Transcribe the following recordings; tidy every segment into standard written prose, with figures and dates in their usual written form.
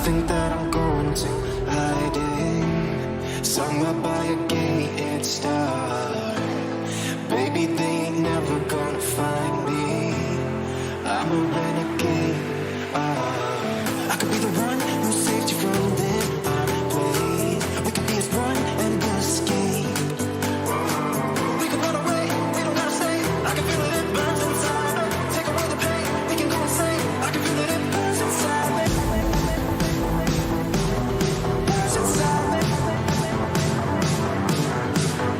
think that I'm going to hide it somewhere by a gated star. Baby, they ain't never gonna find me. I'm a renegade. I could be the one who saved you from this place. We could be as one and escape. We could run away, we don't gotta stay. I can feel it, it burns inside me. Take away the pain, we can go insane. I can feel it, it burns inside me. Burns inside me.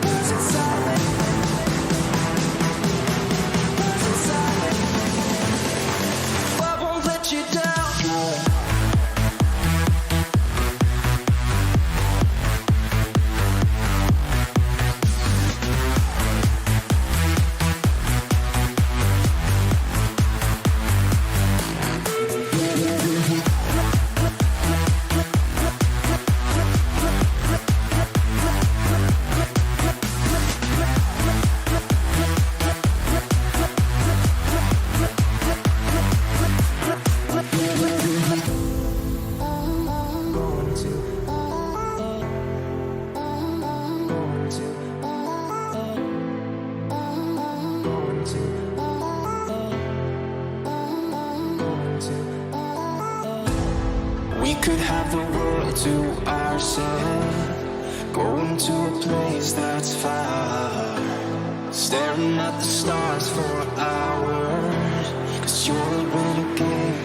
Burns inside me. Burns inside me. I won't let you down. We could have the world to ourselves, going to a place that's far, staring at the stars for hours, 'cause you're a renegade.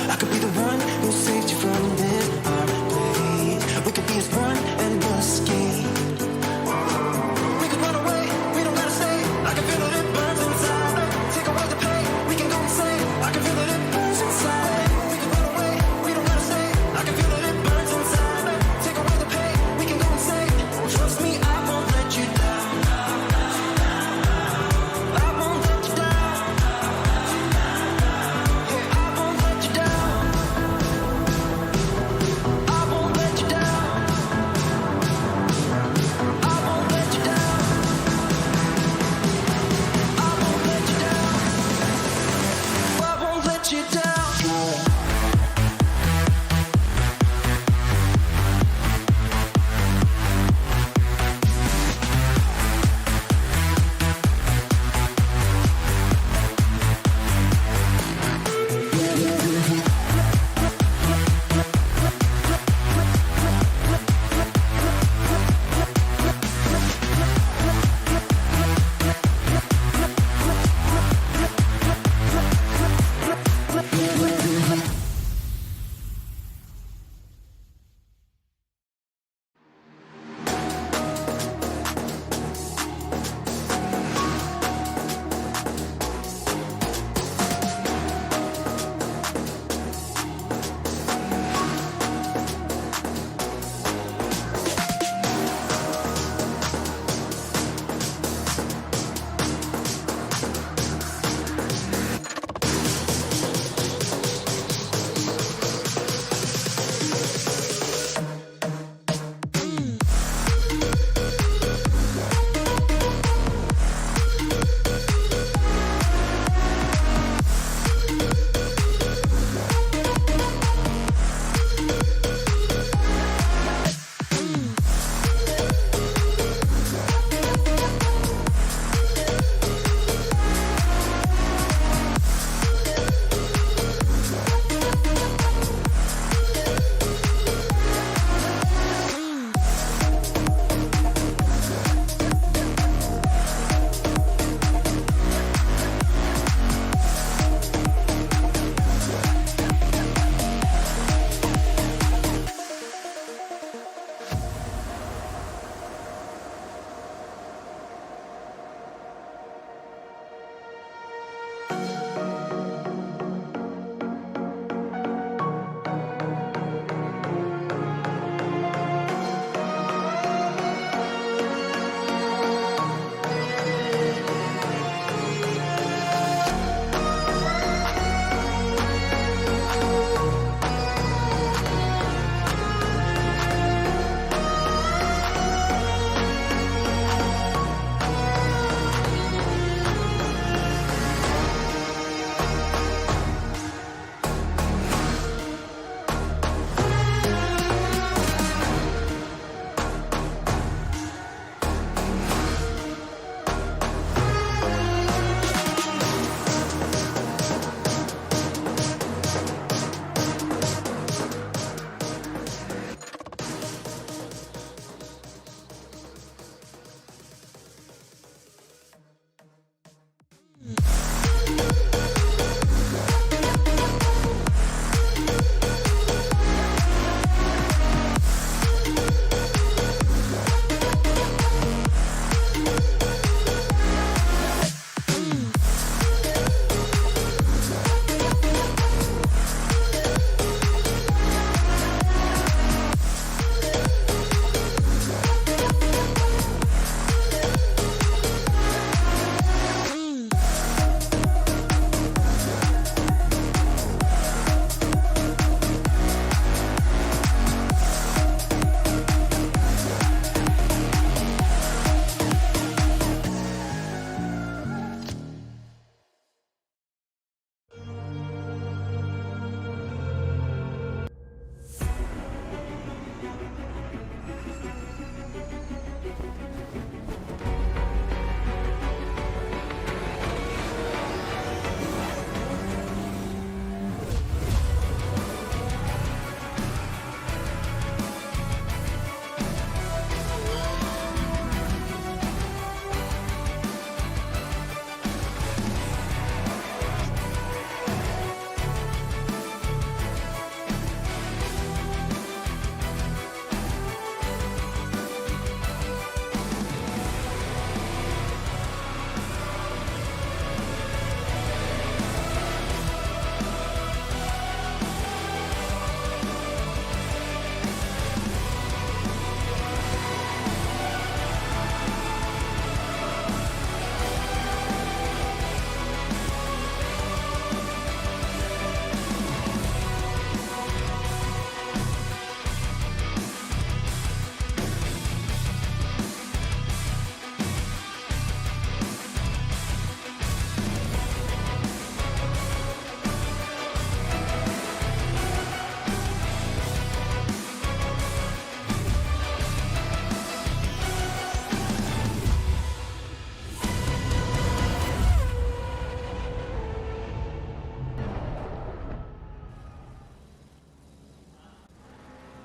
I could be the one who saved you from this place. We could be as one and escape. We could run away, we don't gotta stay. I can feel it, it burns inside me. Take away the pain, we can go insane. I can feel it, it burns inside me. We could run away, we don't gotta stay. I can feel it, it burns inside me. Take away the pain, we can go insane. Trust me, I won't let you down. I won't let you down. Yeah, I won't let you down.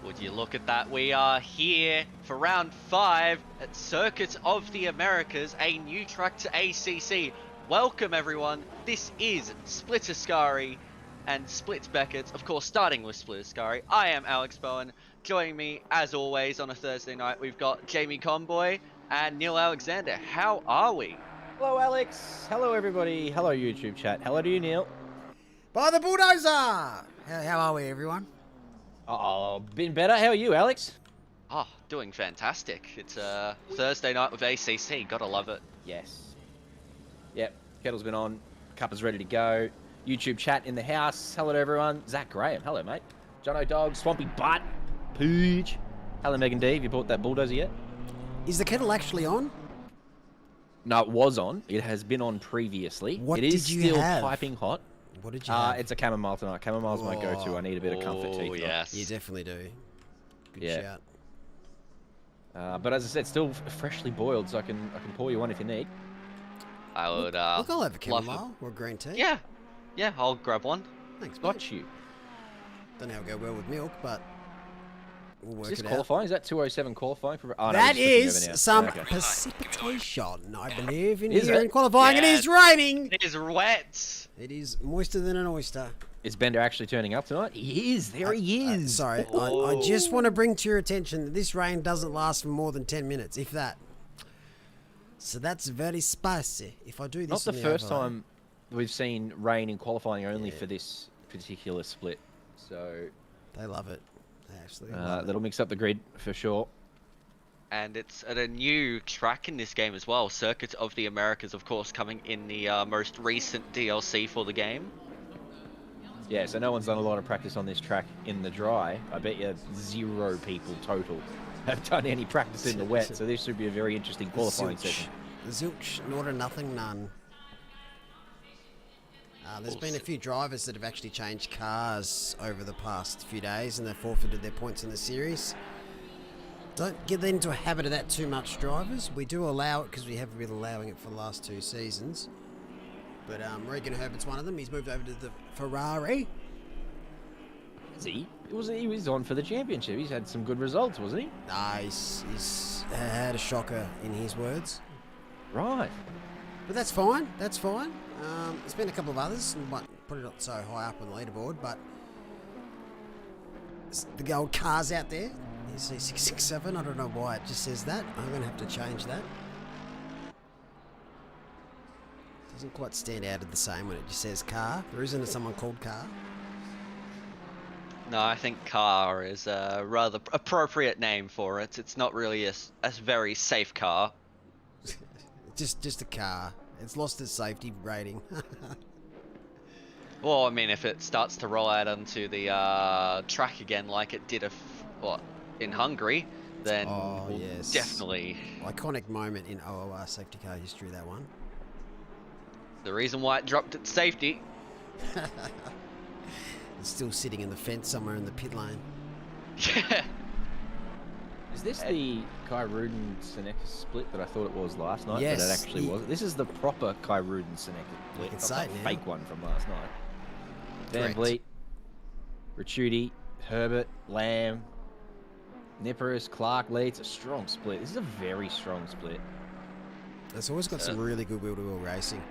Would you look at that? We are here for round 5 at Circuit of the Americas, a new track to ACC. Welcome everyone. This is Split Ascari and Split Becketts. Of course, starting with Split Ascari. I am Alex Bowen. Joining me, as always, on a Thursday night, we've got Jamie Conboy and Neil Alexander. How are we? Hello, Alex. Hello, everybody. Hello, YouTube chat. Hello to you, Neil. By the bulldozer! How are we, everyone? Oh, been better. How are you, Alex? Oh, doing fantastic. It's a Thursday night with ACC. Gotta love it. Yes. Yep. Kettle's been on. Cup is ready to go. YouTube chat in the house. Hello to everyone. Zach Graham. Hello, mate. Jono Dog. Swampy Butt. Pooch. Hello, Megan D. Have you bought that bulldozer yet? Is the kettle actually on? No, it was on. It has been on previously. What it is did you still have? piping hot. What did you have? It's a chamomile tonight. Chamomile's my go-to. I need a bit of comfort tea. Yes. You definitely do. Good shout. But as I said, still freshly boiled, so I can pour you one if you need. I would. Look, I'll have a chamomile or a green tea. Yeah, I'll grab one. Thanks, mate. Got you. Don't know how it'll go well with milk, but we'll work Is this it qualifying? Is that 207 qualifying? For... Oh, no, that we're just is looking some over now. Okay. precipitation, I believe, in Is here it? in qualifying. Yeah. It is raining. It is wet. It is moister than an oyster. Is Bender actually turning up tonight? He is. There he is. Sorry, I just want to bring to your attention that this rain doesn't last for more than 10 minutes, if that. So that's very spicy. If I do this, Not the first time we've seen rain in qualifying only for this particular split. So they love it. They absolutely love it. that'll mix up the grid for sure. And it's at a new track in this game as well. Circuit of the Americas, of course, coming in the most recent DLC for the game. Yeah, so no one's done a lot of practice on this track in the dry. I bet you 0 people total have done any practice in the wet, so this should be a very interesting qualifying session. Zilch, naught or nothing, none. There's been a few drivers that have actually changed cars over the past few days, and they've forfeited their points in the series. Don't get into a habit of that too much, drivers. We do allow it because we have been allowing it for the last 2 seasons. But Regan Herbert's one of them. He's moved over to the Ferrari. Is he? He was on for the championship. He's had some good results, wasn't he? Nah, he's had a shocker in his words. Right. But that's fine. That's fine. There's been a couple of others, and might put it not so high up on the leaderboard, but the old cars out there. You see 667. I don't know why it just says that. I'm going to have to change that. Doesn't quite stand out the same when it just says car. There isn't someone called car. No, I think car is a rather appropriate name for it. It's not really a very safe car. just a car. It's lost its safety rating. Well, I mean, if it starts to roll out onto the track again like it did in Hungary, then we'll definitely... Iconic moment in OOR safety car history, that one. The reason why it dropped its safety. It's still sitting in the fence somewhere in the pit lane. Yeah. Is this the Kai Ruden-Seneca split that I thought it was last night? Yes. But it actually wasn't. This is the proper Kai Ruden-Seneca split. can Not say that it now. fake one from last night. Van Correct. Vliet, Ricciuti, Herbert, Lamb, Nippers, Clark, Lee. It's a strong split. This is a very strong split. It's always got some really good wheel-to-wheel racing.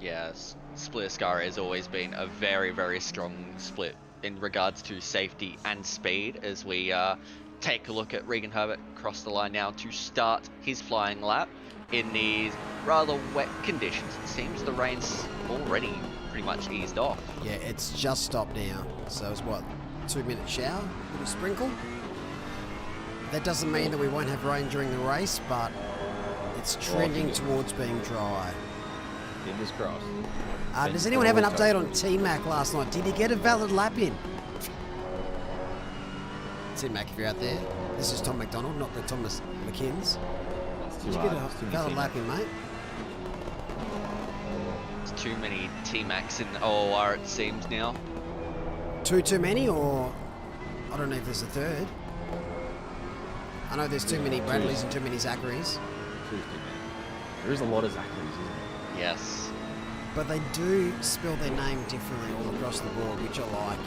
Yes, Split Ascari has always been a very, very strong split in regards to safety and speed, as we take a look at Regan Herbert cross the line now to start his flying lap in these rather wet conditions. It seems the rain's already pretty much eased off. Yeah, it's just stopped now. So it's what, 2-minute shower, little sprinkle. That doesn't mean that we won't have rain during the race, but it's trending towards being dry. Fingers crossed. Does anyone have an update on T-Mac last night? Did he get a valid lap in? T-Mac, if you're out there, this is Tom McDonald, not the Thomas McKinns. Did you get a valid lap in, mate? There's too many T-Macs in OOR, it seems now. Too many, or I don't know if there's a third. I know there's too many Bradleys and too many Zacharys. There is a lot of Zacharys, isn't there? Yes. But they do spell their name differently all across the board, which I like.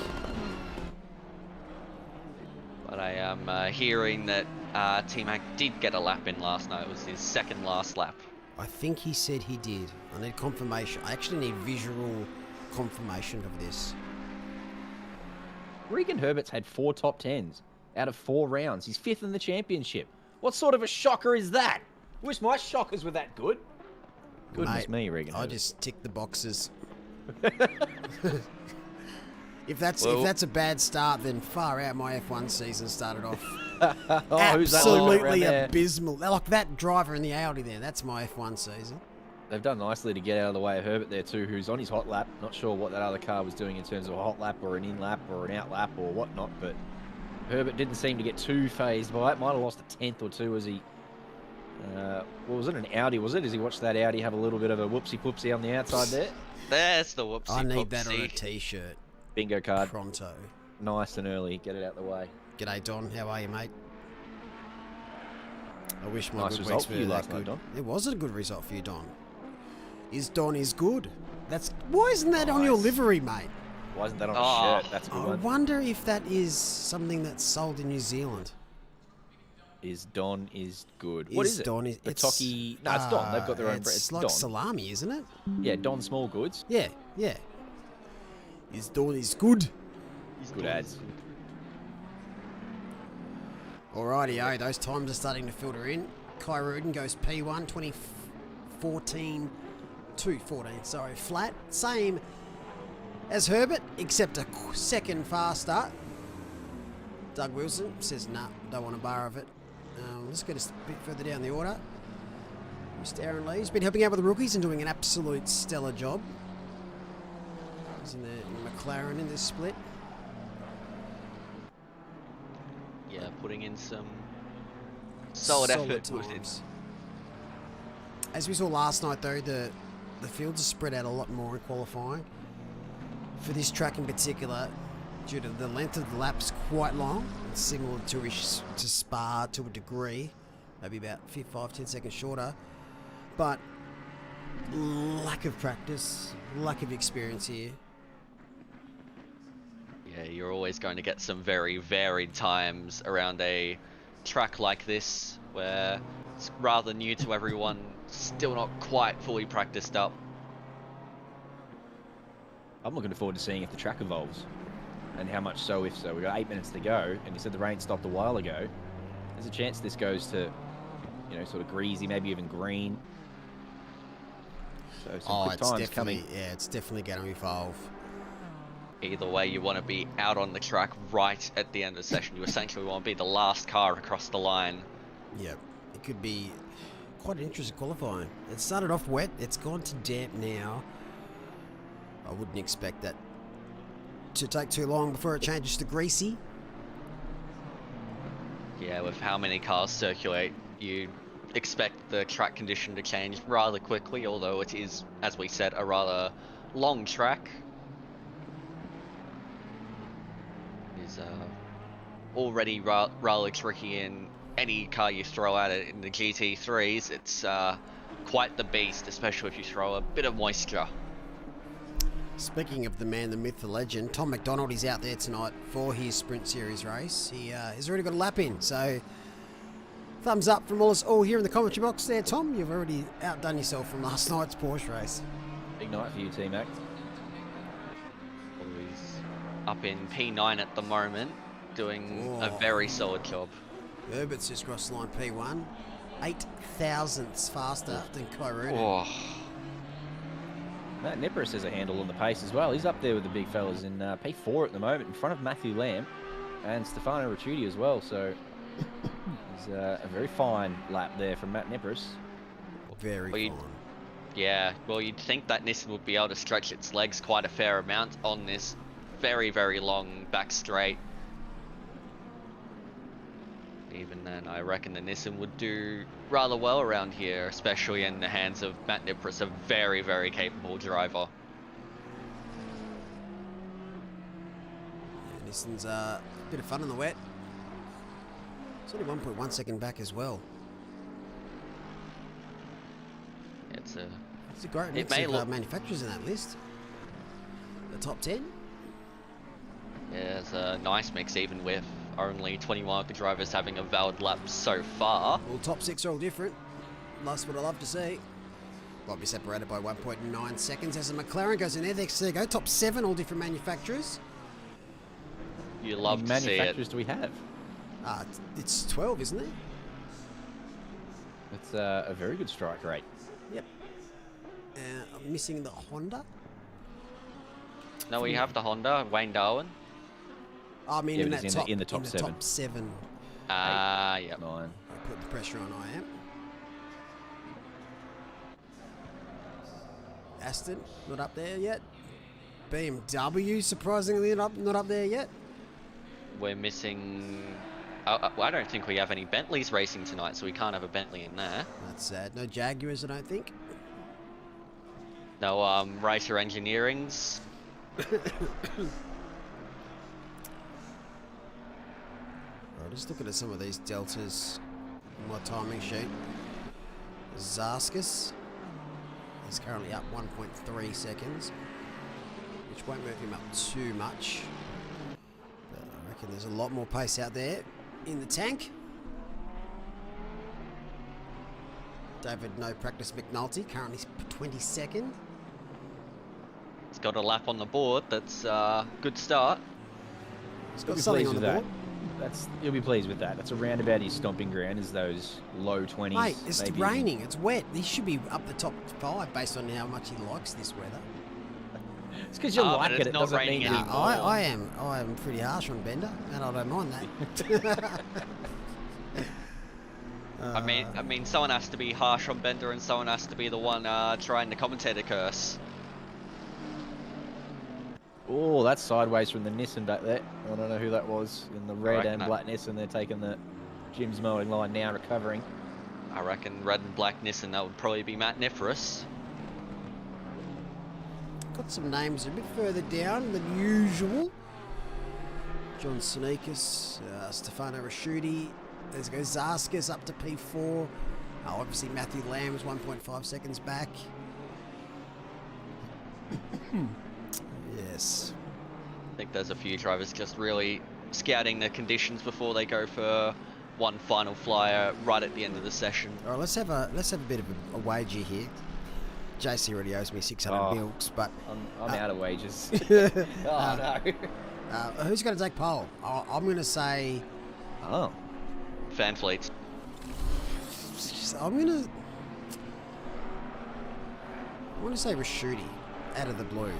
Yeah, I'm hearing that T-Mac did get a lap in last night. It was his second last lap. I think he said he did. I need confirmation. I actually need visual confirmation of this. Regan Herbert's had 4 top 10s out of 4 rounds. He's 5th in the championship. What sort of a shocker is that? Wish my shockers were that good. Goodness me, Regan. I just tick the boxes. If that's a bad start, then far out. My F1 season started off Who's that absolutely there? abysmal. Like that driver in the Audi there. That's my F1 season. They've done nicely to get out of the way of Herbert there too, who's on his hot lap. Not sure what that other car was doing in terms of a hot lap or an in lap or an out lap or whatnot, but Herbert didn't seem to get too phased by it. Might have lost a 10th or 2 as he... what was it, an Audi, was it? As he watched that Audi have a little bit of a whoopsie-poopsie on the outside there. There's the whoopsie. I need that on a T-shirt. Bingo card. Pronto. Nice and early. Get it out the way. G'day, Don. How are you, mate? I wish my Nice good result weeks for were you that last night, good. Don. It was a good result for you, Don. Don is good. That's why isn't that on your Nice. livery, mate? Why isn't that on Oh. a shirt? That's a good I one. wonder if that is something that's sold in New Zealand. Is Don is good. What is it? Don is The it's Toki... No, it's Don. They've got their own... It's like Don. salami, isn't it? Yeah, Don Small Goods. Yeah, yeah. Don is good. Good ads. Alrighty, those times are starting to filter in. Kai Rudin goes P1, 2014 to 14, sorry, flat. Same as Herbert, except a second faster. Doug Wilson says, nah, don't want a bar of it. Let's get a bit further down the order. Mr. Aaron Lee's been helping out with the rookies and doing an absolute stellar job. He's in the McLaren in this split. Yeah, putting in some solid effort with it. times. As we saw last night, though, the fields are spread out a lot more in qualifying. For this track in particular, due to the length of the laps quite long, it's similar to Spa to a degree, maybe about 5-10 seconds shorter, but lack of practice, lack of experience here. Yeah, you're always going to get some very varied times around a track like this, where it's rather new to everyone, still not quite fully practiced up. I'm looking forward to seeing if the track evolves. And how much so, if so. We've got 8 minutes to go, and you said the rain stopped a while ago. There's a chance this goes to, you know, sort of greasy, maybe even green. So some quick times coming. Yeah, it's definitely going to evolve. Either way, you want to be out on the track right at the end of the session. You essentially want to be the last car across the line. Yep, it could be quite an interesting qualifying. It started off wet, it's gone to damp now. I wouldn't expect that to take too long before it changes to greasy. Yeah, with how many cars circulate, you expect the track condition to change rather quickly, although it is, as we said, a rather long track. It is already rather tricky in any car you throw at it. In the GT3s, it's quite the beast, especially if you throw a bit of moisture. Speaking of the man, the myth, the legend, Tom McDonald is out there tonight for his Sprint Series race. He's already got a lap in, so thumbs up from all us all here in the commentary box there, Tom. You've already outdone yourself from last night's Porsche race. Big night for you, T-Mac. He's up in P9 at the moment, doing a very solid job. Herbert's just crossed the line P1, 8 thousandths faster than Kai Rudin. Oh. Matt Nipperis has a handle on the pace as well. He's up there with the big fellas in P4 at the moment, in front of Matthew Lamb and Stefano Ricciuti as well. So it's a very fine lap there from Matt Nipperis. Very fine. Yeah, well, you'd think that Nissan would be able to stretch its legs quite a fair amount on this very, very long back straight. Even then, I reckon the Nissan would do rather well around here, especially in the hands of Matt Nipperis, a very, very capable driver. Yeah, Nissan's a bit of fun in the wet. It's only 1.1 second back as well. It's a great mix of manufacturers in that list. The top 10. Yeah, it's a nice mix, even with only 21 drivers having a valid lap so far. Well, top 6 are all different. That's what I love to see. Might be separated by 1.9 seconds as the McLaren goes in there. There you go. Top 7, all different manufacturers. You love How to many see it. manufacturers do we have? It's 12, isn't it? It's a very good strike rate. Yep. I'm missing the Honda. No, we have the Honda, Wayne Darwin. I mean, Yeah, in but that it's top, in the top 7. top 7. Yep. 9. I put the pressure on. I am. Aston, not up there yet. BMW, surprisingly, not up there yet. We're missing... I don't think we have any Bentleys racing tonight, so we can't have a Bentley in there. That's sad. No Jaguars, I don't think. No Racer Engineerings. I'll just look at some of these deltas on my timing sheet. Zaskus is currently up 1.3 seconds, which won't move him up too much. But I reckon there's a lot more pace out there in the tank. David No Practice McNulty, currently 22nd. It's got a lap on the board. That's a good start. He's You'll got be something pleased on with the that. board. You'll be pleased with that. That's around about his stomping ground, is those low 20s. Mate, it's maybe raining, it's wet. He should be up the top 5 based on how much he likes this weather. It's because you but like it's it. It not doesn't raining mean anymore. I am pretty harsh on Bender, and I don't mind that. I mean, someone has to be harsh on Bender, and someone has to be the one trying the commentator curse. Oh, that's sideways from the Nissan back there. I don't know who that was in the red reckon and that- black Nissan. They're taking the Jim's mowing line now, recovering. I reckon red and black Nissan, that would probably be Matt Niferus. Got some names a bit further down than usual. John Sneakers, Stefano Rasciuti. There goes Zaskas up to P4. Obviously Matthew Lamb's 1.5 seconds back. Yes. I think there's a few drivers just really scouting the conditions before they go for one final flyer right at the end of the session. All right, let's have a bit of a wager here. JC already owes me 600 milks, but I'm out of wages. no. Who's going to take pole? I'm going to say. Oh. Fan fleets. I'm going to say Rasciuti out of the blue.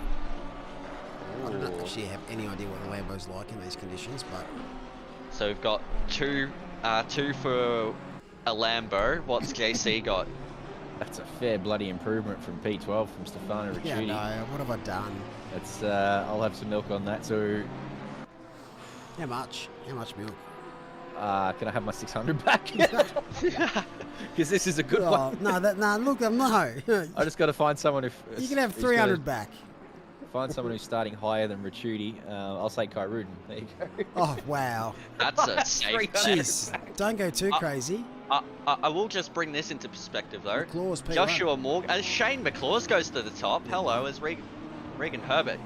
I don't actually have any idea what the Lambo's like in these conditions, but So we've got two for a Lambo. What's JC got? That's a fair bloody improvement from P12 from Stefano yeah, Ricciuti. no. What have I done? That's I'll have some milk on that. So, How much? How much milk? can I have my 600 back? Because this is a good one. No, look, no. I just got to find someone You can have who's 300 back. Find someone who's starting higher than Ricciuti. I'll say Kai Rudin. There you go. Oh wow! That's a safe. Jeez, don't go too crazy. I will just bring this into perspective though. McLaw's P1. Joshua Morgan, as Shane McLaws goes to the top. Hello, as Regan Herbert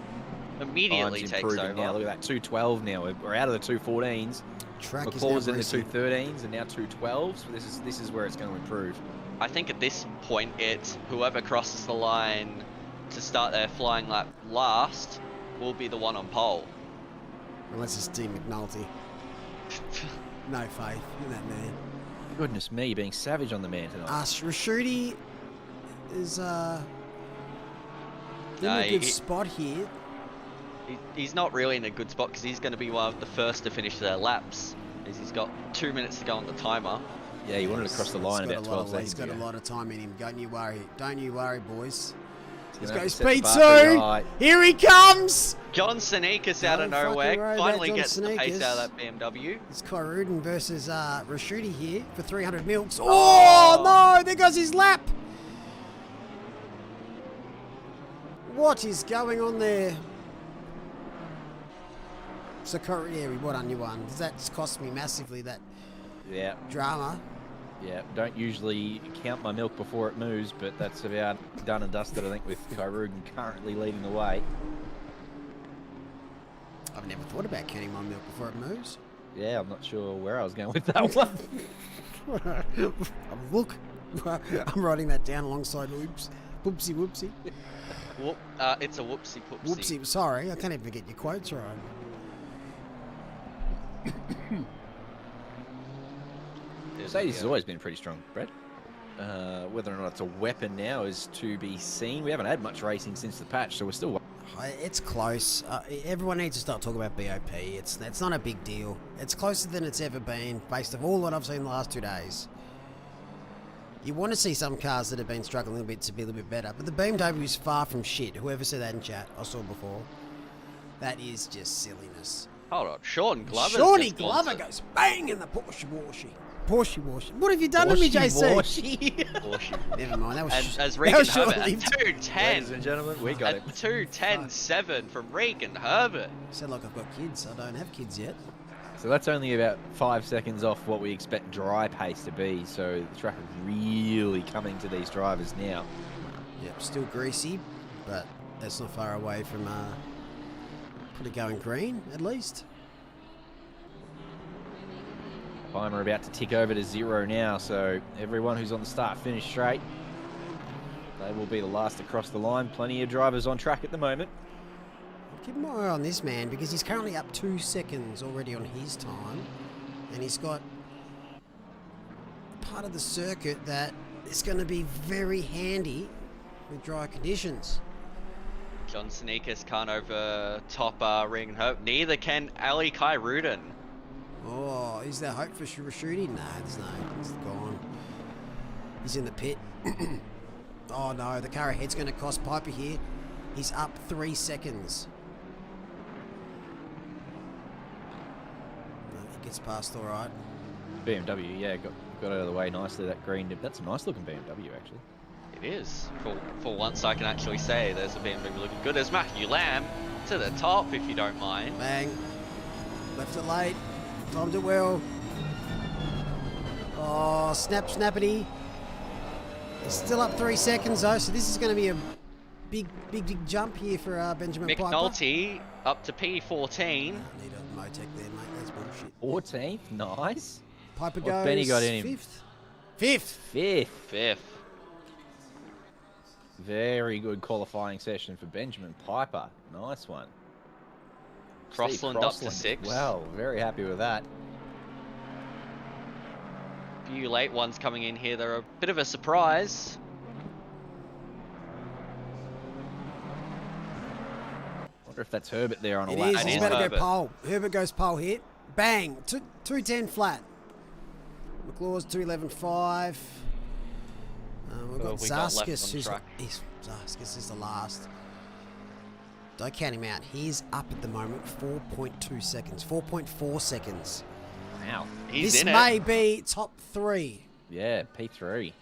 immediately Time's takes improving over. now. Look at that, 212 now. We're out of the 214s. Track is McCall's now in the racing. 213s and now 212s. So this is where it's going to improve. I think at this point, it's whoever crosses the line to start their flying lap last will be the one on pole. Unless it's Dean McNulty. No faith in that man. Goodness me, being savage on the man tonight. Rasciuti is in No, a good he- spot here. He's not really in a good spot because he's going to be one of the first to finish their laps. As he's got 2 minutes to go on the timer. Yeah, he wanted to cross the line He's got about a lot 12 of- seconds He's got ago. a lot of time in him. Don't you worry. Don't you worry, boys. Let's Gonna go have to set the speed bar pretty 2. high. Here he comes. John Sinekas out of No fucking nowhere worry finally about gets John the pace Sinekas. out of that BMW. It's Kai Rudin versus Rasciuti here for 300 milks. Oh no! There goes his lap. What is going on there? So, yeah, we won, you won. That's cost me massively, that Yeah, drama. yeah. Don't usually count my milk before it moves, but that's about done and dusted, I think, with Kai Rudin currently leading the way. I've never thought about counting my milk before it moves. Yeah, I'm not sure where I was going with that one. Look, I'm writing that down alongside oops, whoopsie whoopsie. Whoop, it's a whoopsie poopsie. Whoopsie, sorry, I can't even get your quotes right. Mercedes has always been pretty strong, Brett. Whether or not it's a weapon now is to be seen. We haven't had much racing since the patch, so we're still... It's close. Everyone needs to start talking about BOP. It's not a big deal. It's closer than it's ever been, based on all that I've seen the last 2 days. You want to see some cars that have been struggling a little bit to be a little bit better, but the BMW is far from shit. Whoever said that in chat, I saw before. That is just silliness. Hold on, Sean Glover. Shawnee Glover goes bang in the Porsche Warshy. Porsche Warshy. What have you done to me, JC? Never mind. That was as Regan that was Herbert at short-lived. 210. Ladies and gentlemen, we got it. At 210.7 from Regan Herbert. Said like I've got kids. I don't have kids yet. So that's only about 5 seconds off what we expect dry pace to be. So the track is really coming to these drivers now. Yep, still greasy, but that's not far away from probably going green at least. Timer about to tick over to 0 now, so everyone who's on the start-finish straight, they will be the last to cross the line. Plenty of drivers on track at the moment. Keep my eye on this man because he's currently up 2 seconds already on his time, and he's got part of the circuit that is going to be very handy with dry conditions. John Sneakers can't overtop Regan Herbert. Neither can Ali Kai Rudin. Oh, is there hope for shooting? No, there's no. It's gone. He's in the pit. Oh no, the car ahead's going to cost Piper here. He's up 3 seconds. No, he gets past all right. BMW, yeah, got out of the way nicely, that green. That's a nice looking BMW, actually. It is. For once I can actually say there's a BMW looking good. There's Matthew Lamb to the top, if you don't mind. Bang. Left it late. Timed it well. Oh, snappity. It's still up 3 seconds though, so this is going to be a big jump here for Benjamin Piper. McNulty up to P14. Need a Motec there, mate. That's bullshit. 14th, nice. Piper What's goes Benny got in him? Fifth. Fifth. Very good qualifying session for Benjamin Piper. Nice one. Crossland up to 6th. Well, very happy with that. Few late ones coming in here. They're a bit of a surprise. Wonder if that's Herbert there on a It lap. is. He's about to go pole. Herbert goes pole here. Bang. 210 flat. McLaw's 211.5. We've got Zaskus, Zaskus is the last. Don't count him out. He's up at the moment 4.2 seconds. 4.4 seconds. Wow. This may be top 3. Yeah, P3.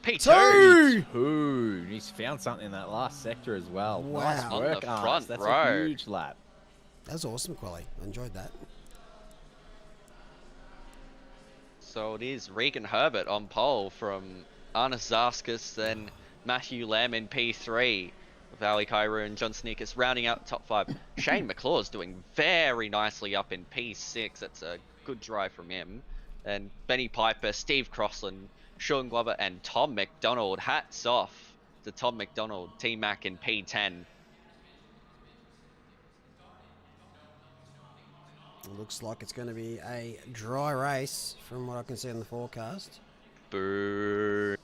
P2. Ooh, he's found something in that last sector as well. Wow. Nice On work, the Arns. front That's row. a huge lap. That was awesome, Quali. I enjoyed that. So it is Regan Herbert on pole from Arnis Zaskus, then Matthew Lamb in P3. Valley Cairo and John Sneakers rounding out the top 5. Shane McClaw's doing very nicely up in P6. That's a good drive from him. And Benny Piper, Steve Crossland, Sean Glover, and Tom McDonald. Hats off to Tom McDonald, T-Mac in P10. It looks like it's going to be a dry race from what I can see in the forecast. Boo.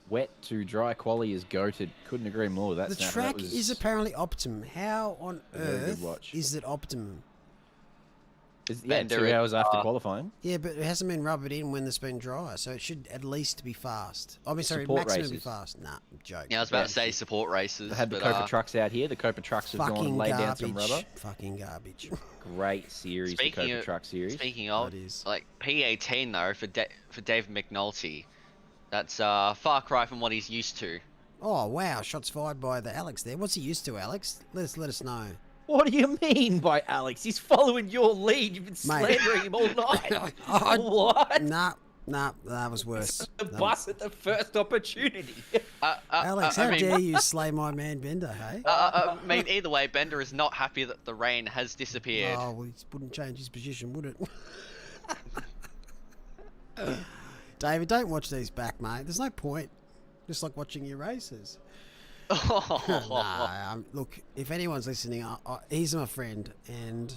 Wet to dry quality is goated. Couldn't agree more. That's The track is apparently optimum. How on earth is it optimum? Yeah, 2 hours after qualifying. Yeah, but it hasn't been rubbered in when it's been dry, so it should at least be fast. I mean, sorry, Support maximum races. be fast. Nah, joke. Yeah, I was about to say support races. They had the but, Copa trucks out here. The Copa trucks have gone Fucking and laid down garbage. some rubber. Fucking garbage. Great series, the Copa truck series. Speaking of, That is. like P18 though for Dave McNulty, that's far cry from what he's used to. Oh wow, shots fired by the Alex there. What's he used to, Alex? Let us know. What do you mean by Alex? He's following your lead. You've been Mate. slandering him all night. I- What? Nah, Nah, that was worse. The That bus at the first opportunity. Alex, how dare you slay my man Bender, hey? I mean, either way, Bender is not happy that the rain has disappeared. Oh, well, it wouldn't change his position, would it? David, don't watch these back, mate. There's no point. Just like watching your races. Nah, look, if anyone's listening, he's my friend, and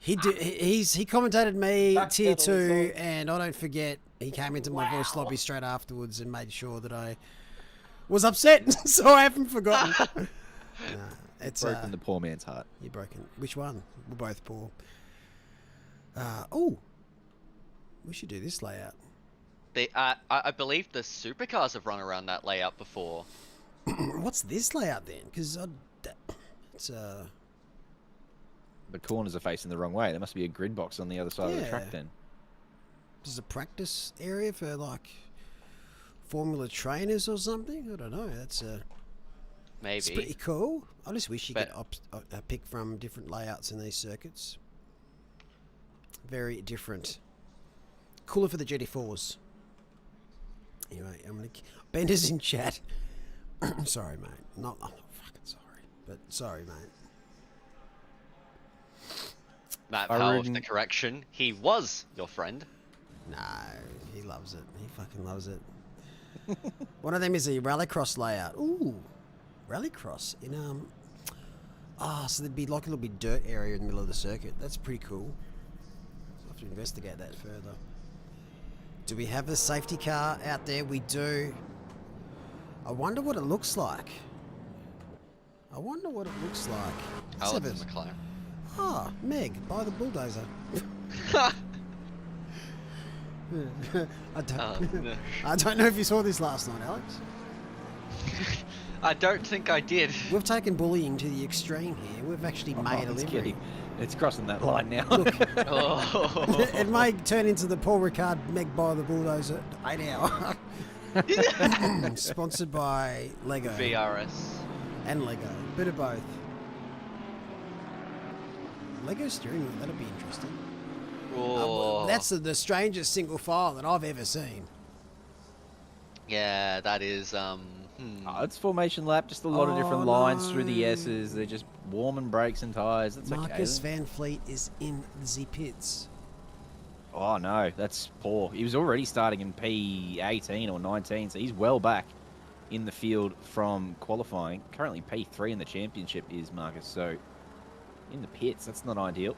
he commentated me tier 2, and I don't forget he came into my voice lobby straight afterwards and made sure that I was upset, so I haven't forgotten. It's broken the poor man's heart. You're broken. Which one? We're both poor. Oh, we should do this layout. I believe the supercars have run around that layout before. What's this layout then? Because it's The corners are facing the wrong way. There must be a grid box on the other side of the track then. There's a practice area for like Formula trainers or something. I don't know. That's Maybe. It's pretty cool. I just wish you could pick from different layouts in these circuits. Very different. Cooler for the GT4s. Anyway, I'm gonna. Bender's in chat. Sorry, mate. I'm not fucking sorry, but sorry, mate. Matt Powell with the correction. He was your friend. No, he loves it. He fucking loves it. One of them is a rallycross layout. Ooh, rallycross in so there'd be like a little bit dirt area in the middle of the circuit. That's pretty cool. I'll have to investigate that further. Do we have a safety car out there? We do. I wonder what it looks like. I'll have the McLaren. Ah, Meg, buy the bulldozer. I don't know if you saw this last night, Alex. I don't think I did. We've taken bullying to the extreme here. We've actually made a livery. It's crossing that line now. Look, Oh. it may turn into the Paul Ricard Meg buy the bulldozer 8 hour. Sponsored by Lego. VRS. And Lego. Bit of both. Lego steering wheel, that'll be interesting. Oh. That's the strangest single file that I've ever seen. Yeah, that is, It's formation lap, just a lot of different lines through the S's. They're just warming brakes and tyres. That's Marcus okay. Van Fleet is in the pits. Oh no, that's poor. He was already starting in P18 or 19, so he's well back in the field from qualifying. Currently P3 in the championship is Marcus, so in the pits, that's not ideal.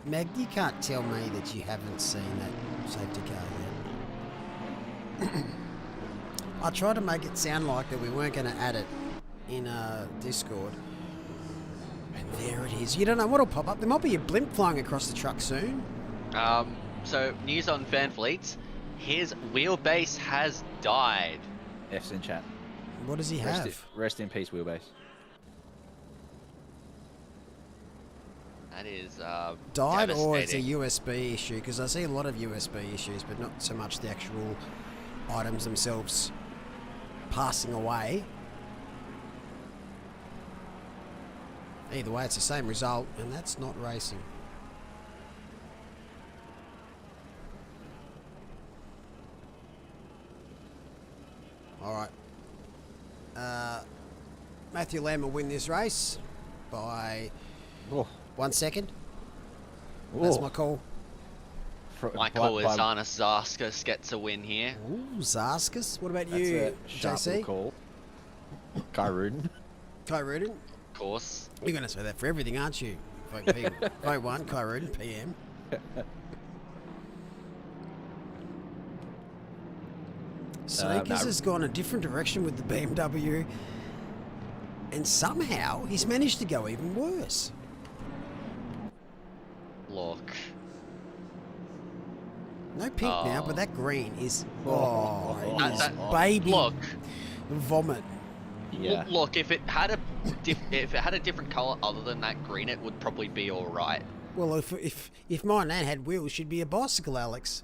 Meg, you can't tell me that you haven't seen that safety car yet. I tried to make it sound like that we weren't going to add it in Discord. And there it is. You don't know what'll pop up. There might be a blimp flying across the truck soon. So news on Van Fleet. His wheelbase has died. F's in chat. What does he have? Rest in peace, wheelbase. That is Died or it's a devastating. USB issue? Because I see a lot of USB issues, but not so much the actual items themselves passing away. Either way, it's the same result, and that's not racing. All right. Matthew Lamb will win this race by 1 second. That's my call. My call is Arnis Zarskas gets a win here. Ooh, Zarskas. What about That's you, a sharp JC? little call. Kai Rudin. Kai Rudin. Of course. You're going to say that for everything, aren't you? Vote, vote 1, Kai Rudin, PM. Sneakers has gone a different direction with the BMW, and somehow he's managed to go even worse. Look. No pink now, but that green is That- baby Look. vomit. Yeah. Look, if it had a different color other than that green, it would probably be all right. Well, if my nan had wheels, she'd be a bicycle, Alex.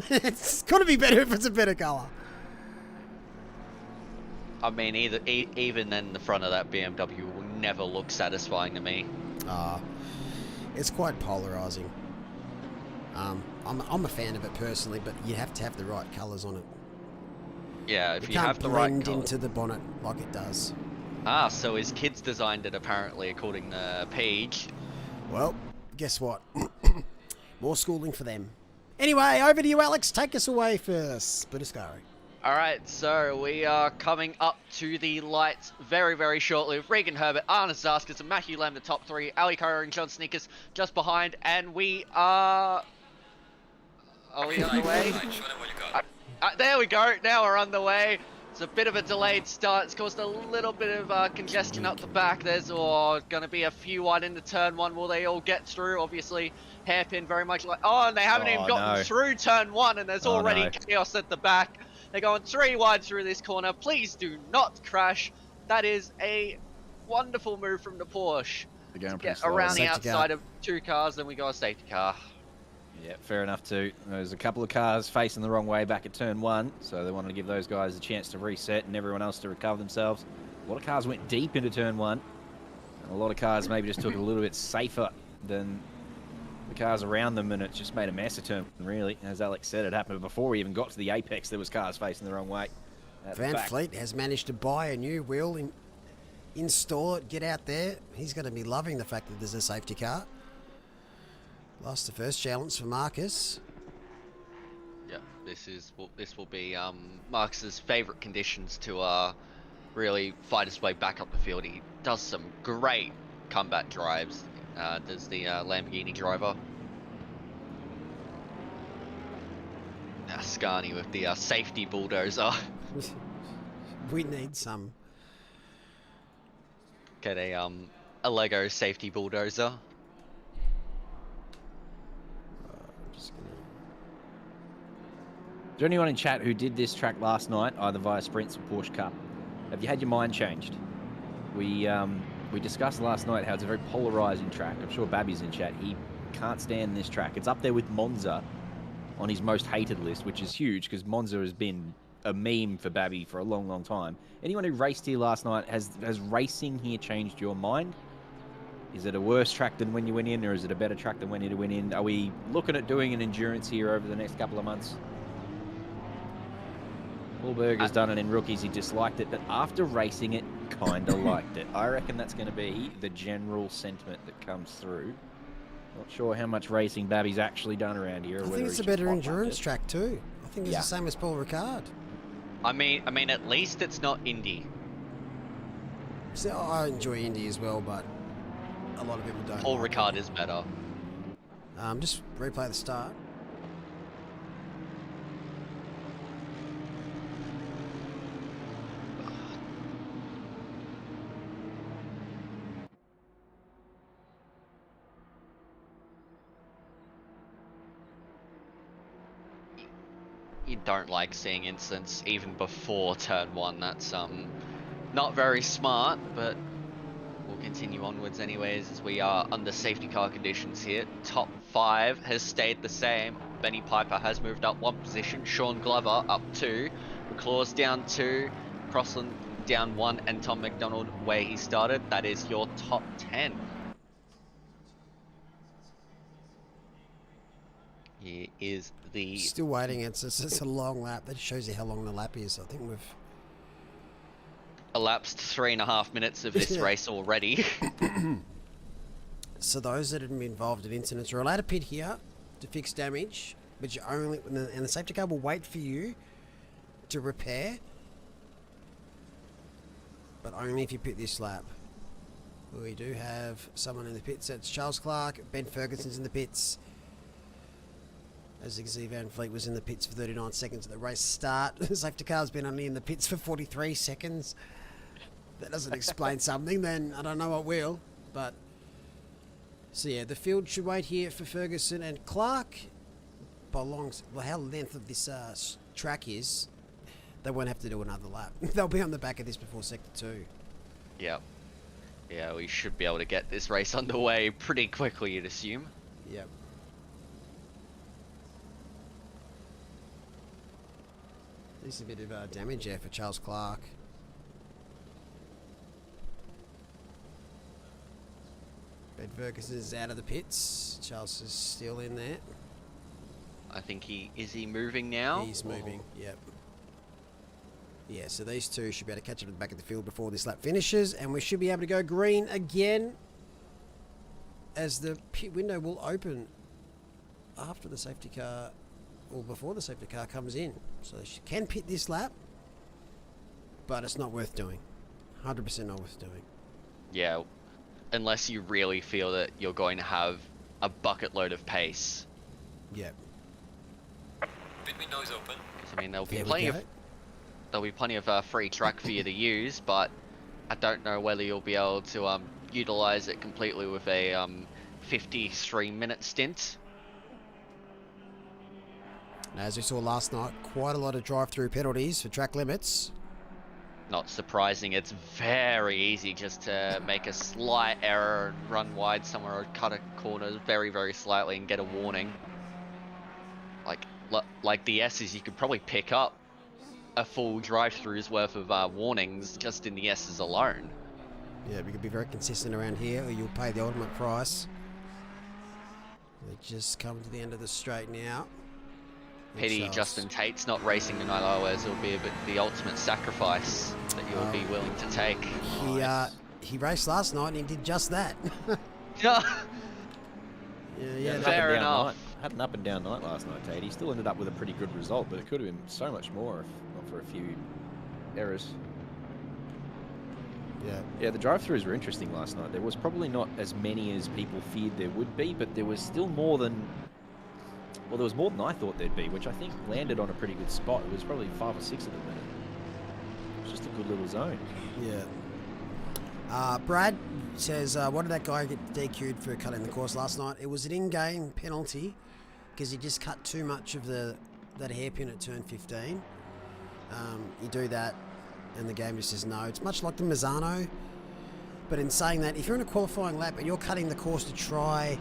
It's got to be better if it's a better colour. I mean, even then, the front of that BMW will never look satisfying to me. It's quite polarising. I'm a fan of it personally, but you have to have the right colours on it. Yeah, if It you can't have the right blend colour. into the bonnet like it does. Ah, so his kids designed it apparently, according to Paige. Well, guess what? More schooling for them. Anyway, over to you, Alex. Take us away for Split Ascari. Alright, so we are coming up to the lights very, very shortly with Regan Herbert, Arna Zaskas, and Matthew Lamb, the top three, Ali Curran and John Snickers just behind, and we are... Are we on the way? There we go, now we're on the way. It's a bit of a delayed start. It's caused a little bit of congestion up the back. There's going to be a few wide into turn one. Will they all get through? Obviously, hairpin very much like... Oh, and they haven't even gotten through turn one, and there's already chaos at the back. They're going 3 wide through this corner. Please do not crash. That is a wonderful move from the Porsche to get around the outside of 2 cars. Then we go a safety car. Yeah, fair enough too. There's a couple of cars facing the wrong way back at turn 1, so they wanted to give those guys a chance to reset and everyone else to recover themselves. A lot of cars went deep into turn 1, and a lot of cars maybe just took it a little bit safer than the cars around them, and it just made a mess of turn 1, really. As Alex said, it happened before we even got to the apex. There was cars facing the wrong way. Van Fleet has managed to buy a new wheel, install it, get out there. He's going to be loving the fact that there's a safety car. Lost the first challenge for Marcus. Yeah, this will be Marcus's favourite conditions to really fight his way back up the field. He does some great combat drives. Does the Lamborghini driver. Ascari with the safety bulldozer. We need some. Get a Lego safety bulldozer. Is there anyone in chat who did this track last night, either via Sprints or Porsche Cup? Have you had your mind changed? We discussed last night how it's a very polarising track. I'm sure Babby's in chat. He can't stand this track. It's up there with Monza on his most hated list, which is huge because Monza has been a meme for Babby for a long, long time. Anyone who raced here last night, has racing here changed your mind? Is it a worse track than when you went in, or is it a better track than when you went in? Are we looking at doing an endurance here over the next couple of months? Wahlberger's done it in rookies. He disliked it, but after racing it, kind of liked it. I reckon that's going to be the general sentiment that comes through. Not sure how much racing Babby's actually done around here. I think it's a better endurance track too. I think it's the same as Paul Ricard. I mean, at least it's not Indy. So I enjoy Indy as well, but a lot of people don't. Paul Ricard is better. Just replay the start. You don't like seeing incidents even before turn 1. That's not very smart, but we'll continue onwards anyways as we are under safety car conditions here. Top 5 has stayed the same. Benny Piper has moved up 1 position. Sean Glover up 2. McClaw's down 2. Crossland down 1, and Tom McDonald where he started. That is your top 10. He is the... Still waiting. It's a long lap. That shows you how long the lap is. I think we've elapsed 3.5 minutes of this race already. So those that have been involved in incidents are allowed to pit here to fix damage, but you only, and the safety car will wait for you to repair, but only if you pit this lap. We do have someone in the pits. That's Charles Clark. Ben Ferguson's in the pits. As you can see, Van Fleet was in the pits for 39 seconds at the race start. The safety car's been only in the pits for 43 seconds. That doesn't explain something, then I don't know what will. But so yeah, the field should wait here for Ferguson and Clark. Well, how length of this track is, they won't have to do another lap. They'll be on the back of this before sector 2. Yep. Yeah, we should be able to get this race underway pretty quickly, you'd assume. Yep. There's a bit of damage there for Charles Clark. Ben Ferguson is out of the pits. Charles is still in there. I think he moving now? He's moving, yep. Yeah, so these two should be able to catch up at the back of the field before this lap finishes, and we should be able to go green again as the pit window will open after the safety car, or before the safety car comes in. So she can pit this lap, but it's not worth doing. 100% not worth doing. Yeah, unless you really feel that you're going to have a bucket load of pace. Yep. Pit window is open. 'Cause, I mean, there'll be There we plenty go. of free track for you to use, but I don't know whether you'll be able to utilize it completely with a 53-minute stint. As we saw last night, quite a lot of drive-through penalties for track limits. Not surprising, it's very easy just to make a slight error and run wide somewhere or cut a corner very, very slightly and get a warning. Like the S's, you could probably pick up a full drive-through's worth of warnings just in the S's alone. Yeah, we could be very consistent around here, or you'll pay the ultimate price. They just come to the end of the straight now. Pity Themselves. Justin Tate's not racing tonight, otherwise it'll be the ultimate sacrifice that you'll be willing to take. He raced last night and he did just that. Yeah. Yeah, Fair enough. Had an up and down night last night, Tate. He still ended up with a pretty good result, but it could have been so much more if not for a few errors. Yeah, the drive-throughs were interesting last night. There was probably not as many as people feared there would be, but there was still more than... Well, there was more than I thought there'd be, which I think landed on a pretty good spot. It was probably 5 or 6 of them. It was just a good little zone. Yeah. Brad says, what did that guy get DQ'd for cutting the course last night? It was an in-game penalty because he just cut too much of that hairpin at turn 15. You do that and the game just says no. It's much like the Mazzano, but in saying that, if you're in a qualifying lap and you're cutting the course to try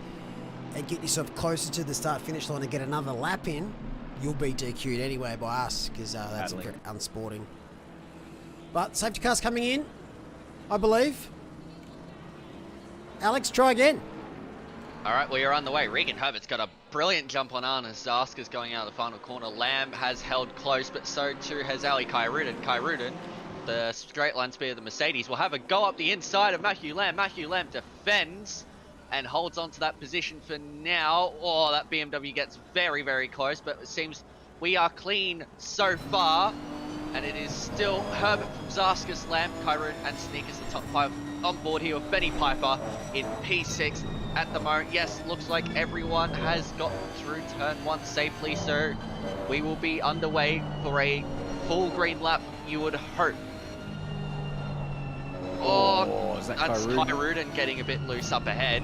and get yourself closer to the start-finish line and get another lap in, you'll be DQ'd anyway by us because that's very unsporting. But safety car's coming in, I believe. Alex, try again. All right, we are on the way. Regan Herbert's got a brilliant jump on Arna. Zaska's going out of the final corner. Lamb has held close, but so too has Ali Kyrudin. Kyrudin, the straight line speed of the Mercedes, will have a go up the inside of Matthew Lamb. Matthew Lamb defends and holds on to that position for now. Oh, that BMW gets very, very close, but it seems we are clean so far. And it is still Herbert from Zaskas, Lamb, Kyrudin, and Sneakers, the top 5 on board here with Benny Piper in P6 at the moment. Yes, looks like everyone has gotten through turn 1 safely, so we will be underway for a full green lap, you would hope. Oh, is that that's Kyrudin? Kyrudin getting a bit loose up ahead.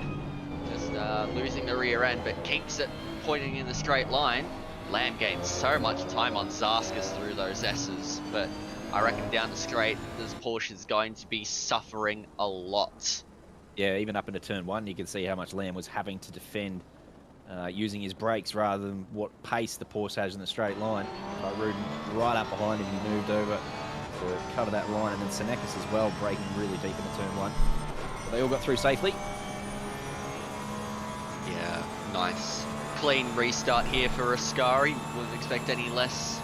Just losing the rear end, but keeps it pointing in the straight line. Lamb gains so much time on Zaskas through those S's, but I reckon down the straight, this Porsche is going to be suffering a lot. Yeah, even up into turn 1, you can see how much Lamb was having to defend using his brakes rather than what pace the Porsche has in the straight line. Rudin right up behind him, he moved over to cover that line, and then Senekis as well, braking really deep into turn 1. But they all got through safely. Yeah, nice. Clean restart here for Ascari. Wouldn't expect any less.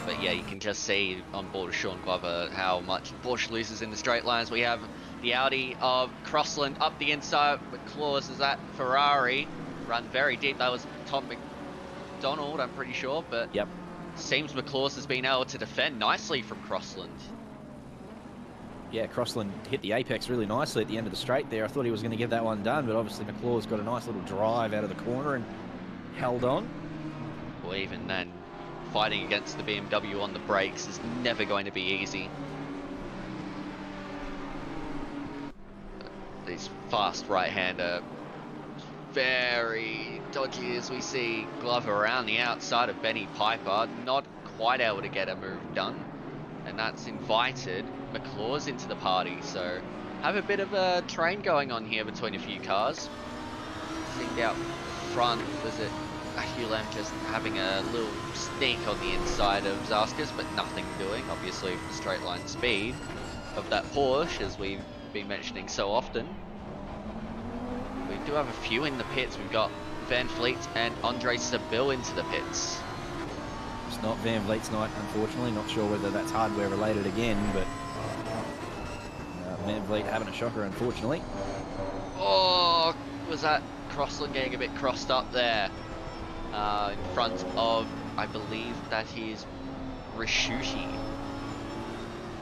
But yeah, you can just see on board of Sean Glover how much Porsche loses in the straight lines. We have the Audi of Crossland up the inside. McClaws is at Ferrari. Run very deep. That was Tom McDonald, I'm pretty sure. But Yep. seems McClaws has been able to defend nicely from Crossland. Yeah, Crossland hit the apex really nicely at the end of the straight there. I thought he was going to get that one done, but obviously McClaw's got a nice little drive out of the corner and held on. Well, even then, fighting against the BMW on the brakes is never going to be easy. These fast right-hander, very dodgy as we see Glover around the outside of Benny Piper, not quite able to get a move done, and that's invited McClaws into the party. So have a bit of a train going on here between a few cars. Seemed out front, was it Lam just having a little sneak on the inside of Zaskas, but nothing doing, obviously, for the straight line speed of that Porsche, as we've been mentioning so often. We do have a few in the pits. We've got Van Vliet and Andre Sabille into the pits. It's not Van Vliet's night, unfortunately. Not sure whether that's hardware related again, but Van Vliet having a shocker, unfortunately. Oh, was that Crossland getting a bit crossed up there? In front of, I believe that is Rishuti.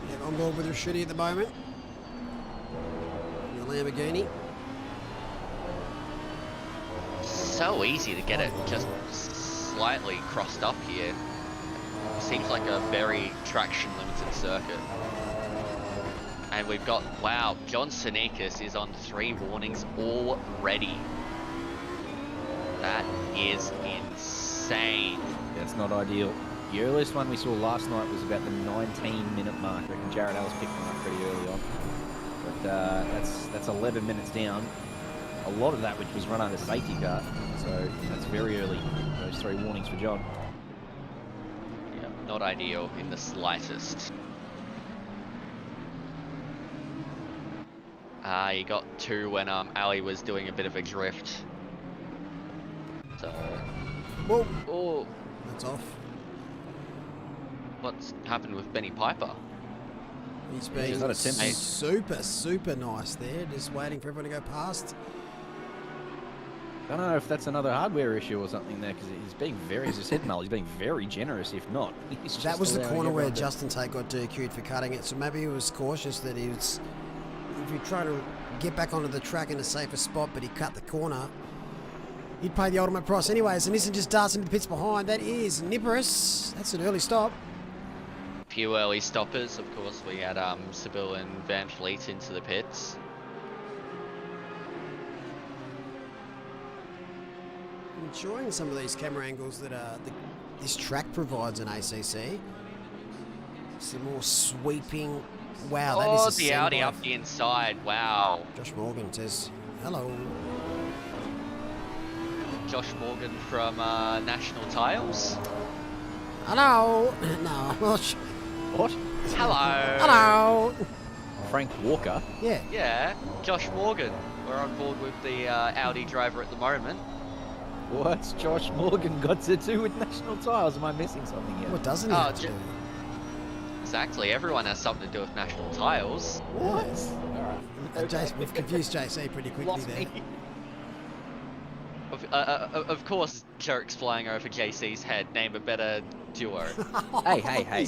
Yeah, on board with Rashidi at the moment. The Lamborghini. So easy to get it just slightly crossed up here. Seems like a very traction limited circuit. And we've got, wow, John Sinikas is on 3 warnings already. That is insane. That's not ideal. The earliest one we saw last night was about the 19-minute mark. I reckon Jared Ellis picked them up pretty early on. But that's 11 minutes down. A lot of that which was run under safety car. So that's very early, those 3 warnings for John. Yeah, not ideal in the slightest. You got 2 when Ali was doing a bit of a drift. So, Whoa, oh, that's off. what's happened with Benny Piper? He's Yeah, he's been not attempting. super nice there, just waiting for everyone to go past. I don't know if that's another hardware issue or something there, because he's being very, as you said, Mel, he's being very generous, if not. He's just That was the allowing corner where everyone to- Justin Tate got DQ'd for cutting it, so maybe he was cautious that he was, if you try to get back onto the track in a safer spot, but he cut the corner, he'd pay the ultimate price anyways. And Nissan just darts into the pits behind. That is Nippers. That's an early stop. Few early stoppers, of course. We had Sabille and Van Vliet into the pits. I'm enjoying some of these camera angles that this track provides in ACC. Some more sweeping. Wow, that Oh, is a the Audi send up the inside. Wow. Josh Morgan says, hello. Josh Morgan from National Tiles. Hello. No, I'm not sure. What? Hello. Hello. Frank Walker? Yeah. Yeah, Josh Morgan. We're on board with the Audi driver at the moment. What's Josh Morgan got to do with National Tiles? Am I missing something here? What doesn't he Oh, have to do? Exactly, everyone has something to do with National Tiles. What? Yes. Alright. Jason, we've confused JC pretty quickly Lost there. me. Of course, jokes flying over JC's head. Name a better duo. Hey.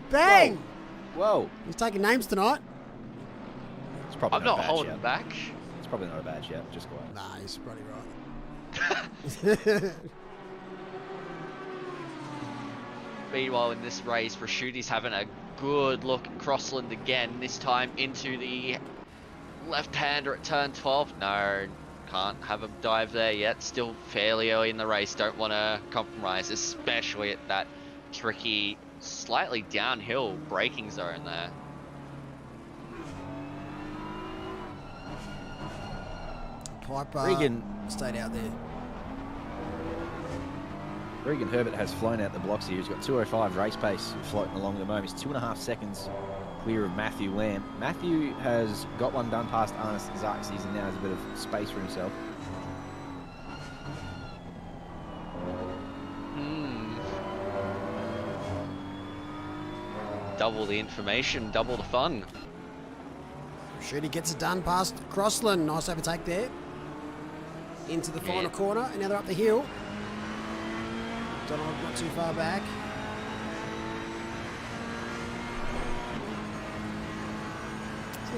Bang! Whoa. He's taking names tonight. It's probably I'm not a badge holding yet. back. It's probably not a badge yet. Just go on. Nah, he's probably right. Meanwhile, in this race, Rashuti's having a good look at Crossland again. This time into the left-hander at turn 12. No, can't have him dive there yet. Still fairly early in the race. Don't want to compromise, especially at that tricky, slightly downhill braking zone there. Piper Regan. stayed out there. Regan Herbert has flown out the blocks here. He's got 2:05 race pace floating along at the moment. He's 2.5 seconds clear of Matthew Lamb. Matthew has got one done past Arnis Zarkses and now has a bit of space for himself. Double the information, double the fun. Shooty gets it done past Crossland. Nice overtake there. Into the final corner, and now they're up the hill. Donald not too far back.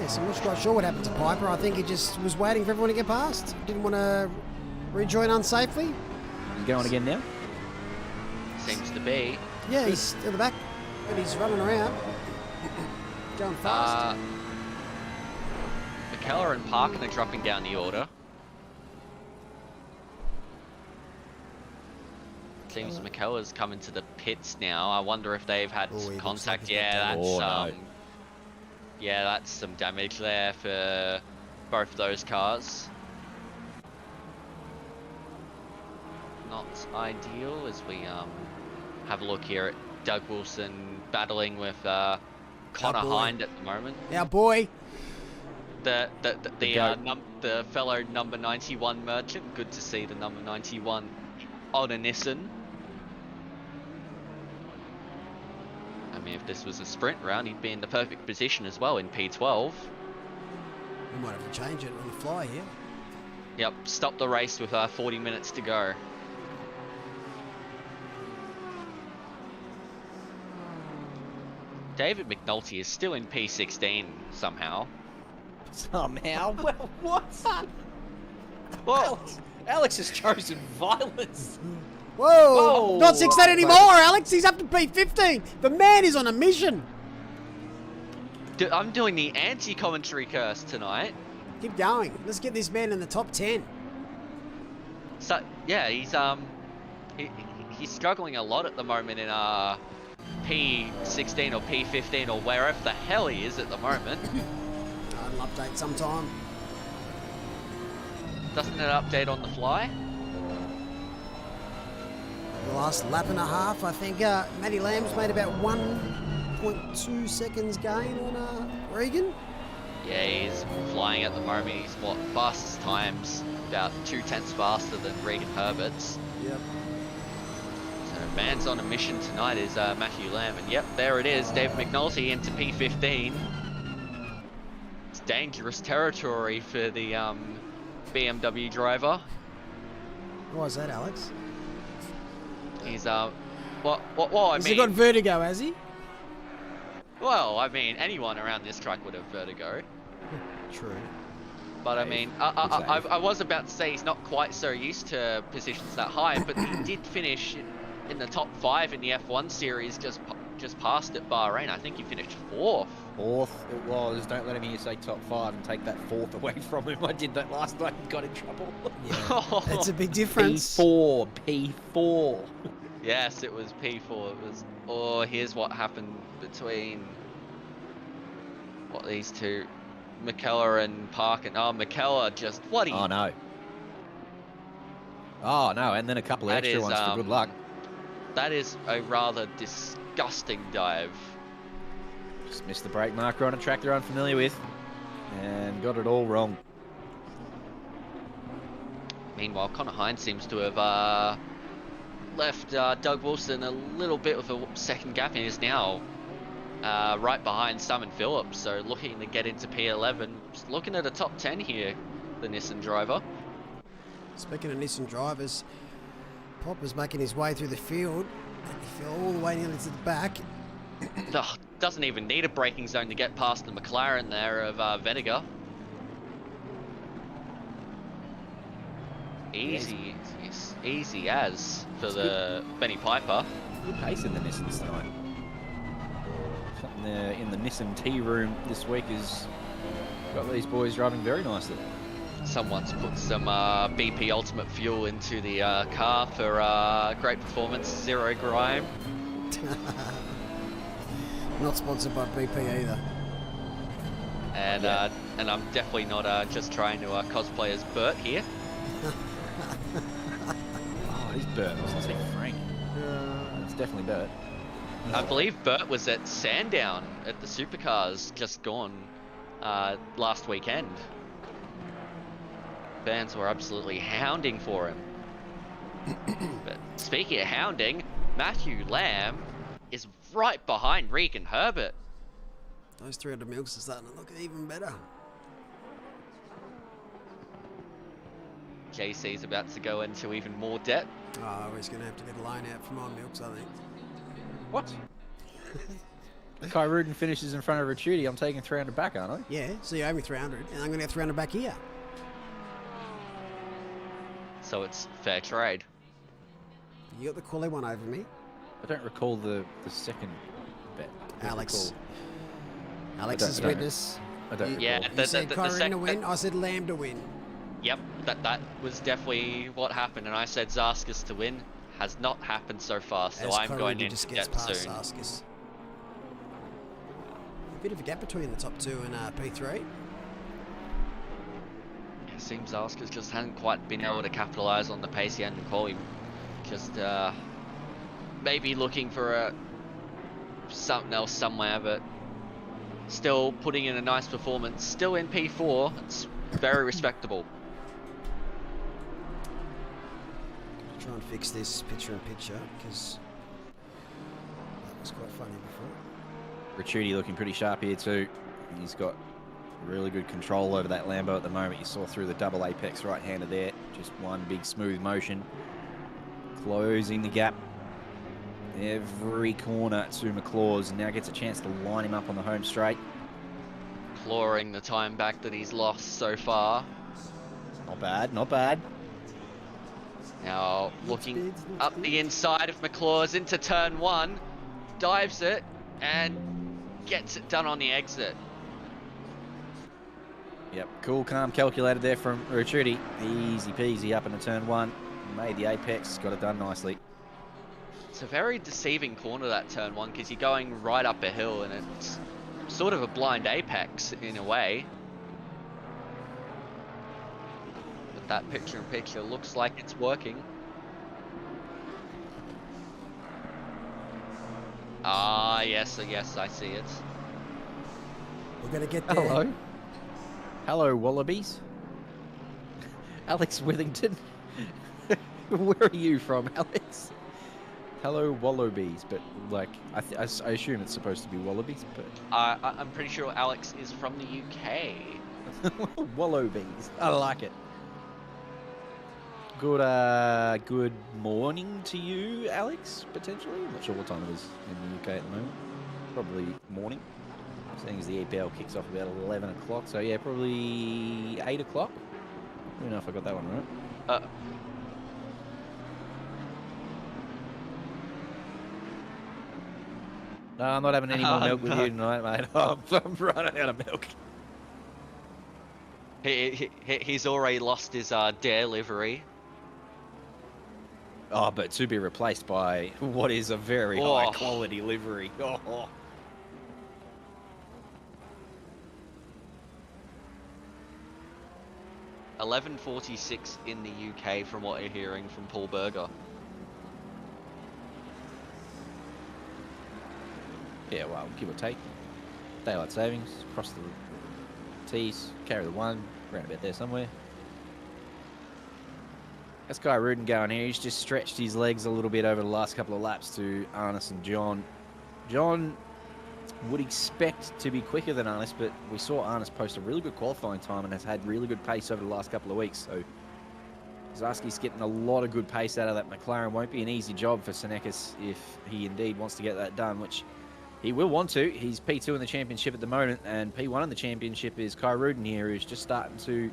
So I'm not quite sure what happened to Piper. I think he just was waiting for everyone to get past. Didn't want to rejoin unsafely. He's going again now. Seems to be. Yeah, he's at the back, but he's running around. Going fast. McKellar and Parkin are dropping down the order. Seems McKellar's coming to the pits now. I wonder if they've had Oh, he looks contact. like he's got Yeah, damage. that's Oh, no. yeah, that's some damage there for both those cars. Not ideal as we have a look here at Doug Wilson battling with Connor boy. Hind at the moment. Our boy. the fellow number 91 merchant. Good to see the number 91 on a Nissan. I mean, if this was a sprint round, he'd be in the perfect position as well in P12. We might have to change it on the fly here. Yep, stop the race with 40 minutes to go. David McNulty is still in P16 somehow. Somehow? Well, what? Well, Alex has chosen violence. Whoa! Whoa. Not 16 anymore, Alex. He's up to P15. The man is on a mission. I'm doing the anti-commentary curse tonight. Keep going. Let's get this man in the top 10. So yeah, he's struggling a lot at the moment in P16 or P15 or wherever the hell he is at the moment. I'll update sometime. Doesn't it update on the fly? The last lap and a half, I think Matty Lamb's made about 1.2 seconds gain on Regan. Yeah, he's flying at the moment. He's what, fastest times, about 2/10 faster than Regan Herbert's. Yep. So man's on a mission tonight is Matthew Lamb, and yep, there it is, David McNulty into P15. It's dangerous territory for the BMW driver. Why is that, Alex? He's I Has he mean, got vertigo, has he? well, I mean, anyone around this track would have vertigo. True. But I mean, I was about to say he's not quite so used to positions that high, but he did finish in the top 5 in the F1 series, just past at Bahrain. I think he finished 4th. Fourth it was. Don't let him hear you say top 5 and take that 4th away from him. I did that last night and got in trouble. Yeah, that's a big difference. P4. Yes, it was P4. It was. Oh, here's what happened between these two, McKellar and Parkin. Oh, McKellar just what he. Oh no. Oh no, and then a couple of That extra is, ones for good luck. That is a rather disgusting dive. Just missed the brake marker on a track they're unfamiliar with, and got it all wrong. Meanwhile, Connor Hines seems to have left Doug Wilson a little bit of a second gap and is now right behind Simon Phillips. So looking to get into P11. Just looking at a top 10 here, the Nissan driver. Speaking of Nissan drivers, Popper's making his way through the field. He fell all the way nearly to the back. Ugh, doesn't even need a braking zone to get past the McLaren there of Vettiger. Easy as for the Benny Piper. Good pace in the Nissans tonight. Something there in the Nissan tea room this week has got these boys driving very nicely. Someone's put some BP Ultimate Fuel into the car for great performance, zero grime. Not sponsored by BP either. And and I'm definitely not just trying to cosplay as Bert here. Oh, it is Bert. I was going to say Frank. It's definitely Bert. I believe Bert was at Sandown at the Supercars just gone last weekend. Fans were absolutely hounding for him. But speaking of hounding, Matthew Lamb is right behind Regan Herbert. Those 300 milks are starting to look even better. JC's about to go into even more debt. Oh, he's going to have to get a loan out from on milks, I think. What? Kai Rudin finishes in front of Ricciuti. I'm taking 300 back, aren't I? Yeah, so you owe me 300, and I'm going to get 300 back here. So it's fair trade. You got the quali one over me. I don't recall the second bet. Alex. Alex is witness. I don't recall. Yeah, You said Kyron to win, I said Lamb to win. Yep, that was definitely what happened, and I said Zarskas to win. Has not happened so far, so As I'm going Kyron in just gets debt past soon. Zarskas. A bit of a gap between the top 2 and P3. It seems Zarskas just hasn't quite been able to capitalise on the pace he had in quali. Just maybe looking for something else somewhere, but still putting in a nice performance, still in P4. It's very respectable. Try and fix this picture-in-picture because that was quite funny before. Ricciuti looking pretty sharp here too. He's got really good control over that Lambo at the moment. You saw through the double apex right-hander there. Just one big smooth motion. Closing the gap every corner to McClaws. Now gets a chance to line him up on the home straight. Clawing the time back that he's lost so far. Not bad, not bad. Now looking up the inside of McClaws into turn 1. Dives it and gets it done on the exit. Yep, cool, calm, calculated there from Ricciuti. Easy peasy up into turn 1. Made the apex, got it done nicely. It's a very deceiving corner, that turn 1, because you're going right up a hill and it's sort of a blind apex in a way. But that picture-in-picture looks like it's working. Ah, yes, I see it. We're going to get there. Hello. Hello, Wallabies. Alex Withington. Where are you from, Alex? Hello, Wallabies, but like, I assume it's supposed to be Wallabies, but... I'm pretty sure Alex is from the UK. Wallabies. I like it. Good morning to you, Alex, potentially. I'm not sure what time it is in the UK at the moment. Probably morning. Seeing as the EPL kicks off about 11 o'clock, so yeah, probably 8 o'clock. I don't know if I got that one right. No, I'm not having any more milk with you tonight, mate. I'm running out of milk. He's already lost his dare livery. Oh, but to be replaced by what is a very high quality livery. Oh. 11:46 in the UK from what you're hearing from Paul Berger. Yeah, well, give or take. Daylight savings, cross the T's, carry the 1, round about there somewhere. Ascari Rudin going here. He's just stretched his legs a little bit over the last couple of laps to Arnis and John. John would expect to be quicker than Arnis, but we saw Arnis post a really good qualifying time and has had really good pace over the last couple of weeks. So Zarski's getting a lot of good pace out of that McLaren. Won't be an easy job for Senekis if he indeed wants to get that done, which he will want to. He's P2 in the championship at the moment, and P1 in the championship is Kai Rudin here, who's just starting to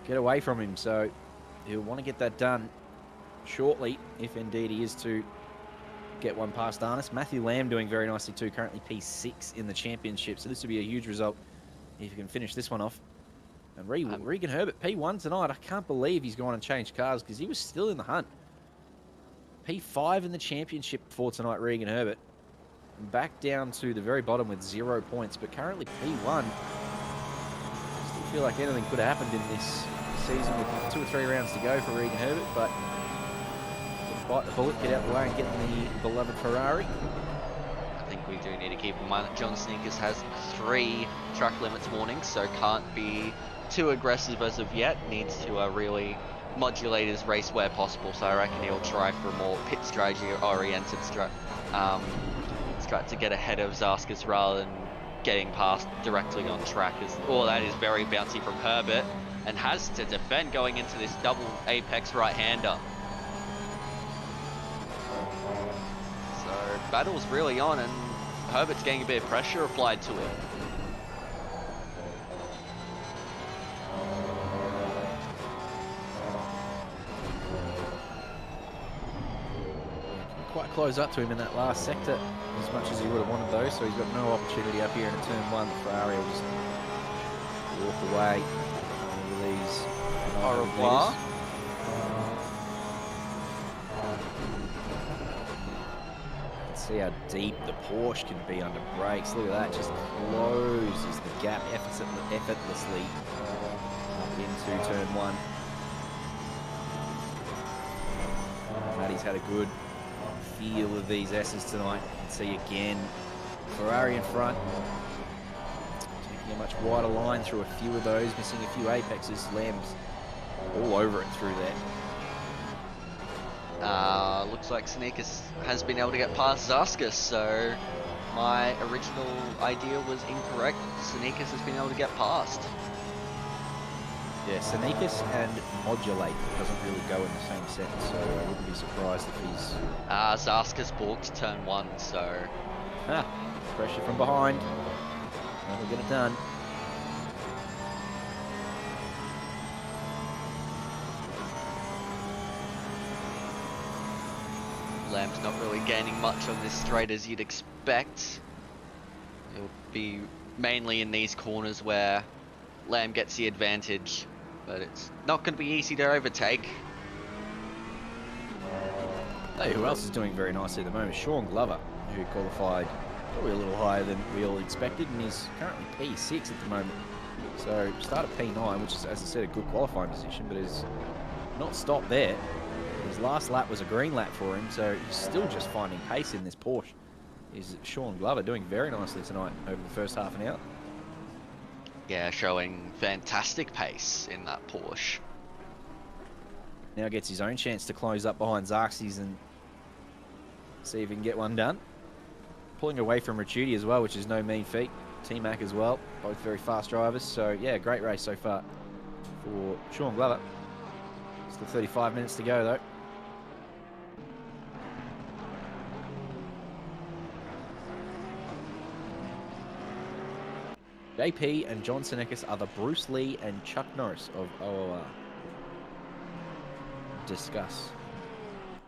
get away from him. So he'll want to get that done shortly, if indeed he is to get one past Arnis. Matthew Lamb doing very nicely too, currently P6 in the championship. So this would be a huge result if he can finish this one off. And Regan Herbert, P1 tonight. I can't believe he's gone and changed cars because he was still in the hunt. P5 in the championship for tonight, Regan Herbert. Back down to the very bottom with 0 points, but currently P1. Still feel like anything could have happened in this season with 2 or 3 rounds to go for Regan Herbert, but bite the bullet, get out the way and get the beloved Ferrari. I think we do need to keep in mind that John Sneakers has 3 track limits warnings, so can't be too aggressive as of yet. Needs to really modulate his race where possible, so I reckon he'll try for a more pit strategy oriented strat to get ahead of Zarskis rather than getting past directly on track. That is very bouncy from Herbert and has to defend going into this double apex right-hander. So battle's really on and Herbert's getting a bit of pressure applied to him. Quite close up to him in that last sector as much as he would have wanted those, so he's got no opportunity up here in turn 1. Ferrari will just walk away with these. Au revoir. See how deep the Porsche can be under brakes. Look at that, just closes the gap effortlessly up into turn 1. Matty's had a good feel of these S's tonight. You can see again, Ferrari in front. a much wider line through a few of those, missing a few apexes. Lamb's all over it through there. Looks like Sneakers has been able to get past Zaskus, so my original idea was incorrect. Sneakers has been able to get past. Yeah, Sneakers and Modulate doesn't really go in the same set, so I wouldn't be surprised if he's... Zaskus balked turn 1, so... pressure from behind. That'll get it done. Lamb's not really gaining much on this straight as you'd expect. It'll be mainly in these corners where Lamb gets the advantage, but it's not going to be easy to overtake. Hey, who else is doing very nicely at the moment? Sean Glover, who qualified probably a little higher than we all expected, and is currently P6 at the moment. So started P9, which is, as I said, a good qualifying position, but is not stopped there. His last lap was a green lap for him, so he's still just finding pace in this Porsche. Is Sean Glover doing very nicely tonight over the first half an hour. Yeah, showing fantastic pace in that Porsche. Now gets his own chance to close up behind Xarxes and see if he can get one done. Pulling away from Ricciuti as well, which is no mean feat. T-Mac as well, both very fast drivers. So yeah, great race so far for Sean Glover. Still 35 minutes to go though. JP and John Senekis are the Bruce Lee and Chuck Norris of OOR. Discuss.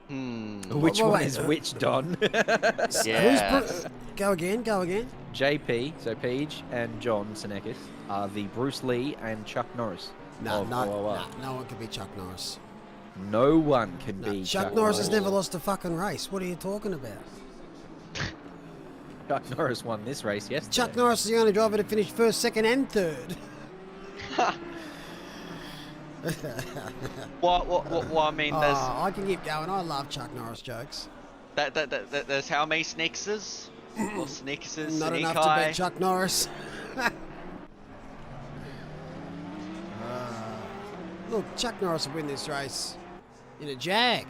Which one is which, Don? Yeah. Go again, go again. JP, so Peach, and John Senekis are the Bruce Lee and Chuck Norris of OOR. No one can be Chuck Norris. No one can be Chuck Norris has never lost a fucking race. What are you talking about? Chuck Norris won this race yesterday. Chuck Norris is the only driver to finish first, second, and third. Well, I mean, there's... I can keep going. I love Chuck Norris jokes. There's how many Sneakses? Or Sneakses? Not enough to beat Chuck Norris. Look, Chuck Norris will win this race in a Jag.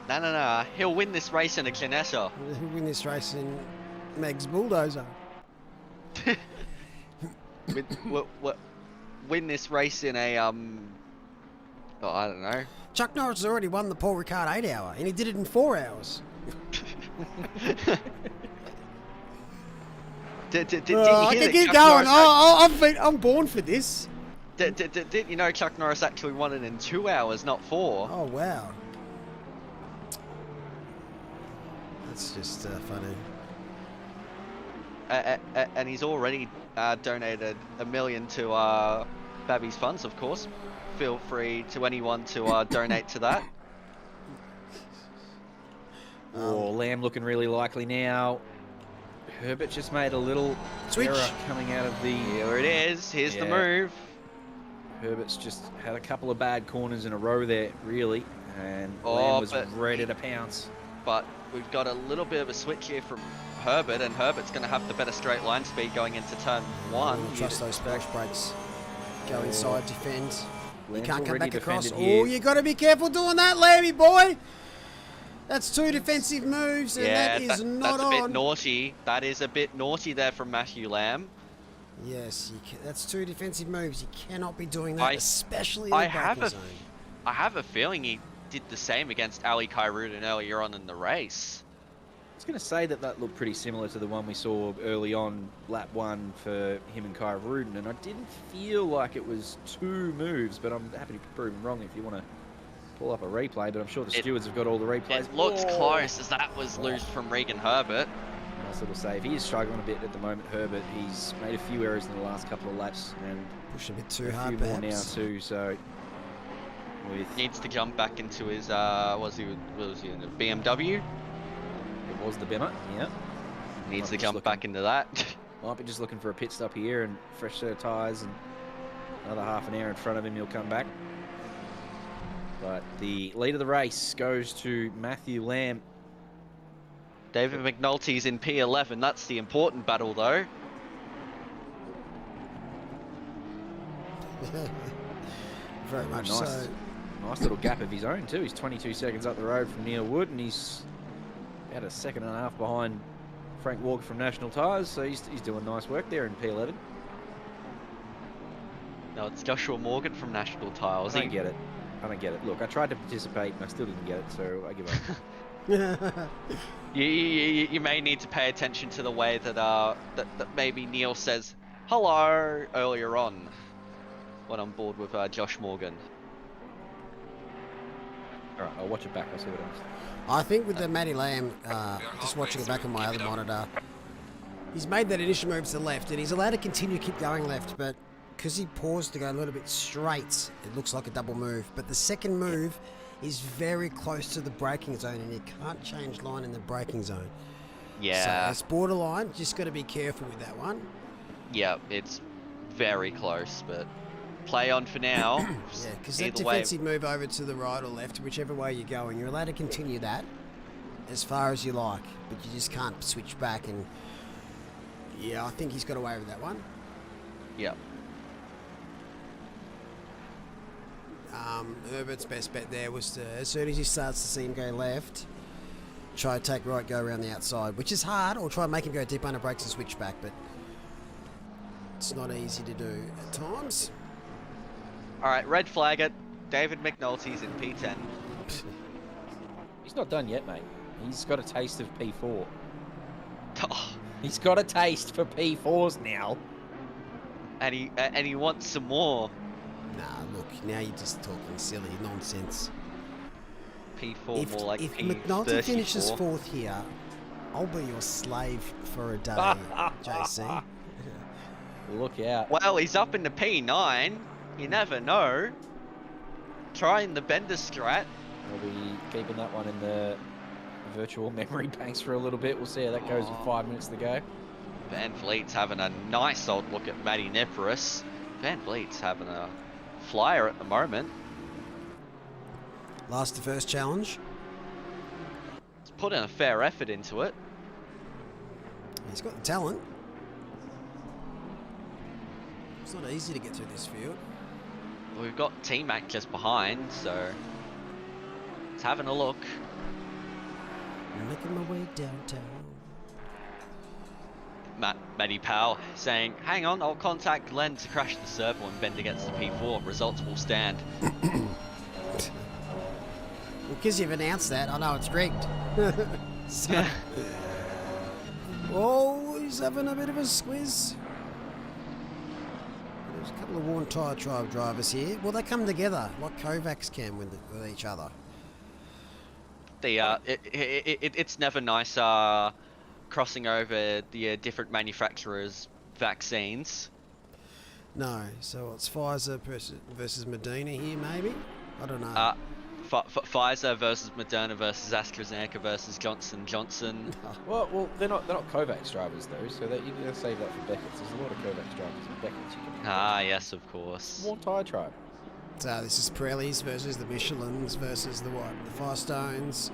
No. He'll win this race in a Janessa. He'll win this race in Meg's Bulldozer. Win this race in a, I don't know. Chuck Norris has already won the Paul Ricard 8 hour, and he did it in 4 hours. Did you I hear can keep that going. I'm born for this. Did you know Chuck Norris actually won it in 2 hours, not 4? Oh, wow. That's just funny. And he's already donated $1 million to Babby's funds, of course. Feel free to anyone to donate to that. Lamb looking really likely now. Herbert just made a little Switch. error coming out of the... Here it is. Here's the move. Herbert's just had a couple of bad corners in a row there, really. And Lamb was ready to pounce. But we've got a little bit of a switch here from Herbert, and Herbert's going to have the better straight line speed going into turn 1. Trust those Porsche brakes. Go inside, defend. You Lamb's can't come already back across. defended here. Oh, you got to be careful doing that, Lammy boy. That's 2 defensive moves, and that is not that's on. a bit naughty. That is a bit naughty there from Matthew Lamb. Yes, that's 2 defensive moves. You cannot be doing that, especially in the braking zone. I have a feeling he did the same against Ali Kairudan earlier on in the race. I was going to say that looked pretty similar to the one we saw early on, lap 1 for him and Kai Rudin, and I didn't feel like it was 2 moves, but I'm happy to be proven wrong if you want to pull up a replay, but I'm sure the stewards have got all the replays. It looks close, as that was loose from Regan Herbert. Nice little save. He is struggling a bit at the moment, Herbert. He's made a few errors in the last couple of laps, and pushing a bit too a hard, few more perhaps. now too, so... Needs to jump back into his, was he in a BMW? It was the Bimmer, yeah. Needs to jump back into that. Might be just looking for a pit stop here and fresh set of tyres, and another half an hour in front of him, he'll come back. But the lead of the race goes to Matthew Lamb. David McNulty's in P11. That's the important battle, though. Very much nice. so. Nice little gap of his own too. He's 22 seconds up the road from Neil Wood, and he's about a second and a half behind Frank Walker from National Tyres. So he's doing nice work there in P11. No, it's Joshua Morgan from National Tiles. I don't get it. I don't get it. Look, I tried to participate and I still didn't get it, so I give up. You may need to pay attention to the way that that maybe Neil says hello earlier on when I'm bored with Josh Morgan. All right, I'll watch it back. I'll see what happens. I think with the Matty Lamb, just watching it back on my other monitor, he's made that initial move to the left, and he's allowed to continue to keep going left, but because he paused to go a little bit straight, it looks like a double move. But the second move is very close to the braking zone, and you can't change line in the braking zone. Yeah. So it's borderline. Just got to be careful with that one. Yeah, it's very close, but play on for now. Yeah, because that Either way, defensive move over to the right or left, whichever way you're going, you're allowed to continue that as far as you like, but you just can't switch back. And yeah, I think he's got away with that one. yeah. Herbert's best bet there was to, as soon as he starts to see him go left, try to take right, go around the outside, which is hard, or try and make him go deep under brakes and switch back, but it's not easy to do at times. All right, red flag it. David McNulty's in P10. He's not done yet, mate. He's got a taste of P4. Oh, He's got a taste for P4s now. and he wants some more. Nah, look, now you're just talking silly nonsense. P4 more like if P34. McNulty finishes fourth here, I'll be your slave for a day, JC. Look out. Well, he's up in the P9. You never know. Trying the bender strat. We'll be keeping that one in the virtual memory banks for a little bit. We'll see how that goes with 5 minutes to go. Van Vliet's having a nice old look at Matty Niparis. Van Vliet's having a flyer at the moment. Last the first challenge. He's put in a fair effort into it. He's got the talent. It's not easy to get through this field. We've got T-Mac just behind, so he's having a look. Making my way downtown. Matty Powell saying, hang on, I'll contact Glenn to crash the servo and Bender gets the P4. Results will stand. Well, because you've announced that, I know it's rigged. So, oh, he's having a bit of a squeeze. There's a couple of Worn Tyre Tribe drivers here. Well, they come together like Kovacs can with each other. It's never nice crossing over the different manufacturers' vaccines. No, so it's Pfizer versus Medina here, maybe? I don't know. Pfizer versus Moderna versus AstraZeneca versus Johnson Johnson. Well, they're not Kovacs drivers though, so that you're gonna save that for Becketts. There's a lot of Kovacs drivers in Becketts. Yes, of course. Worn Tyre Tribe. So this is Pirelli's versus the Michelins versus the what? The Firestones.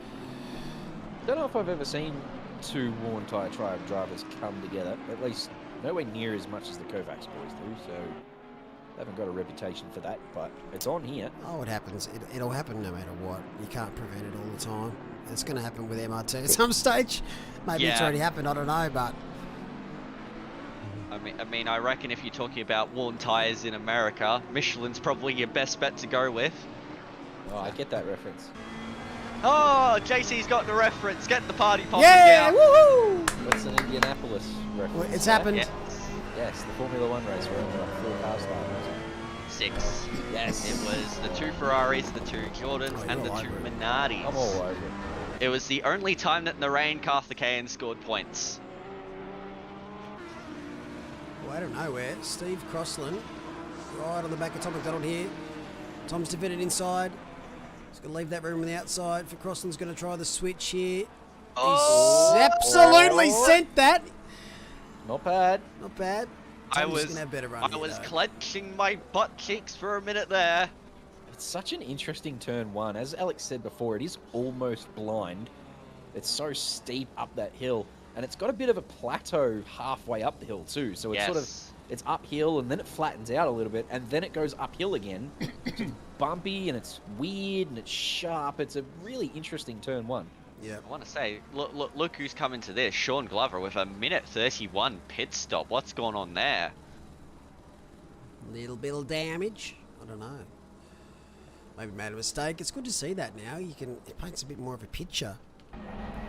Don't know if I've ever seen two Worn Tyre Tribe drivers come together. At least nowhere near as much as the Kovacs boys do. So they haven't got a reputation for that, but it's on here. Oh, it happens. It'll happen no matter what. You can't prevent it all the time. It's going to happen with MRT at some stage. Maybe it's already happened. I don't know, but I mean, I reckon if you're talking about worn tires in America, Michelin's probably your best bet to go with. Oh, I get that reference. Oh, JC's got the reference. Get the party popping yeah, now. woohoo! That's an Indianapolis reference. Well, it's happened. Yes, the Formula One race where the 4 cars started. 6. Yes. It was the 2 Ferraris, the 2 Jordans, and the 2 Minardis. I'm all over it. It was the only time that Narain Karthikeyan scored points. Well, out of nowhere, Steve Crossland, right on the back of Tom McDonald here. Tom's defended inside. He's going to leave that room on the outside. For Crossland's going to try the switch here. He's absolutely sent that. Not bad. Not bad. I Tom's was gonna have a better run I here, was though. clenching my butt cheeks for a minute there. It's such an interesting turn one. As Alex said before, it is almost blind. It's so steep up that hill. And it's got a bit of a plateau halfway up the hill too. So it's sort of it's uphill and then it flattens out a little bit and then it goes uphill again. It's bumpy and it's weird and it's sharp. It's a really interesting turn 1. Yeah. I want to say, look who's coming to this. Sean Glover with a minute 31 pit stop. What's going on there? Little bit of damage. I don't know. Maybe made a mistake. It's good to see that now. It paints a bit more of a picture.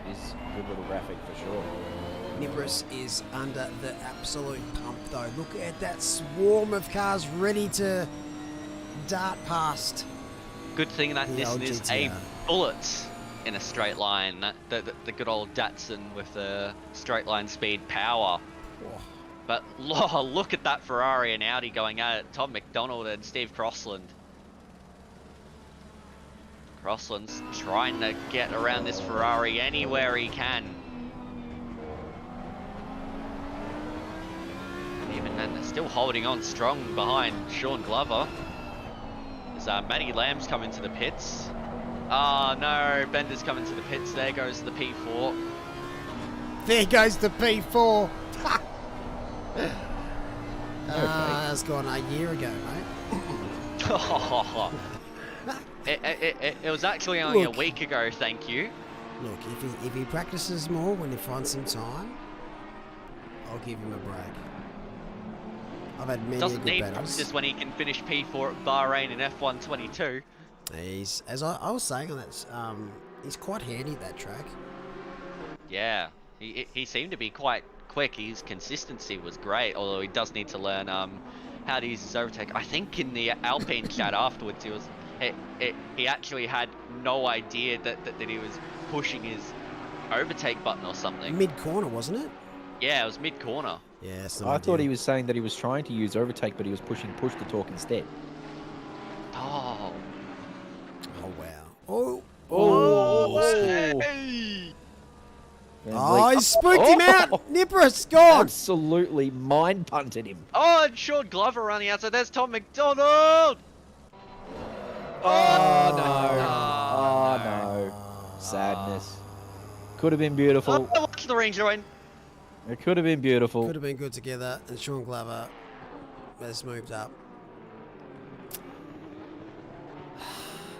It's a good little graphic for sure. Nibris is under the absolute pump though. Look at that swarm of cars ready to dart past. Good thing that The this old is GTR. a bullet in a straight line. The good old Datsun with the straight line speed power. Oh, But look at that Ferrari and Audi going at it. Tom McDonald and Steve Crossland. Crossland's trying to get around this Ferrari anywhere he can. And even then, they're still holding on strong behind Sean Glover. As Matty Lamb's coming to the pits. Oh no, Bender's coming to the pits. There goes the P4. there goes the P4. That's gone a year ago, mate. It was actually only Look. a week ago, thank you. Look, if he practices more when he finds some time, I'll give him a break. I've had many Doesn't good need battles. practice when he can finish P4 at Bahrain in F1 22. He's, as I was saying on that, he's quite handy at that track. Yeah, he seemed to be quite quick. His consistency was great, although he does need to learn how to use his overtake. I think in the Alpine chat afterwards, he actually had no idea that he was pushing his overtake button or something. Mid corner, wasn't it? Yeah, it was mid corner. Yeah, it's I thought he was saying that he was trying to use overtake, but he was pushing push to talk instead. Oh. Oh wow. Hey! Oh, he spooked him out. Nipper's gone. Absolutely mind punted him. Oh, and Sean Glover around the outside. There's Tom McDonald. Oh no. Sadness. Could have been beautiful. Oh, watch the ring join. It could have been beautiful. Could have been good together, and Sean Glover has moved up.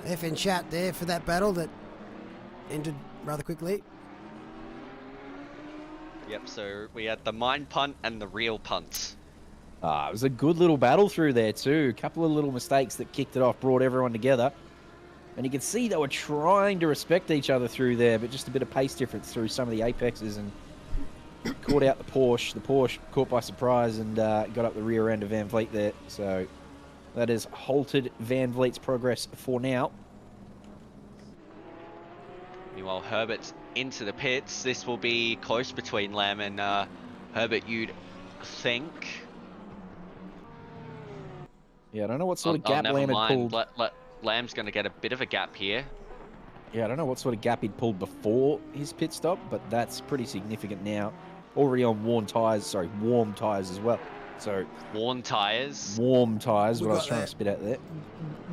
FN chat there for that battle that ended rather quickly. Yep, so we had the mind punt and the real punt. It was a good little battle through there too. A couple of little mistakes that kicked it off, brought everyone together. And you can see they were trying to respect each other through there, but just a bit of pace difference through some of the apexes and caught out the Porsche. The Porsche caught by surprise and got up the rear end of Van Vliet there. So that has halted Van Vliet's progress for now. Meanwhile, Herbert's into the pits. This will be close between Lamb and Herbert, you'd think. Yeah, I don't know what sort of gap never Lamb had mind. pulled. Lamb's going to get a bit of a gap here. Yeah, I don't know what sort of gap he'd pulled before his pit stop, but that's pretty significant now. Already on warm tyres as well. So Worn tyres. warm tyres, We what I was got trying that. to spit out there.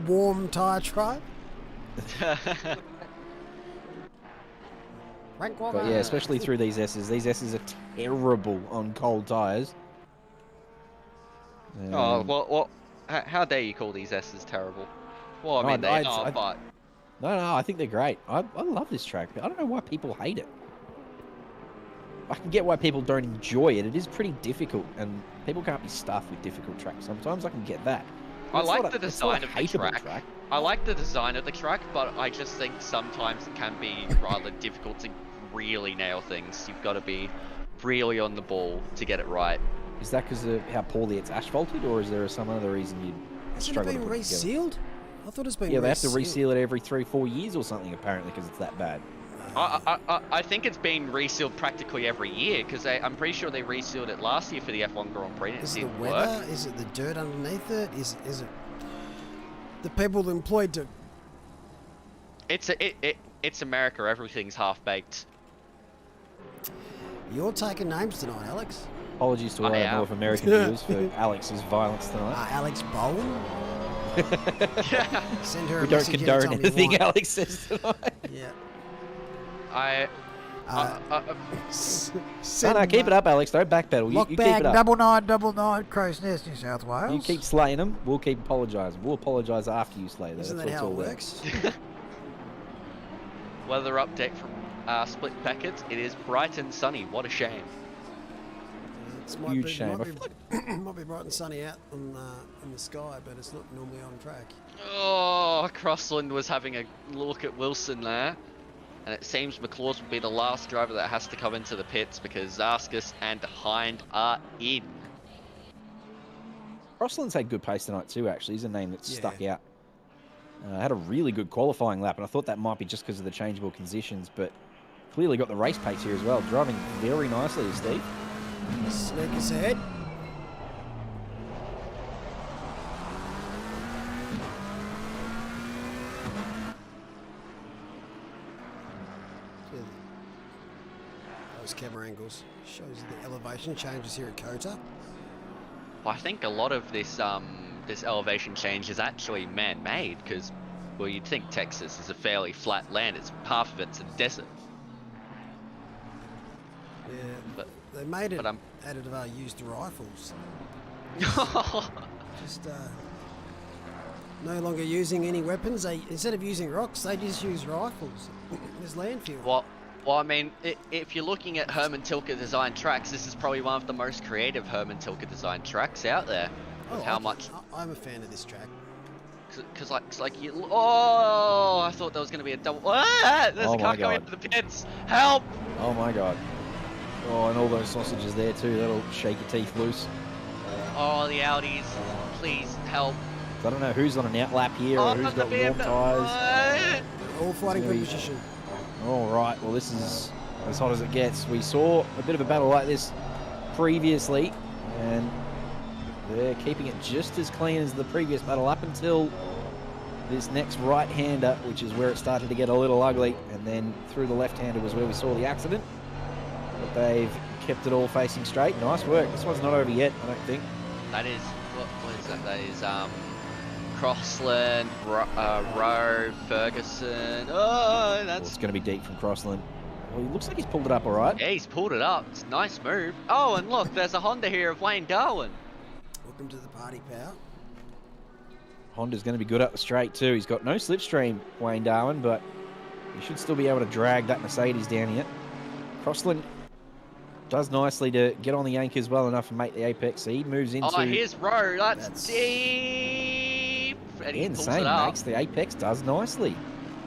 Warm tyre tribe. Rank But yeah, especially through these S's. These S's are terrible on cold tyres. Oh, well, how dare you call these S's terrible? Well, I No, mean, they are, I- but... No, I think they're great. I love this track. I don't know why people hate it. I can get why people don't enjoy it. It is pretty difficult, and people can't be stuffed with difficult tracks. Sometimes I can get that. I It's like not the it's not design a of the hateable track. I like the design of the track, but I just think sometimes it can be rather difficult to really nail things. You've got to be really on the ball to get it right. Is that because of how poorly it's asphalted, or is there some other reason you'd Hasn't it struggle to been put it together? resealed? I thought it's been Yeah, they have to resealed. reseal it every 3-4 years or something, apparently, because it's that bad. I think it's been resealed practically every year, because I'm pretty sure they resealed it last year for the F1 Grand Prix. And it Is it the didn't weather? work. Is it the dirt underneath it? Is it the people employed to? It's America. Everything's half baked. You're taking names tonight, Alex. Apologies to all I our am. North American viewers for Alex's violence tonight. Alex Bowen. Send her a We don't message condone anytime you anything want. Alex says tonight. Yeah. No, keep it up, Alex. Don't backpedal. You keep Lockback it up. 9999 Crow's Nest, New South Wales. You keep slaying them. We'll keep apologising. We'll apologise after you slay them. Isn't That's that what how it's it all about. works? Weather update from Split Becketts. It is bright and sunny. What a shame. Huge shame. Might be bright and sunny out in the sky, but it's not normally on track. Oh, Crossland was having a look at Wilson there. And it seems McLaws will be the last driver that has to come into the pits because Zaskus and Hind are in. Crossland's had good pace tonight too, actually. He's a name that's Yeah. stuck out. Had a really good qualifying lap, and I thought that might be just because of the changeable conditions, but clearly got the race pace here as well. Driving very nicely, Steve. Sneakers ahead. Those camera angles shows the elevation changes here at COTA. I think a lot of this this elevation change is actually man-made because, well, you'd think Texas is a fairly flat land. It's half of it's a desert. Yeah, But- they made it but out of used rifles. Just no longer using any weapons. They instead of using rocks, they just use rifles. There's landfill. Well, I mean, if you're looking at Herman Tilke design tracks, this is probably one of the most creative Herman Tilke design tracks out there. With how much? I'm a fan of this track. Because like you. Oh, I thought there was going to be a double. Ah, there's Oh a car my coming God. into the pits. Help! Oh my god. Oh, and all those sausages there too. That'll shake your teeth loose. Oh, the Audis. Please help. So I don't know who's on an outlap here or who's got warm tyres. All fighting for Very- position. All right, well, this is as hot as it gets. We saw a bit of a battle like this previously, and they're keeping it just as clean as the previous battle up until this next right-hander, which is where it started to get a little ugly, and then through the left-hander was where we saw the accident. But they've kept it all facing straight. Nice work. This one's not over yet, I don't think. That is what is that? That is Crossland, Rowe, Ferguson. Oh, Well, that's it's going to be deep from Crossland. Well, he looks like he's pulled it up all right. yeah. He's pulled it up. It's a nice move. Oh, and look, there's a Honda here of Wayne Darwin. Welcome to the party, pal. Honda's going to be good up the straight too. He's got no slipstream, Wayne Darwin, but he should still be able to drag that Mercedes down here. Crossland does nicely to get on the anchors well enough and make the apex. So he moves into Oh, here's Rowe. That's That's- deep. And he pulls insane. it up. Makes the apex does nicely.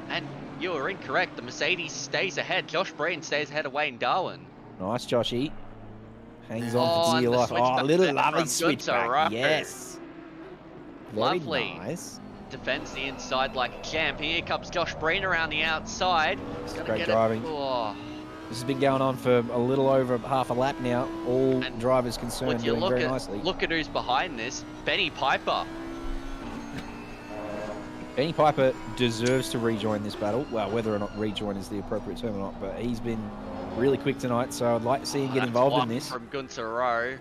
And you were incorrect. The Mercedes stays ahead. Josh Breen stays ahead of Wayne Darwin. Nice, Joshy. Hangs Oh, on for and dear the life. switchback Oh, little there lovely from switchback. Gunther, Yes. Very Lovely. nice. Defends the inside like a champ. Here comes Josh Breen around the outside. He's gonna Great get driving. It. Oh. This has been going on for a little over half a lap now. All And drivers concerned Would you doing look very at nicely. look at who's behind this? Benny Piper. Benny Piper deserves to rejoin this battle. Well, whether or not rejoin is the appropriate term or not, but he's been really quick tonight, so I'd like to see him get That's involved in one this. from Gunther Rowe.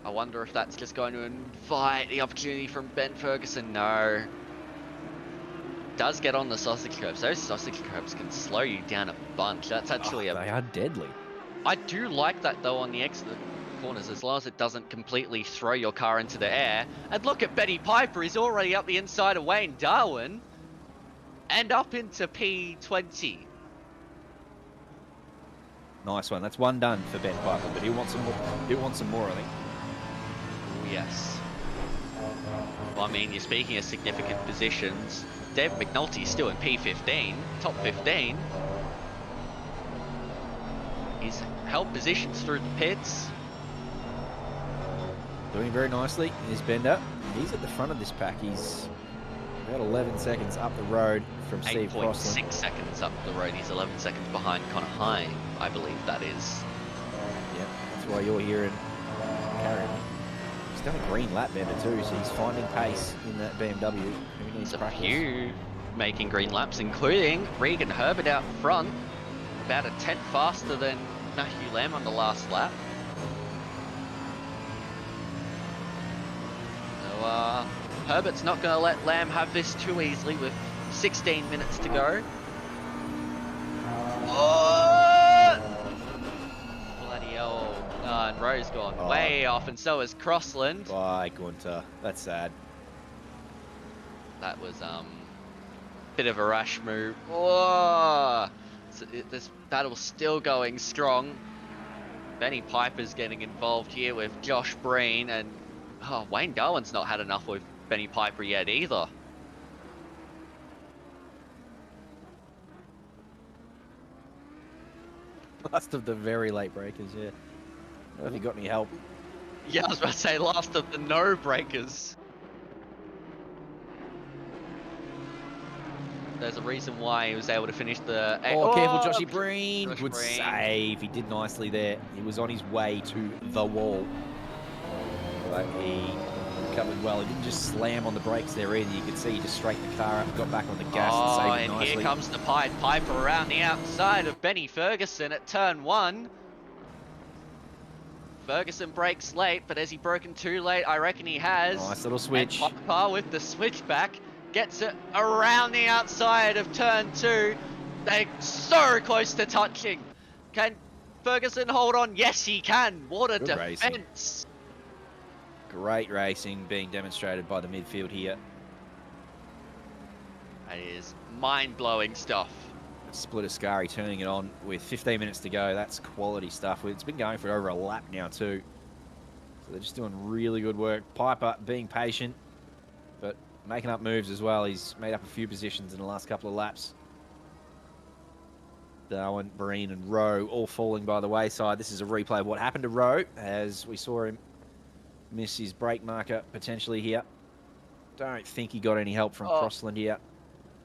I wonder if that's just going to invite the opportunity from Ben Ferguson. No. Does get on the sausage curbs. Those sausage curbs can slow you down a bunch. That's actually They are deadly. I do like that though on the exit corners, as long as it doesn't completely throw your car into the air. And look at Benny Piper, he's already up the inside of Wayne Darwin and up into P20. Nice one. That's one done for Ben Piper, but he wants some more. He wants some more, I think. Oh, yes. Well, I mean, you're speaking of significant positions. David McNulty's still in P15, top 15. He's held positions through the pits. Doing very nicely. Here's Bender. He's at the front of this pack. He's about 11 seconds up the road from Steve Crossland. 8.6 seconds up the road. He's 11 seconds behind Connor Hine, I believe that is. Yep, that's why you're here in Carrion. He's done a green lap Bender too, so he's finding pace in that BMW. He needs There's a practice. few making green laps, including Regan Herbert out front, about a tenth faster than Matthew Lamb on the last lap. So Herbert's not going to let Lamb have this too easily with 16 minutes to go. Oh! And Rowe's gone Oh. way off, and so is Crossland. Bye, Gunter. That's sad. That was bit of a rash move. Oh, so this battle's still going strong. Benny Piper's getting involved here with Josh Breen, and Wayne Darwin's not had enough with Benny Piper yet either. Last of the very late breakers, yeah. I don't know if you got any help. Yeah, I was about to say last of the no breakers. There's a reason why he was able to finish the... Oh, careful, Joshy Breen. Josh Good Breen. save. He did nicely there. He was on his way to the wall. But he recovered well. He didn't just slam on the brakes there either. You could see he just straightened the car up, got back on the gas and saved it nicely. Here comes the Pied Piper around the outside of Benny Ferguson at turn 1. Ferguson brakes late, but has he broken too late? I reckon he has. Nice little switch. And Piper with the switchback gets it around the outside of turn 2. They're so close to touching. Can Ferguson hold on? Yes, he can. What a Good defense. racing. Great racing being demonstrated by the midfield here. That is mind-blowing stuff. Split Ascari turning it on with 15 minutes to go. That's quality stuff. It's been going for over a lap now too. So they're just doing really good work. Piper being patient, but making up moves as well. He's made up a few positions in the last couple of laps. Darwin, Breen and Rowe all falling by the wayside. This is a replay of what happened to Rowe as we saw him miss his brake marker potentially here. Don't think he got any help from Crossland here.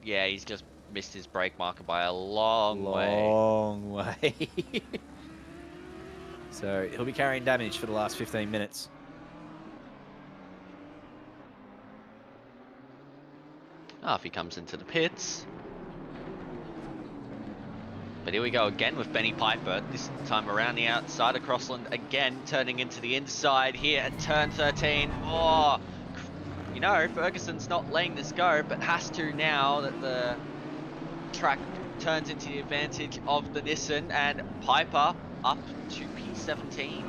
Yeah, he's just missed his brake marker by a long way. So he'll be carrying damage for the last 15 minutes. If he comes into the pits. But here we go again with Benny Piper, this time around the outside of Crossland, again turning into the inside here at turn 13. Oh, you know, Ferguson's not letting this go, but has to now that the track turns into the advantage of the Nissan, and Piper up to P17.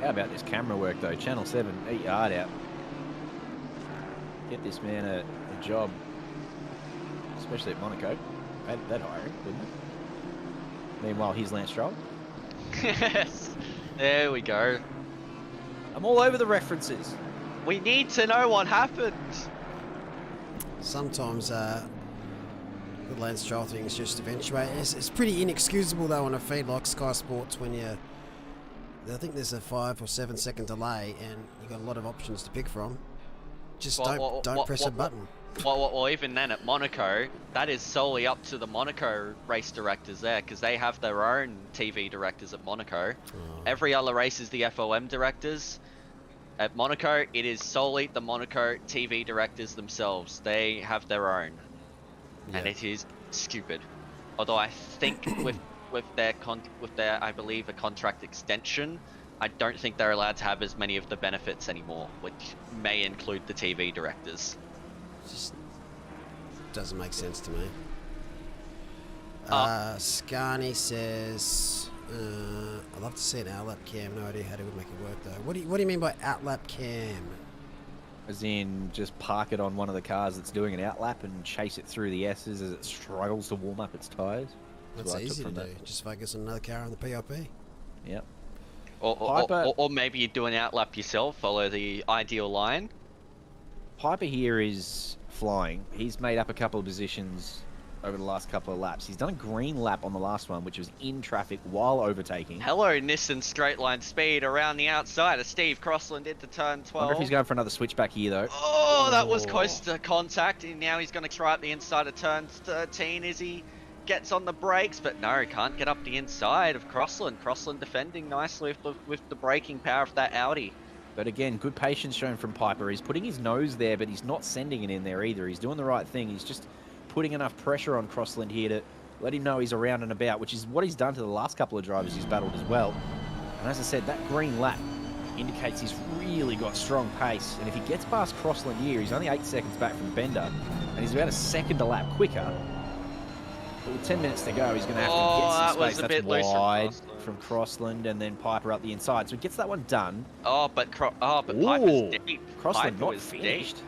How about this camera work though? Channel 7, eat your heart out. Get this man a job, especially at Monaco. That hiring, wouldn't it? Meanwhile, here's Lance Stroll. Yes, there we go. I'm all over the references. We need to know what happened. Sometimes the Lance Stroll thing is just eventuate. It's pretty inexcusable though on a feed like Sky Sports when you... I think there's a 5 or 7 second delay and you've got a lot of options to pick from. Just don't press a button. Well, even then at Monaco, that is solely up to the Monaco race directors there, because they have their own TV directors at Monaco. Every other race is the FOM directors. At Monaco, it is solely the Monaco TV directors themselves. They have their own, and it is stupid. Although I think with their I believe a contract extension, I don't think they're allowed to have as many of the benefits anymore, which may include the TV directors. Just doesn't make sense to me. Scarney says, I'd love to see an outlap cam. No idea how to make it work though. What do you mean by outlap cam? As in, just park it on one of the cars that's doing an outlap and chase it through the S's as it struggles to warm up its tyres. That's easy to do. Just focus on another car on the PIP. Yep. Or maybe you do an outlap yourself, follow the ideal line. Piper here is flying. He's made up a couple of positions over the last couple of laps. He's done a green lap on the last one, which was in traffic while overtaking. Hello, Nissan straight line speed around the outside of Steve Crossland into turn 12. I wonder if he's going for another switchback here, though. Oh, that was close to contact. And now he's going to try at the inside of turn 13 as he gets on the brakes. But no, can't get up the inside of Crossland. Crossland defending nicely with the braking power of that Audi. But again, good patience shown from Piper. He's putting his nose there, but he's not sending it in there either. He's doing the right thing. He's just putting enough pressure on Crossland here to let him know he's around and about, which is what he's done to the last couple of drivers he's battled as well. And as I said, that green lap indicates he's really got strong pace. And if he gets past Crossland here, he's only 8 seconds back from Bender, and he's about a second a lap quicker. But with 10 minutes to go, he's going to have to get some space. That was a bit loose wide from Crossland, and then Piper up the inside. So he gets that one done. Oh, but Piper's Ooh, deep. Crossland Piper not was finished. deep.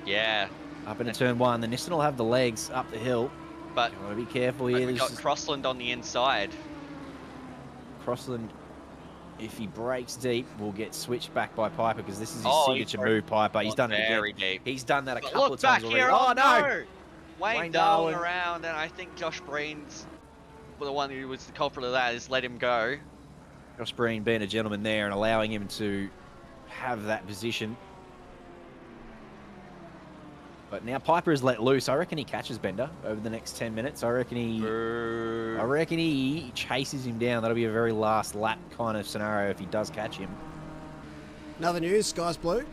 Yeah, Up into turn 1. The Nissan will have the legs up the hill. but You want to be careful here. we This got is Crossland on the inside. Crossland. If he breaks deep, will get switched back by Piper because this is his Oh, signature move, Piper. He's done it very again. deep. He's done that a But couple look of times back already. here. Oh, no! Wayne Darwin around, and I think Josh Breen's the one who was the culprit of that, is let him go. Josh Breen being a gentleman there and allowing him to have that position. But now Piper is let loose. I reckon he catches Bender over the next 10 minutes. I reckon he chases him down. That'll be a very last lap kind of scenario if he does catch him. Another news, sky's blue.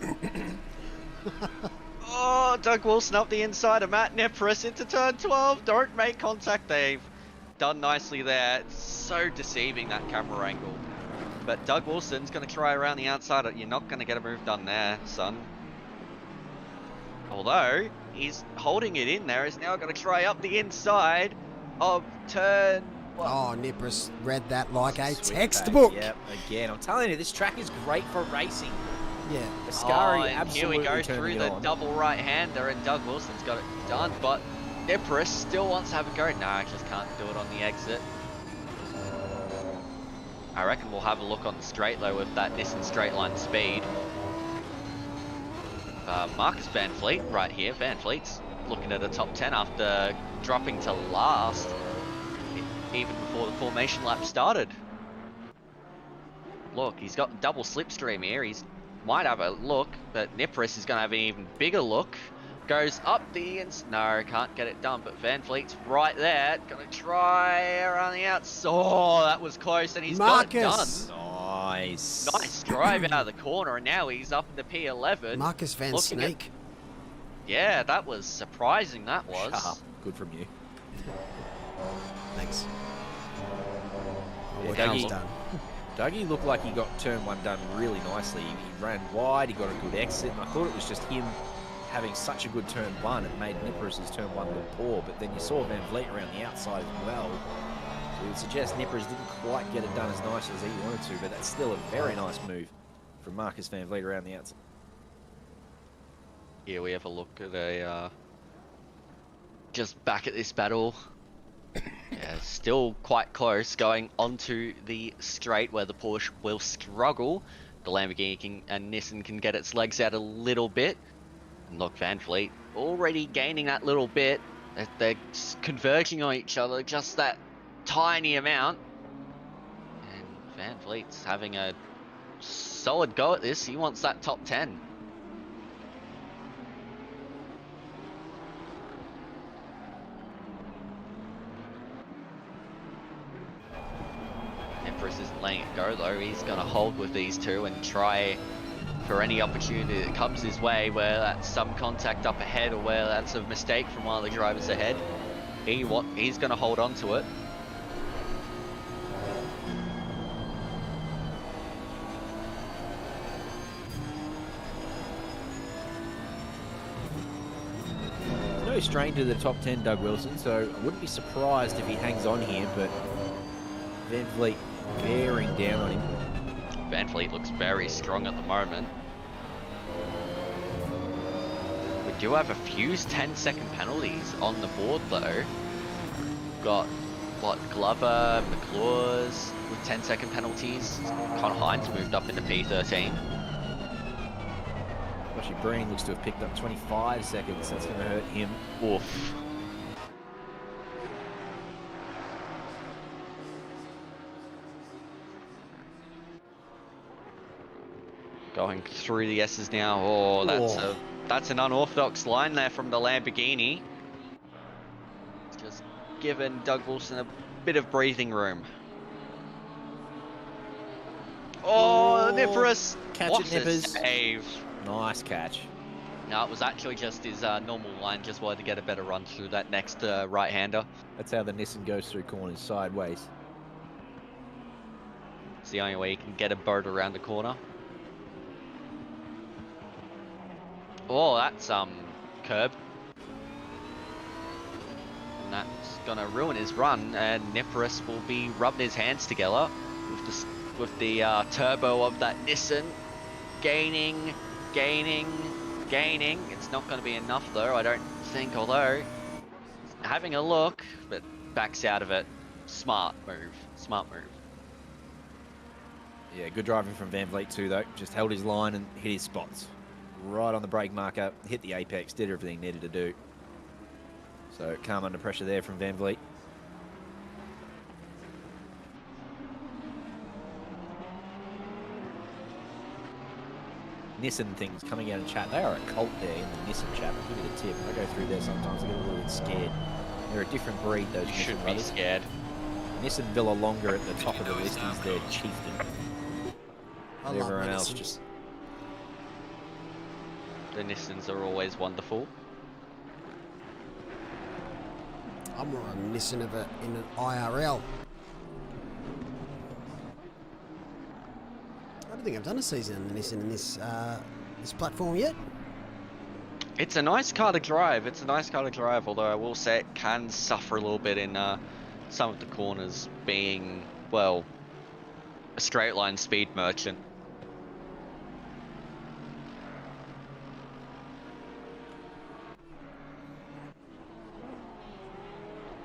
Oh, Doug Wilson up the inside of Matt Nepris into turn 12. Don't make contact. They've done nicely there. It's so deceiving, that camera angle. But Doug Wilson's going to try around the outside. You're not going to get a move done there, son. Although, he's holding it in there. He's now going to try up the inside of turn... Oh, Nipris read that like a Sweet textbook. Yep, again. I'm telling you, this track is great for racing. Yeah. Ascari and absolutely here we go turning through it the on. double right-hander, and Doug Wilson's got it done, but Nipris still wants to have a go. No, I just can't do it on the exit. I reckon we'll have a look on the straight though with that Nissan straight line speed. Marcus Van Fleet right here. Van Fleet's looking at a top 10 after dropping to last even before the formation lap started. Look, he's got double slipstream here. He's might have a look, but Nipris is going to have an even bigger look. Goes up the no, can't get it done, but Van Fleet's right there. Gonna try around the outside. Oh, that was close, and he's got it done. Nice. Nice drive out of the corner, and now he's up in the P11. Marcus Van Looking at- Snake. Yeah, that was surprising, that was. Sharp. Good from you. Thanks. Yeah, What Dougie. he's done. Dougie looked like he got turn 1 done really nicely. He ran wide, he got a good exit, and I thought it was just him having such a good turn 1. It made Nipris' turn 1 look poor, but then you saw Van Vliet around the outside as well. So it would suggest Nipris didn't quite get it done as nice as he wanted to, but that's still a very nice move from Marcus Van Vliet around the outside. Here we have a look at a just back at this battle. Yeah, still quite close, going onto the straight where the Porsche will struggle. The Lamborghini and Nissan can get its legs out a little bit. And look, Van Vliet already gaining that little bit. They're converging on each other, just that tiny amount. And Van Vliet's having a solid go at this. He wants that top 10. Empress isn't letting it go though. He's going to hold with these two and try for any opportunity that comes his way, where that's some contact up ahead or where that's a mistake from one of the drivers ahead. He's going to hold on to it. No stranger to the top 10, Doug Wilson, so I wouldn't be surprised if he hangs on here, but Van Vliet bearing down on him. Van Vliet looks very strong at the moment. We do have a few 10-second penalties on the board though. Got, what, Glover, McClures with 10-second penalties. Con Hines moved up into P13. Actually, Breen looks to have picked up 25 seconds. That's going to hurt him. Oof. Going through the S's now. Oh, that's an unorthodox line there from the Lamborghini. Just giving Doug Wilson a bit of breathing room. Oh, Nippers! Catch What it, a Nippers. save. Nice catch. No, it was actually just his normal line, just wanted to get a better run through that next right-hander. That's how the Nissan goes through corners sideways. It's the only way you can get a boat around the corner. Oh, that's curb. that's going to ruin his run, and Niparis will be rubbing his hands together with the turbo of that Nissan. Gaining. It's not going to be enough though, I don't think, although having a look, but backs out of it. Smart move. Yeah, good driving from Van Vliet too, though. Just held his line and hit his spots. Right on the brake marker, hit the apex, did everything he needed to do. So calm under pressure there from Van Vliet. Nissan things coming out in chat. They are a cult there in the Nissan chat. I'll give you the tip. I go through there sometimes, I get a little bit scared. They're a different breed, those You Nissan should be brothers. scared. Nissan Villalonga at the top of the list is their chieftain. I love Everyone my else Nissans. just... The Nissans are always wonderful. I'm more a Nissan of it in an IRL. I don't think I've done a season in the Nissan in this platform yet. It's a nice car to drive. Although I will say it can suffer a little bit in some of the corners, being, well, a straight line speed merchant.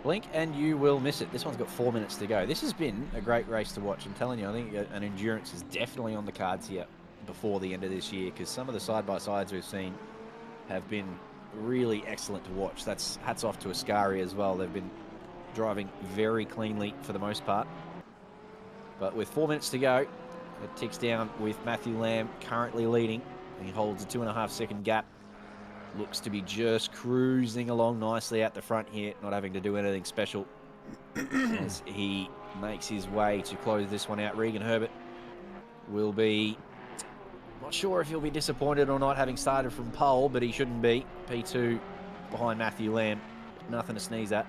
Blink and you will miss it. This one's got 4 minutes to go. This has been a great race to watch. I'm telling you, I think an endurance is definitely on the cards here before the end of this year, because some of the side-by-sides we've seen have been really excellent to watch. That's hats off to Ascari as well. They've been driving very cleanly for the most part. But with 4 minutes to go, it ticks down with Matthew Lamb currently leading. He holds a 2.5 second gap. Looks to be just cruising along nicely out the front here, not having to do anything special as he makes his way to close this one out. Regan Herbert will be, not sure if he'll be disappointed or not having started from pole, but he shouldn't be. P2 behind Matthew Lamb, nothing to sneeze at.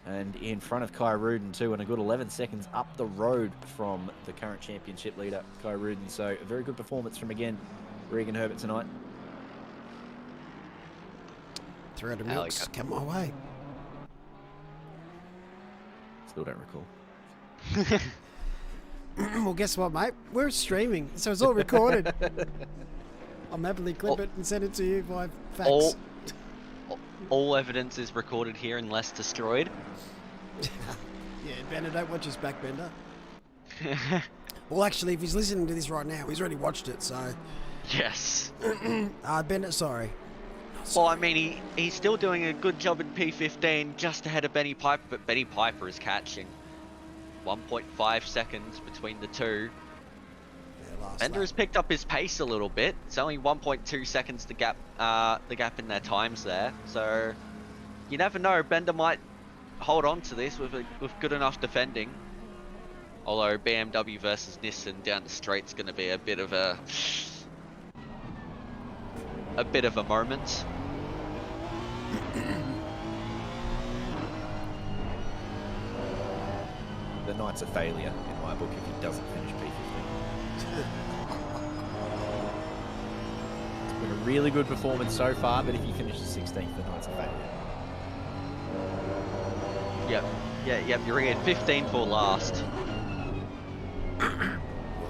And in front of Kai Rudin too, and a good 11 seconds up the road from the current championship leader, Kai Rudin. So a very good performance from, again, Regan Herbert tonight. 300 milks, come my way. Still don't recall. Well, guess what, mate? We're streaming, so it's all recorded. I'll happily clip it and send it to you by fax. All evidence is recorded here unless destroyed. Yeah, Bender, don't watch his back, Bender. Well, actually, if he's listening to this right now, he's already watched it, so... Yes. Bender, sorry. Well, I mean, he's still doing a good job in P15, just ahead of Benny Piper, but Benny Piper is catching 1.5 seconds between the two. Yeah, Bender has picked up his pace a little bit. It's only 1.2 seconds the gap in their times there. So you never know. Bender might hold on to this with good enough defending. Although BMW versus Nissan down the straight's going to be a bit of a moment. The night's a failure in my book if he doesn't finish P15. It's been a really good performance so far, but if he finishes 16th, the night's a failure. Yep, you're in 15 for last.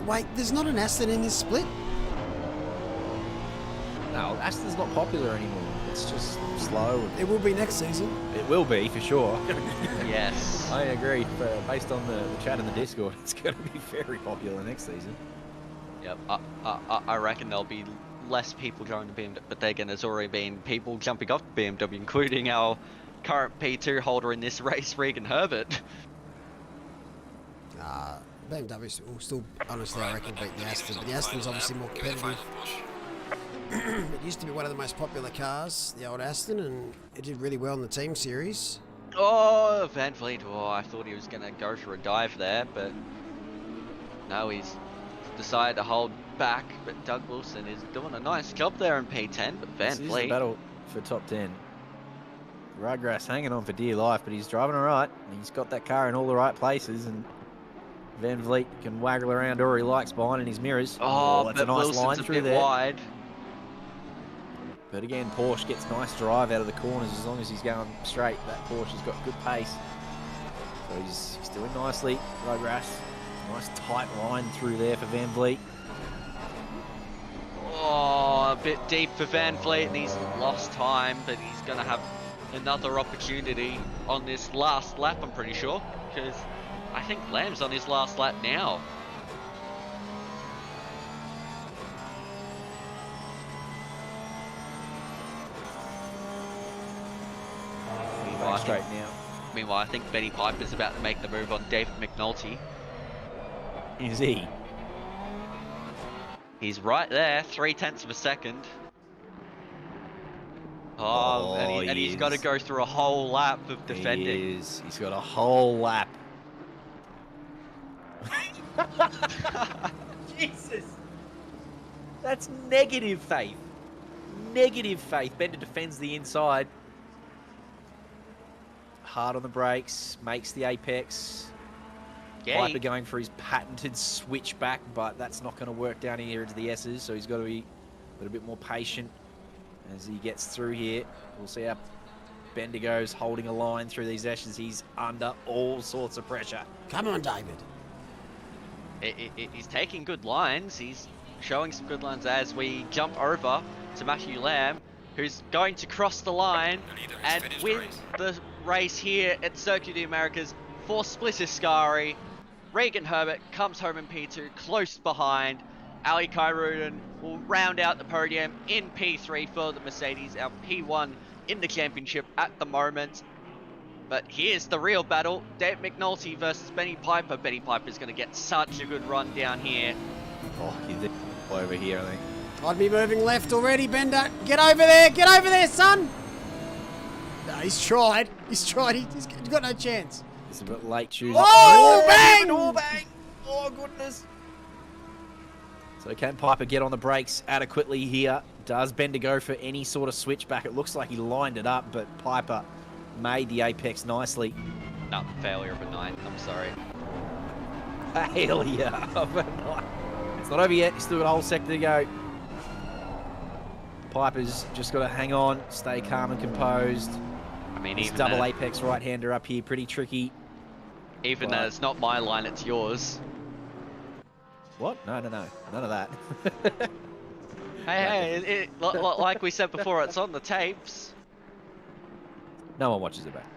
Wait, there's not an Aston in this split? No, Aston's not popular anymore. It's just slow. It will be next season. It will be, for sure. Yes. I agree. Based on the chat in the Discord, it's going to be very popular next season. Yep, I reckon there'll be less people joining the BMW, but then again, there's already been people jumping off the BMW, including our current P2 holder in this race, Regan Herbert. BMW will still, honestly, I reckon, beat the Aston, but the Aston's obviously more competitive. It used to be one of the most popular cars, the old Aston, and it did really well in the team series. Oh, Van Vliet, I thought he was going to go for a dive there, but no, he's decided to hold back, but Doug Wilson is doing a nice job there in P10, but Van This is the Vliet... battle for top 10. Rudgrass hanging on for dear life, but he's driving all right. He's got that car in all the right places, and Van Vliet can waggle around or he likes behind in his mirrors. Oh, that's a but nice Wilson's line a through bit there. wide. But again, Porsche gets nice drive out of the corners as long as he's going straight. That Porsche's got good pace. So he's doing nicely. Rogras, nice tight line through there for Van Vliet. Oh, a bit deep for Van Vliet, and he's lost time, but he's going to have another opportunity on this last lap, I'm pretty sure, because I think Lamb's on his last lap now. Meanwhile, I think Benny Piper's about to make the move on David McNulty. Is he? He's right there, 0.3 of a second. Oh, and he's got to go through a whole lap of defending. He's got a whole lap. Jesus. That's negative faith. Negative faith. Bender defends the inside. Hard on the brakes, makes the apex. Yeah, Piper going for his patented switchback, but that's not going to work down here into the S's, so he's got to be a little bit more patient as he gets through here. We'll see how Bender goes, holding a line through these S's. He's under all sorts of pressure. Come on, David. He's taking good lines. He's showing some good lines as we jump over to Matthew Lamb, who's going to cross the line and win the race here at Circuit of the Americas for Split Ascari. Regan Herbert comes home in P2, close behind. Ali Kairudan will round out the podium in P3 for the Mercedes, our P1 in the championship at the moment. But here's the real battle, Dave McNulty versus Benny Piper. Benny Piper's going to get such a good run down here. Oh, he's over here, I think. I'd be moving left already, Bender. Get over there, son. No, he's tried. He's got no chance. It's a bit late choosing. Oh, bang! Oh, bang! Oh, goodness. So can Piper get on the brakes adequately here? Does Bender go for any sort of switchback? It looks like he lined it up, but Piper made the apex nicely. No, failure of a 9. I'm sorry. Failure of a 9. It's not over yet. He's still got a whole sector to go. Piper's just got to hang on, stay calm and composed. I mean, this even double that, apex right-hander up here, pretty tricky. Even though it's not my line, it's yours. What? No. None of that. Hey, like we said before, it's on the tapes. No one watches it back.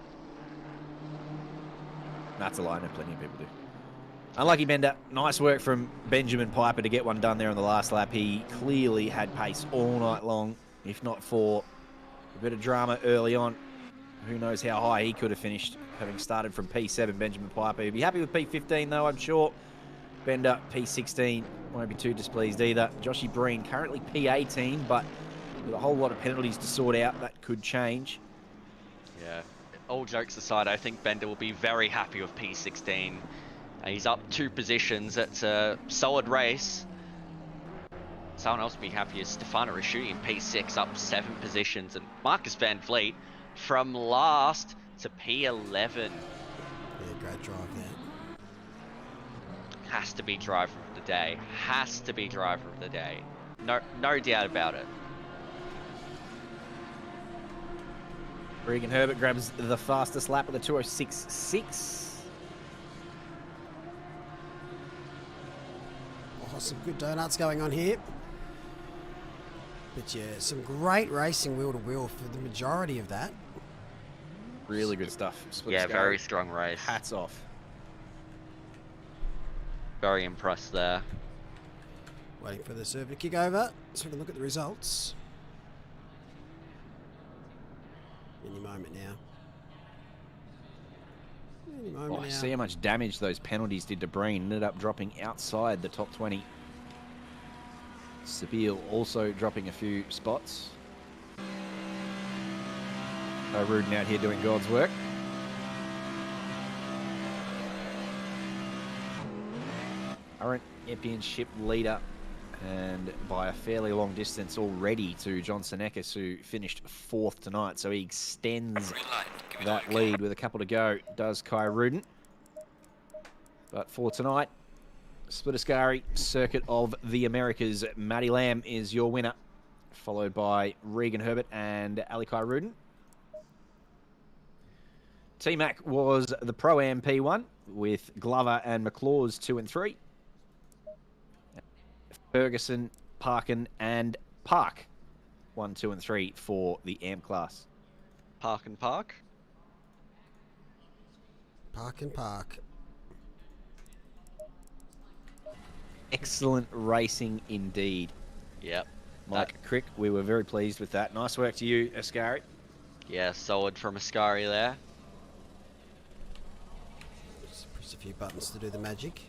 That's a lie. I know plenty of people do. Unlucky Bender. Nice work from Benjamin Piper to get one done there on the last lap. He clearly had pace all night long, if not for a bit of drama early on. Who knows how high he could have finished, having started from P7, Benjamin Piper. He'd be happy with P15, though, I'm sure. Bender, P16, won't be too displeased either. Joshy Breen, currently P18, but with a whole lot of penalties to sort out, that could change. Yeah, all jokes aside, I think Bender will be very happy with P16. He's up 2 positions. It's a solid race. Someone else will be happy is Stefano Raschuti in P6, up 7 positions. And Marcus Van Vliet from last to P11. Yeah, great drive there. Has to be driver of the day. Has to be driver of the day. No doubt about it. Regan Herbert grabs the fastest lap of the 206.6. Oh, some good donuts going on here. But yeah, some great racing wheel to wheel for the majority of that. Really good stuff. Split Yeah, Ascari. very strong race. Hats off. Very impressed there. Waiting for the server to kick over so we can look at the results. Any moment now. Any moment now. See how much damage those penalties did to Breen. Ended up dropping outside the top 20. Sabille also dropping a few spots. Rudin out here doing God's work. Current championship leader, and by a fairly long distance already, to Johnson Eckes, who finished 4th tonight. So he extends that lead with a couple to go, does Kai Rudin. But for tonight, Split Ascari, Circuit of the Americas, Matty Lamb is your winner followed by Regan Herbert and Alikai Rudin. T-Mac was the Pro-Am P1 with Glover and McLaws 2 and 3. Ferguson, Parkin and Park 1, 2 and 3 for the AM class. Park and Park. Park and Park. Excellent racing indeed. Yep. Mike Crick, we were very pleased with that. Nice work to you, Ascari. Yeah, solid from Ascari there. Just press a few buttons to do the magic.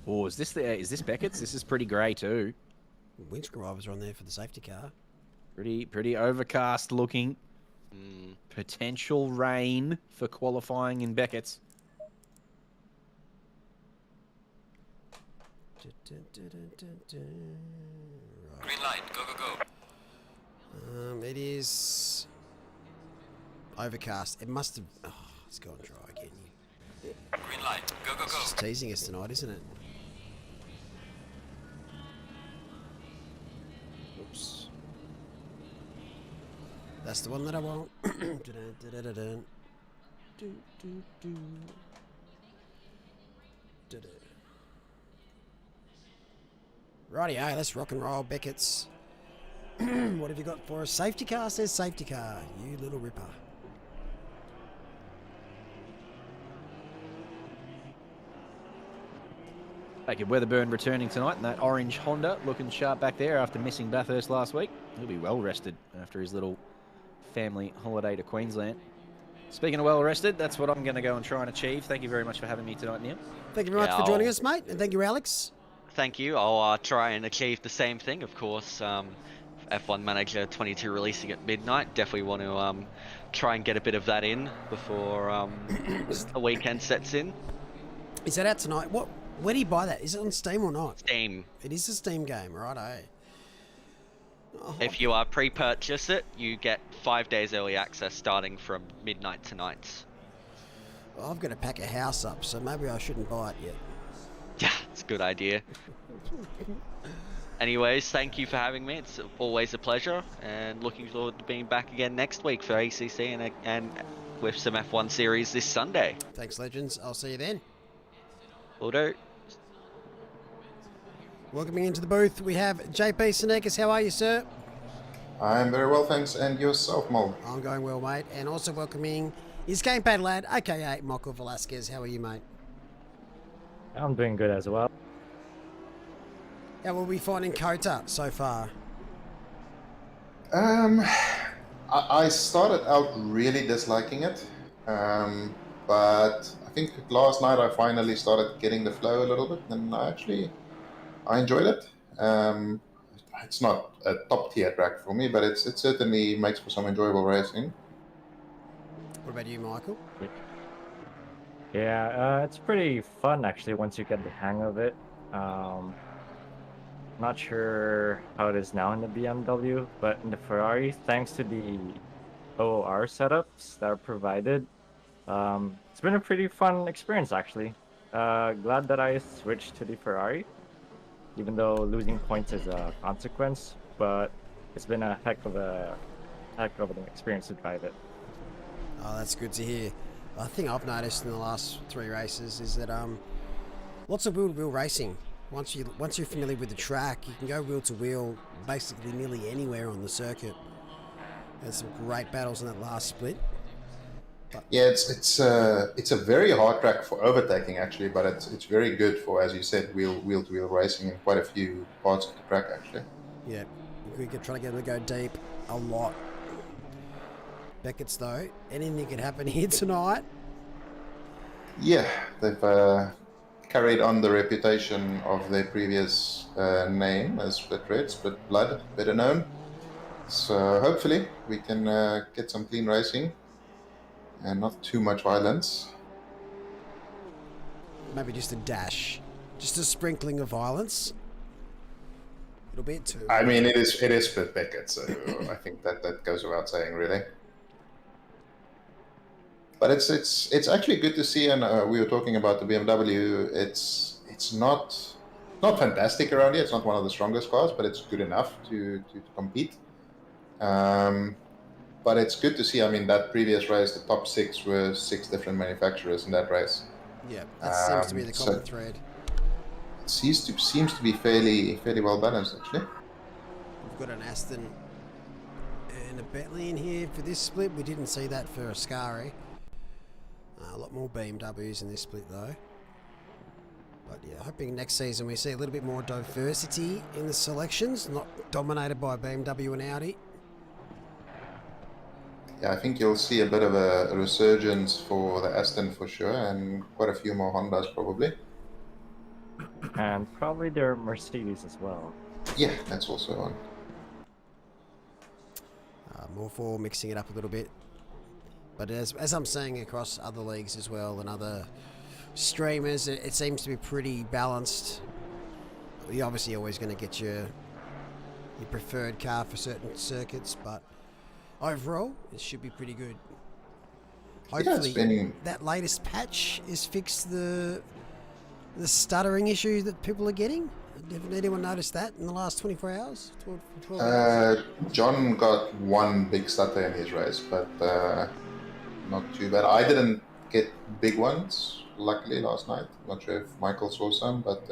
Oh, is this Becketts? This is pretty grey too. Windscreen wipers are on there for the safety car. Pretty overcast looking. Potential rain for qualifying in Becketts. Green light, go, go, go. It is overcast. It must have. Oh, it's gone dry again. Green light, go, go, It's go. just teasing us tonight, isn't it? Oops. That's the one that I want. Dun-dun-dun-dun-dun. Do-do-do. Du-du. Rightio, let's rock and roll, Becketts. What have you got for us? Safety car says safety car. You little ripper. Jacob Weatherburn returning tonight in that orange Honda, looking sharp back there after missing Bathurst last week. He'll be well rested after his little family holiday to Queensland. Speaking of well rested, that's what I'm going to go and try and achieve. Thank you very much for having me tonight, Neil. Thank you very much for joining us, mate. And thank you, Alex. Thank you. I'll try and achieve the same thing, of course. F1 Manager 22 releasing at midnight. Definitely want to try and get a bit of that in before the weekend sets in. Is that out tonight? Where do you buy that? Is it on Steam or not? Steam. It is a Steam game, right? Oh, If you pre-purchase it, you get 5 days early access starting from midnight tonight. I've got to pack a house up, so maybe I shouldn't buy it yet. Yeah, it's a good idea. Anyways, thank you for having me. It's always a pleasure, and looking forward to being back again next week for ACC and with some F1 series this Sunday. Thanks, legends. I'll see you then. Will do. Welcoming into the booth, we have JP Senekis. How are you, sir? I'm very well, thanks. And yourself, Mo? I'm going well, mate. And also welcoming his gamepad lad, aka Michael Velasquez. How are you, mate? I'm doing good as well. How are we finding COTA so far? I started out really disliking it, but I think last night I finally started getting the flow a little bit, and I enjoyed it. It's not a top tier track for me, but it certainly makes for some enjoyable racing. What about you, Michael? Yeah, it's pretty fun actually once you get the hang of it. Not sure how it is now in the BMW, but in the Ferrari, thanks to the OOR setups that are provided, it's been a pretty fun experience actually. Glad that I switched to the Ferrari, even though losing points is a consequence, but it's been a heck of an experience to drive it. Oh, that's good to hear. I think I've noticed in the last 3 races is that lots of wheel-to-wheel racing. Once you're familiar with the track, you can go wheel-to-wheel basically nearly anywhere on the circuit. There's some great battles in that last split. But Yeah, it's a very hard track for overtaking actually, but it's very good for, as you said, wheel-to-wheel racing in quite a few parts of the track actually. yeah, we could try to get them to go deep a lot. Becketts though, anything could happen here tonight. Yeah, they've carried on the reputation of their previous name as Split Red, Split Blood, better known. So hopefully we can get some clean racing and not too much violence. Maybe just a dash, just a sprinkling of violence. It'll be it too. I mean, it is Split Beckett, so I think that goes without saying, really. But it's actually good to see, and we were talking about the BMW. It's not not fantastic around here. It's not one of the strongest cars, but it's good enough to compete. But it's good to see. I mean, that previous race, the top 6 were 6 different manufacturers in that race. Yeah, that seems to be the common So thread. it seems to be fairly well balanced, actually. We've got an Aston and a Bentley in here for this split. We didn't see that for Ascari. A lot more BMWs in this split though. But yeah, hoping next season we see a little bit more diversity in the selections, not dominated by BMW and Audi. Yeah, I think you'll see a bit of a resurgence for the Aston for sure, and quite a few more Hondas probably. And probably their Mercedes as well. Yeah, that's also on. More for mixing it up a little bit. But as I'm seeing across other leagues as well and other streamers, it seems to be pretty balanced. You're obviously always going to get your preferred car for certain circuits, but overall, it should be pretty good. Hopefully, that latest patch has fixed the stuttering issue that people are getting. Did anyone notice that in the last 24 hours? 12 hours? John got one big stutter in his race, but not too bad. I didn't get big ones, luckily, last night. Not sure if Michael saw some, but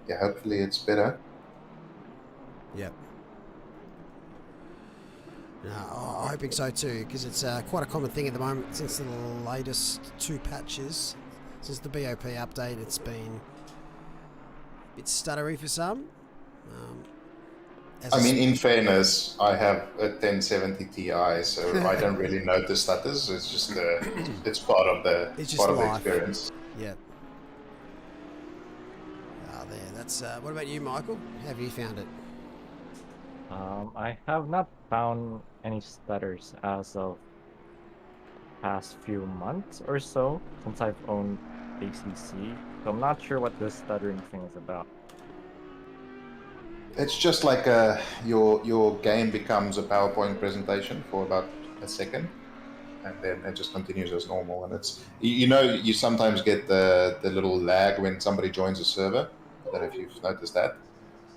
yeah, hopefully it's better. Yep. No, I'm hoping so too, because it's quite a common thing at the moment since the latest 2 patches. Since the BOP update, it's been a bit stuttery for some. I mean, in fairness, I have a 1070 Ti, so I don't really notice stutters. It's just it's part of the experience. Yeah. There. That's. What about you, Michael? How have you found it? I have not found any stutters as of past few months or so since I've owned ACC, so I'm not sure what this stuttering thing is about. It's just like your game becomes a PowerPoint presentation for about a second, and then it just continues as normal. And it's you sometimes get the little lag when somebody joins a server. I don't know if you've noticed that,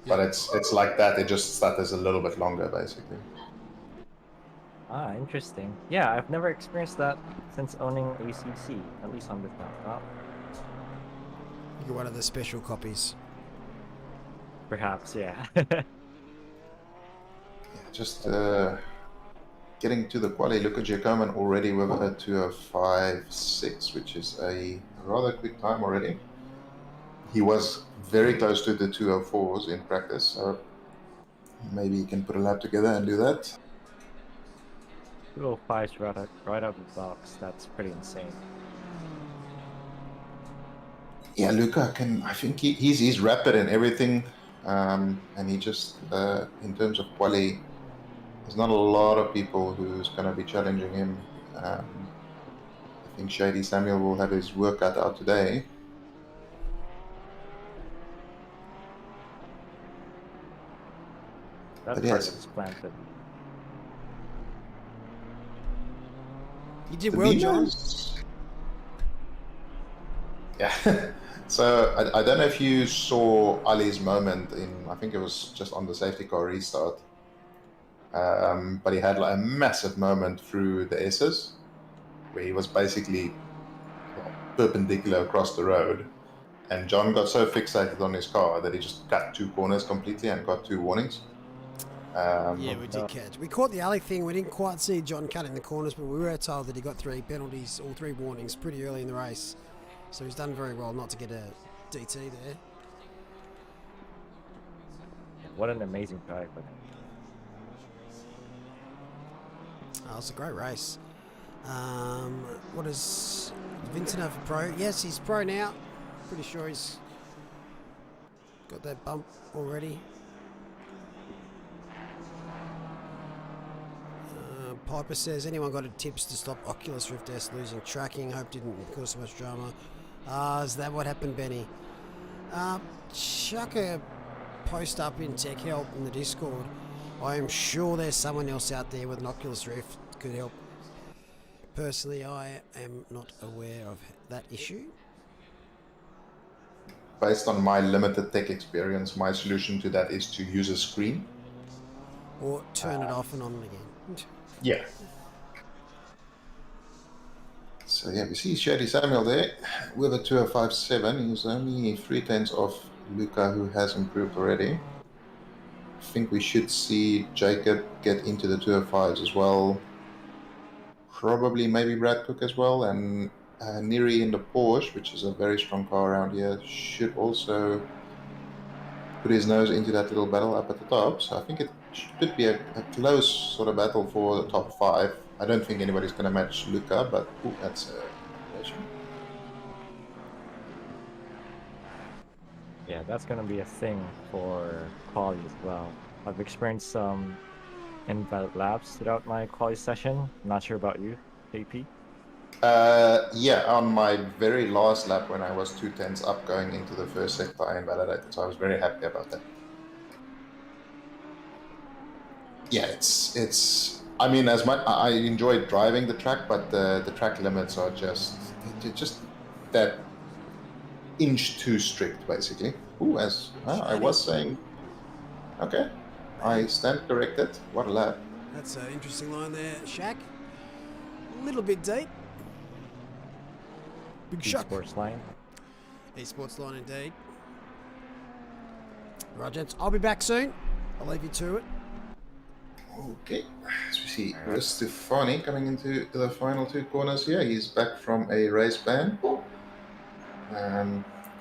but it's like that. It just stutters a little bit longer, basically. Ah, interesting. Yeah, I've never experienced that since owning ACC, at least on this laptop. You're one of the special copies. Perhaps, yeah. Just getting to the quali. Look at Giacomo already with a 2:05.6, which is a rather quick time already. He was very close to the 2:04s in practice, so maybe he can put a lap together and do that. 2:05's right out of the box. That's pretty insane. Yeah, Luca I think he's rapid in everything, and he just in terms of quali, there's not a lot of people who's going to be challenging him. I think Shady Samuel will have his work cut out today. That part is planted. You did well, John. Yeah. So I don't know if you saw Ali's moment I think it was just on the safety car restart. But he had like a massive moment through the S's where he was basically perpendicular across the road. And John got so fixated on his car that he just cut 2 corners completely and got 2 warnings. Yeah, we did catch. We caught the alley thing. We didn't quite see John cutting the corners, but we were told that he got 3 penalties or 3 warnings pretty early in the race. So he's done very well not to get a DT there. What an amazing drive. Oh, it was a great race. What is Vincent have a pro? Yes, he's pro now. Pretty sure he's got that bump already. Piper says, anyone got tips to stop Oculus Rift S losing tracking? Hope didn't cause so much drama. Is that what happened, Benny? Chuck a post up in Tech Help in the Discord. I am sure there's someone else out there with an Oculus Rift could help. Personally, I am not aware of that issue. based on my limited tech experience, my solution to that is to use a screen. Or turn it off and on again. Yeah. So yeah, we see Shady Samuel there with a 205.7. He's only 3/10 off Luca, who has improved already. I think we should see Jacob get into the 205s as well. Probably maybe Brad Cook as well, and Neri in the Porsche, which is a very strong car around here, should also put his nose into that little battle up at the top. So I think it should be a close sort of battle for the top 5. I don't think anybody's going to match Luca, but ooh, that's a relation. Yeah, that's gonna be a thing for quali as well. I've experienced some invalid laps throughout my quali session. Not sure about you, KP. Yeah, on my very last lap when I was 2/10 up going into the first sector, I invalidated, so I was very happy about that. Yeah, it's. I mean, as much I enjoy driving the track, but the track limits are just that inch too strict, basically. Ooh, as I was saying. Okay, I stand corrected. What a lap. That's an interesting line there, Shaq. A little bit deep. Big shot. Esports line. Esports line indeed. Right, gents, I'll be back soon. I'll leave you to it. Okay, as we see Stefani coming into the final 2 corners here. He's back from a race ban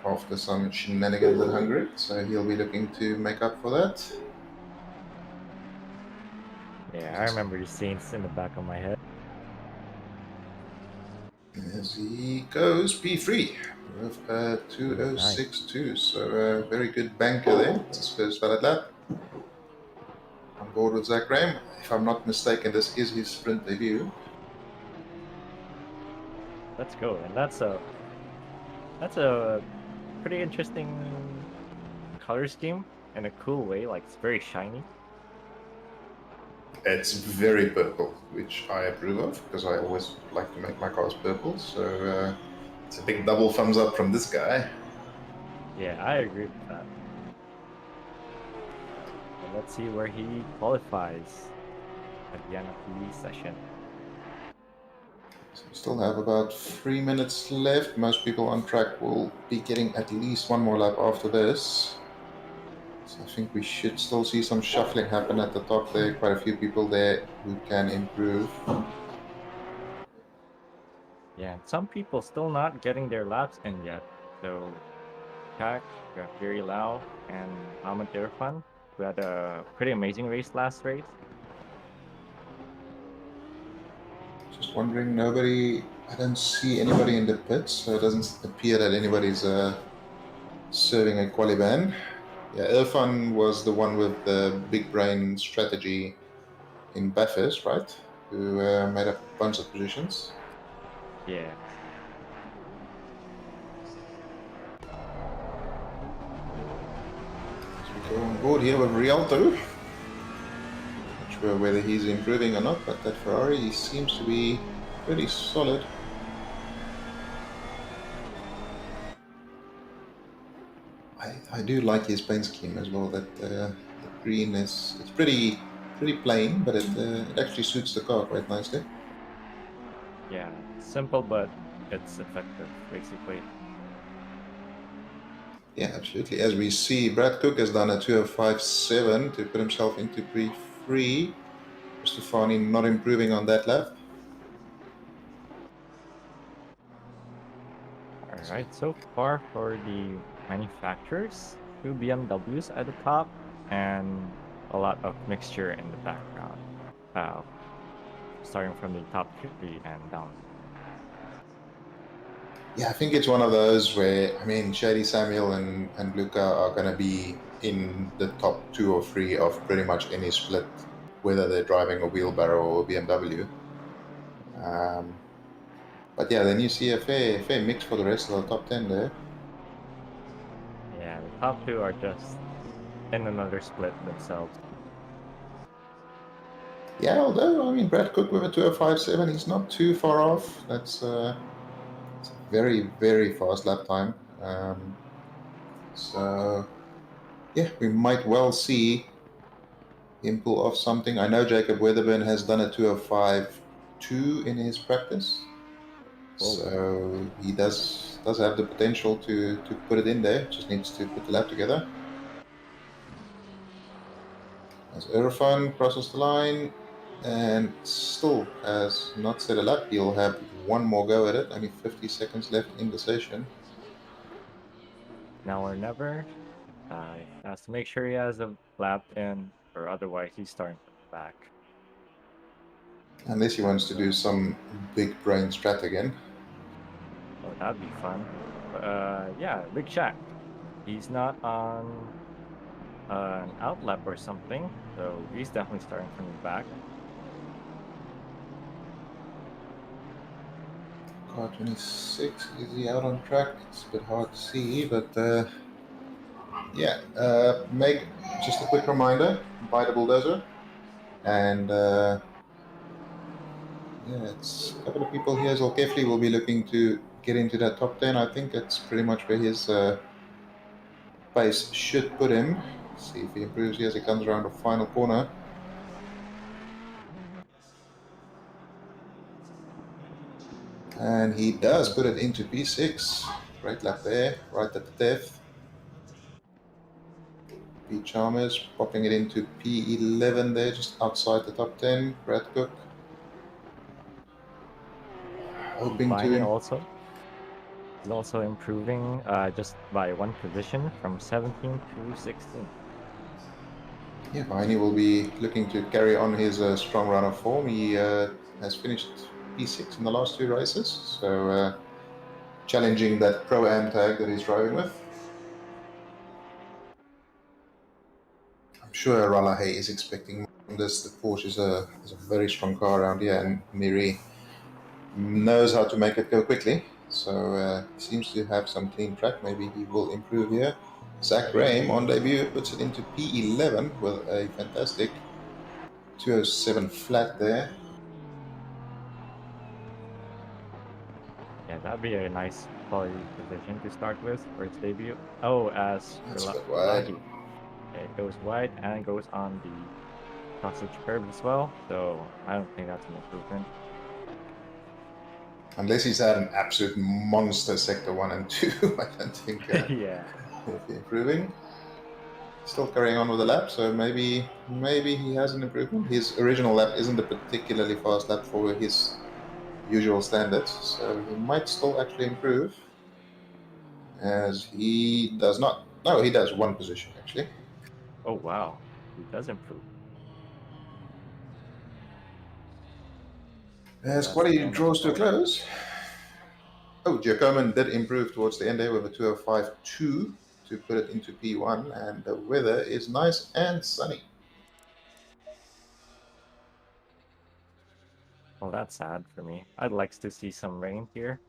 after some shenanigans in Hungary, so he'll be looking to make up for that. Yeah, I remember these scenes in the back of my head. As he goes P3 with a 206.2, so a very good banker there. It's his first valid lap. On board with Zach Graham. If I'm not mistaken, this is his sprint debut. Let's go, and that's a pretty interesting color scheme in a cool way. Like, it's very shiny. It's very purple, which I approve of because I always like to make my cars purple. So it's a big double thumbs up from this guy. Yeah, I agree with that. And let's see where he qualifies at the end of the session. So we still have about 3 minutes left. Most people on track will be getting at least one more lap after this. So I think we should still see some shuffling happen at the top there. Quite a few people there who can improve. Yeah, some people still not getting their laps in yet. So, Kak, we got Gary Lau and Ahmed Irfan, who had a pretty amazing race last race. Just wondering, I don't see anybody in the pits, so it doesn't appear that anybody's serving a quali ban. Yeah, Irfan was the one with the big brain strategy in Bathurst, right? Who made a bunch of positions. Yeah. So we go on board here with Rialto. Not sure whether he's improving or not, but that Ferrari he seems to be pretty solid. I do like his paint scheme as well. That the green it's pretty plain, but it actually suits the car quite nicely. Yeah, simple, but it's effective, basically. Yeah, absolutely. As we see, Brad Cook has done a 205.7 to put himself into P3. Stefani not improving on that lap. Alright, so far for the manufacturers, 2 BMWs at the top and a lot of mixture in the background, starting from the top 3 and down. Yeah, I think it's one of those where, I mean, Shady Samuel and Luca are going to be in the top 2 or 3 of pretty much any split, whether they're driving a wheelbarrow or a BMW. But yeah, then you see a fair mix for the rest of the top 10 there. Yeah, the top 2 are just in another split themselves. Yeah, although, I mean, Brad Cook with a 205.7, he's not too far off. That's it's a very, very fast lap time. So yeah, we might well see him pull off something. I know Jacob Weatherburn has done a 2:05.2 in his practice, so he does have the potential to put it in there. Just needs to put the lap together. As Irfan crosses the line and still has not set a lap, he'll have one more go at it. Only 50 seconds left in the session. Now or never. Has to make sure he has a lap in, or otherwise he's starting from the back. Unless he wants to do some big brain strat again. Oh, that'd be fun. Yeah, Big Shaq. He's not on an outlap or something, so he's definitely starting from the back. Car 26, is he out on track? It's a bit hard to see, but yeah. Make just a quick reminder: buy the bulldozer, and yeah, it's a couple of people here as well. Carefully, will be looking to get into that top 10. I think it's pretty much where his pace should put him. See if he improves here as he comes around the final corner. And he does put it into P6. Great lap there, right at the death. P Chalmers popping it into P11 there, just outside the top 10. Brad Cook hoping Viney to. also is also improving just by one position from 17 to 16. Yeah, Viney will be looking to carry on his strong run of form. He has finished P6 in the last two races, so challenging that Pro-Am tag that he's driving with. I'm sure Ralahay is expecting this. The Porsche is a very strong car around here, and Miri knows how to make it go quickly. So seems to have some clean track. Maybe he will improve here. Zach Graham on debut puts it into P11 with a fantastic 207 flat there. Yeah, that'd be a nice quality position to start with for its debut. Oh, as That's a bit wide. Relahi. It goes wide and goes on the sausage curb as well, so I don't think that's an improvement. Unless he's had an absolute monster sector 1 and 2, I don't think Yeah. he'll be improving. Still carrying on with the lap, so maybe he has an improvement. His original lap isn't a particularly fast lap for his usual standards, so he might still actually improve. As he does not. No, he does one position actually. Oh wow, he does improve. As That's the quality end of draws to a quality. close. Oh, Giacomin did improve towards the end there with a 2:05.2 to put it into P1, and the weather is nice and sunny. Well, that's sad for me. I'd like to see some rain here.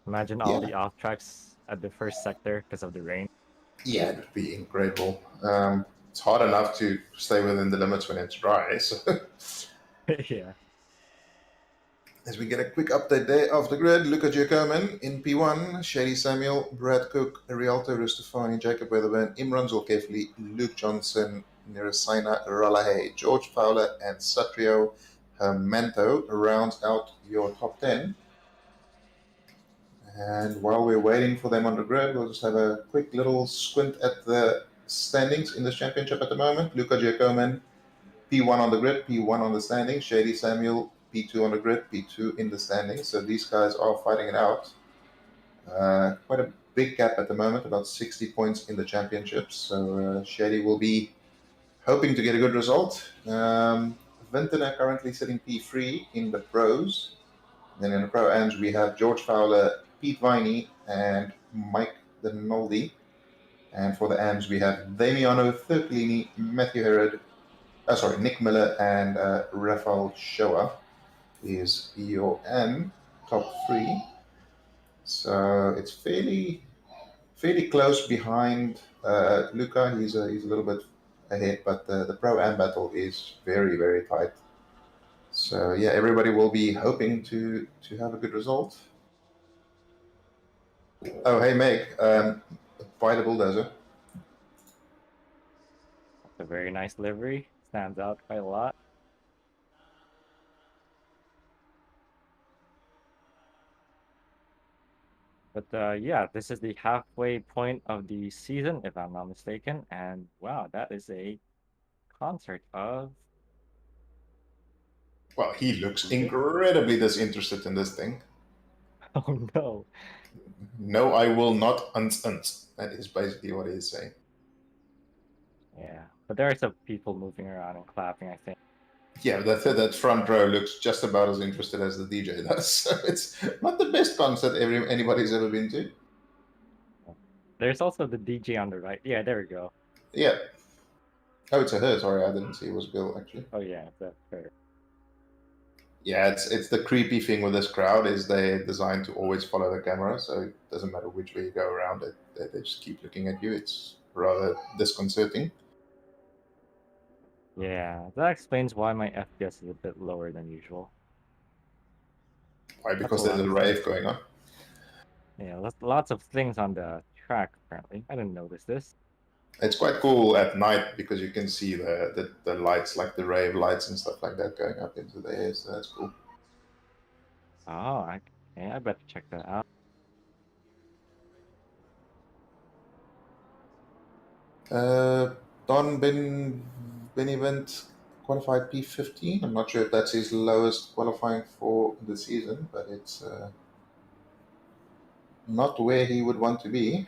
Imagine all Yeah, the off tracks at the first sector because of the rain. yeah, it would be incredible. It's hard enough to stay within the limits when it's dry. So, Yeah. as we get a quick update there of the grid, Luca Giacomin in P1, Shady Samuel, Brad Cook, Rialto Rustafani, Jacob Weatherburn, Imran Zulkefli, Luke Johnson, Nirasaina Ralahay, George Fowler, and Satrio Hermanto rounds out your top 10. And while we're waiting for them on the grid, we'll just have a quick little squint at the standings in this championship at the moment. Luca Giacomin, P1 on the grid, P1 on the standings. Shady Samuel, P2 on the grid, P2 in the standings. So these guys are fighting it out. Quite a big gap at the moment, about 60 points in the championships. So Shady will be hoping to get a good result. Vintena currently sitting P3 in the pros. Then in the pro-ams, we have George Fowler, Pete Viney, and Mike Denoldi. And for the AMs, we have Damiano Thirklini, Matthew Herod, Nick Miller, and Rafael Shoa is your AM top 3. So it's fairly close behind Luca. He's a little bit ahead, but the pro-am battle is very, very tight. So yeah, everybody will be hoping to have a good result. Oh, hey Meg, Quite a bulldozer. That's a very nice livery. Stands out quite a lot. But yeah, this is the halfway point of the season, if I'm not mistaken. And wow, that is a concert of Well, he looks DJ. incredibly disinterested in this thing. Oh no. No, I will not unt. That is basically what he's saying. Yeah, but there are some people moving around and clapping, I think. Yeah, that front row looks just about as interested as the DJ does. So it's not the best concert anybody's ever been to. There's also the DJ on the right. Yeah, there we go. Yeah. Oh, it's a her. Sorry, I didn't see it was a girl actually. Oh yeah, that's fair. Yeah, it's the creepy thing with this crowd is they're designed to always follow the camera, so it doesn't matter which way you go around it. They just keep looking at you. It's rather disconcerting. Yeah, that explains why my FPS is a bit lower than usual. Why? Because That's a there's a lot of rave going on. Yeah, lots of things on the track apparently. I didn't notice this. It's quite cool at night because you can see the lights, like the rave lights and stuff like that, going up into the air. So that's cool. Oh, I better check that out. Don Benevent qualified P15. I'm not sure if that's his lowest qualifying for the season, but it's not where he would want to be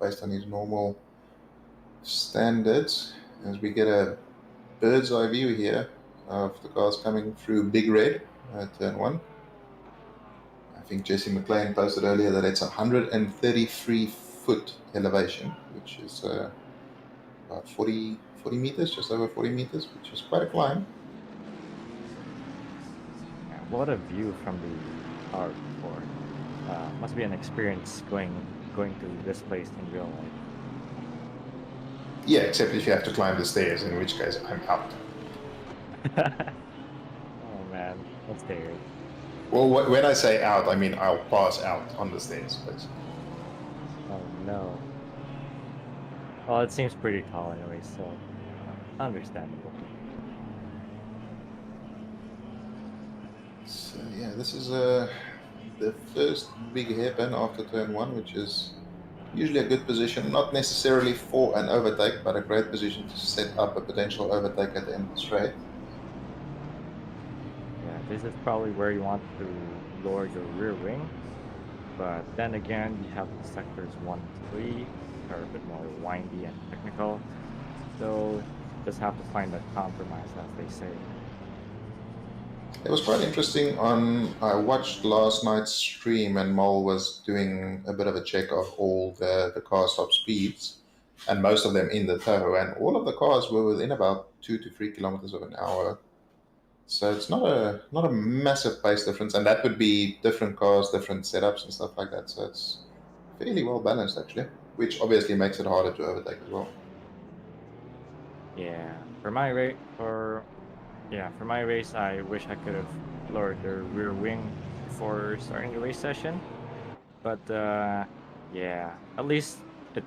based on his normal standards. As we get a bird's eye view here of the cars coming through Big Red at turn 1. I think Jesse McLean posted earlier that it's 133-foot elevation, which is about 40 meters, just over 40 meters, which is quite a climb. Yeah, what a view from the car before. Must be an experience going to this place in real life. Yeah, except if you have to climb the stairs, in which case I'm out. Oh man, that's scary. Well, when I say out, I mean I'll pass out on the stairs, basically. Oh no. Well, it seems pretty tall anyway, so understandable. So yeah, this is the first big hairpin after turn 1, which is usually a good position, not necessarily for an overtake, but a great position to set up a potential overtake at the end of the straight. Yeah, this is probably where you want to lower your rear wing, but then again, you have the sectors 1 and 3 are a bit more windy and technical, so just have to find that compromise, as they say. It was quite interesting. I watched last night's stream, and Mol was doing a bit of a check of all the car stop speeds, and most of them in the tow, and all of the cars were within about 2 to 3 kilometers of an hour. So it's not a massive pace difference, and that would be different cars, different setups, and stuff like that. So it's fairly well balanced actually, which obviously makes it harder to overtake as well. Yeah, for my race, I wish I could have lowered the rear wing before starting the race session, but yeah, at least it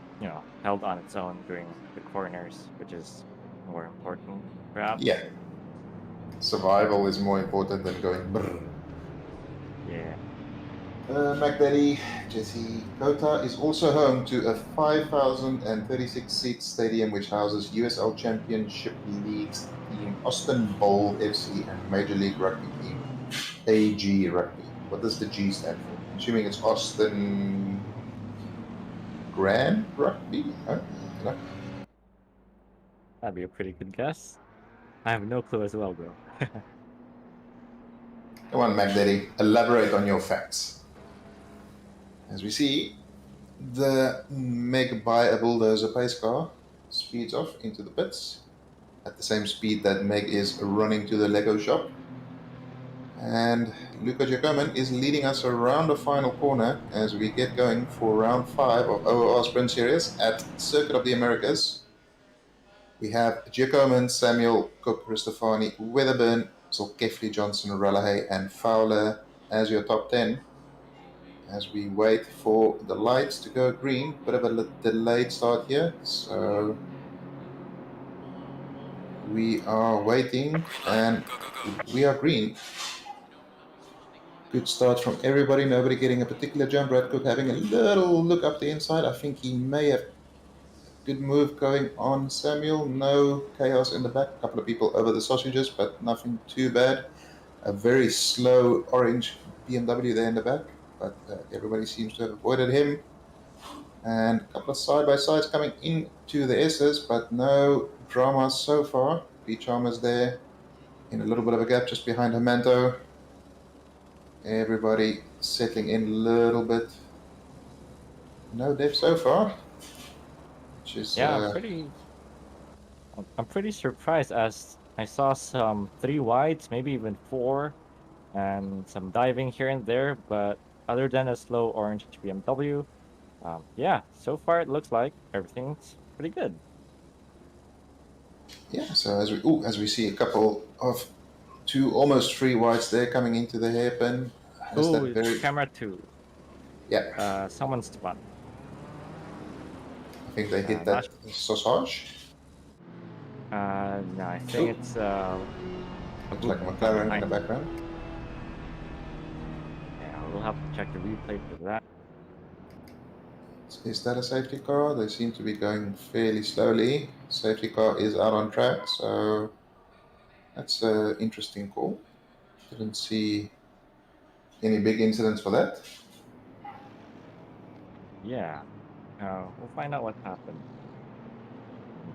held on its own during the corners, which is more important, perhaps. Yeah, survival is more important than going brrr. Yeah. McDaddy, Jesse, COTA is also home to a 5,036-seat stadium which houses USL Championship League's team Austin Bold FC and Major League Rugby team AG Rugby. What does the G stand for? I'm assuming it's Austin Grand Rugby? Huh? No? That'd be a pretty good guess. I have no clue as well, bro. Come on, McDaddy, elaborate on your facts. As we see, the Meg by a bulldozer pace car speeds off into the pits at the same speed that Meg is running to the Lego shop. And Luca Giacomin is leading us around the final corner as we get going for round 5 of OOR Sprint Series at Circuit of the Americas. We have Giacomin, Samuel, Cook, Cristofani, Weatherburn, Zulkifli, Johnson, Ralahay, and Fowler as your top 10. as we wait for the lights to go green. Bit of a delayed start here, so we are waiting, and we are green. Good start from everybody, nobody getting a particular jump. Brad Cook having a little look up the inside. I think he may have good move going on. Samuel, no chaos in the back. A couple of people over the sausages, but nothing too bad. A very slow orange BMW there in the back, but everybody seems to have avoided him. And a couple of side-by-sides coming into the S's, but no drama so far. Beach Armor's there in a little bit of a gap just behind Hermanto. Everybody settling in a little bit. No depth so far, which is Yeah, I'm pretty surprised as I saw some 3 wides, maybe even 4, and some diving here and there, but other than a slow orange BMW, yeah, so far it looks like everything's pretty good. yeah. So as we see a couple of 2, almost 3 wides there coming into the hairpin. Oh, it's camera 2. Yeah. Someone's spun. I think they hit that sausage. No, I think it's Looks like McLaren in the background. Yeah, we'll have to check the replay for that. Is that a safety car? They seem to be going fairly slowly. Safety car is out on track, so that's an interesting call. Didn't see any big incidents for that. Yeah, we'll find out what happened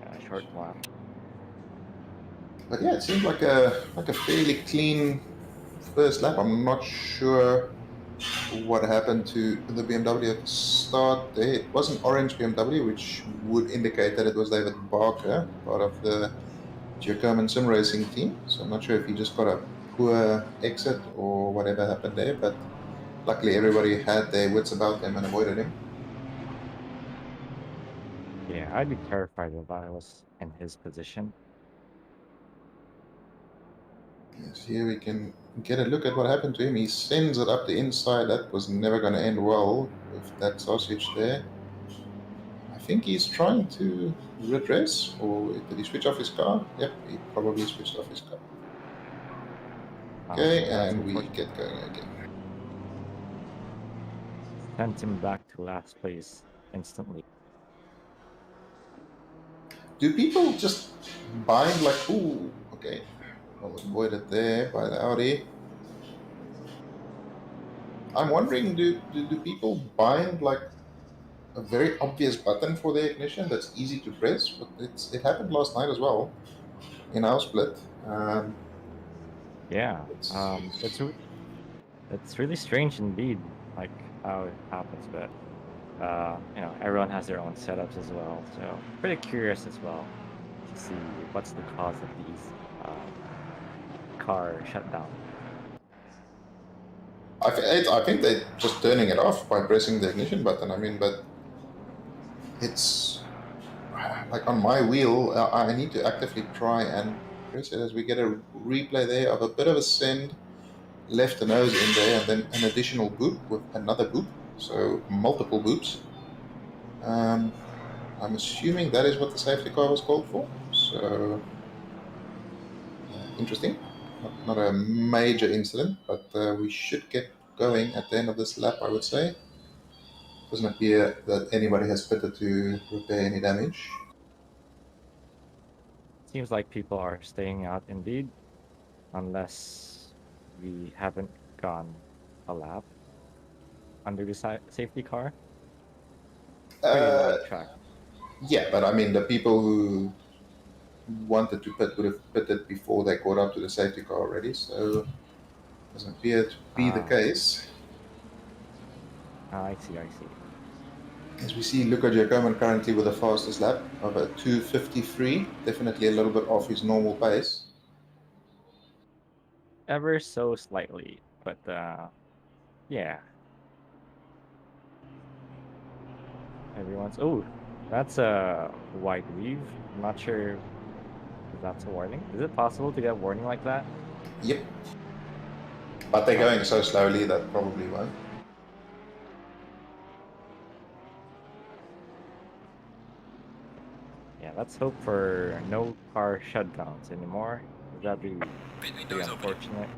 in a short while. But yeah, it seemed like a fairly clean first lap. I'm not sure what happened to the BMW at the start there. It was an orange BMW, which would indicate that it was David Barker, part of the German Sim Racing team. So I'm not sure if he just got a poor exit or whatever happened there, but luckily everybody had their wits about them and avoided him. Yeah, I'd be terrified if I was in his position. Yes, here we can get a look at what happened to him. He sends it up the inside. That was never going to end well with that sausage there. I think he's trying to redress, or did he switch off his car? Yep, he probably switched off his car. Okay, and we get going again. Sent him back to last place instantly. Do people just bind like, ooh, okay, I was avoided there by the Audi. I'm wondering, do people bind like a very obvious button for the ignition that's easy to press? But it happened last night as well in our split. Yeah, it's really strange indeed, like how it happens, but you know, everyone has their own setups as well, so pretty curious as well to see what's the cause of these car shutdown. I think they're just turning it off by pressing the ignition button. I mean, but it's like on my wheel, I need to actively try and press it as we get a replay there of a bit of a send, left the nose in there, and then an additional boop with another boop, so multiple boops. I'm assuming that is what the safety car was called for, so interesting. Not a major incident, but we should get going at the end of this lap, I would say. Doesn't appear that anybody has pitted to repair any damage. Seems like people are staying out indeed, unless we haven't gone a lap under the safety car. Pretty long track. Yeah, but I mean, the people who wanted to pit would have pitted before they caught up to the safety car already, so doesn't appear to be the case. I see. As we see, Luca Giacomo currently with the fastest lap of a 2:53, definitely a little bit off his normal pace. Ever so slightly, but yeah. Everyone's that's a wide weave. I'm not sure if that's a warning. Is it possible to get a warning like that? Yep. But they're going so slowly that probably won't. let's hope for no car shutdowns anymore. That'd be Pit window pretty is opening. unfortunate.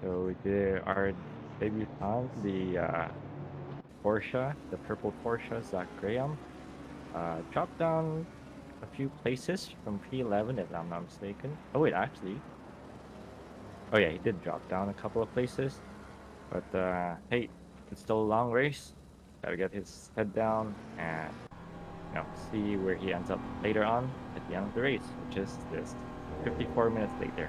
So there are debutant, the Porsche, the purple Porsche, Zach Graham, dropped down a few places from P11 if I'm not mistaken. Oh wait, actually, oh yeah, he did drop down a couple of places, but hey, it's still a long race. Gotta get his head down and see where he ends up later on at the end of the race, which is this 54 minutes later.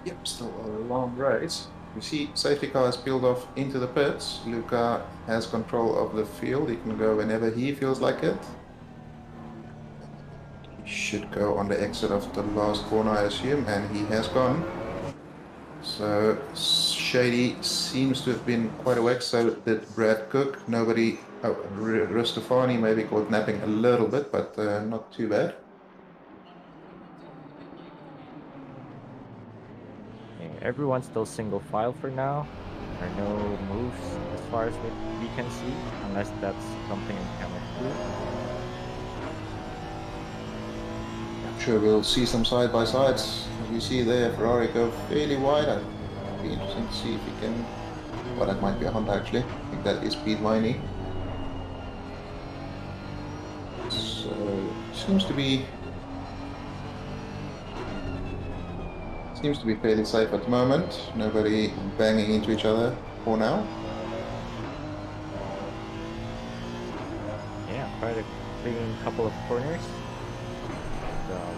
Yep, still a long race. You see, safety car has peeled off into the pits. Luca has control of the field. He can go whenever he feels like it. He should go on the exit of the last corner, I assume, and he has gone. So Shady seems to have been quite a wreck, so did Brad Cook. Nobody, Rustafani maybe caught napping a little bit, but not too bad. Everyone's still single file for now. There are no moves as far as we can see, unless that's something in camera 2. I'm sure we'll see some side-by-sides. As you see there, Ferrari go fairly wide. It'll be interesting to see if he can... Well, that might be a Honda actually. I think that is Pete Winey. So, seems to be fairly safe at the moment. Nobody banging into each other for now. Yeah, quite a clean couple of corners.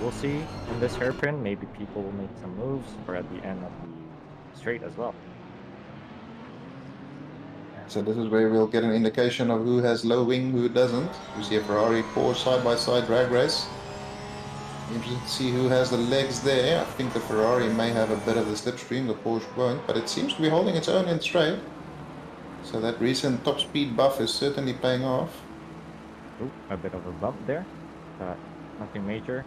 We'll see in this hairpin. Maybe people will make some moves, or at the end of the straight as well. So this is where we'll get an indication of who has low wing, who doesn't. You see a Ferrari Porsche side-by-side drag race. Interesting to see who has the legs there. I think the Ferrari may have a bit of the slipstream, the Porsche won't, but it seems to be holding its own in straight. So that recent top speed buff is certainly paying off. Ooh, a bit of a bump there, but nothing major.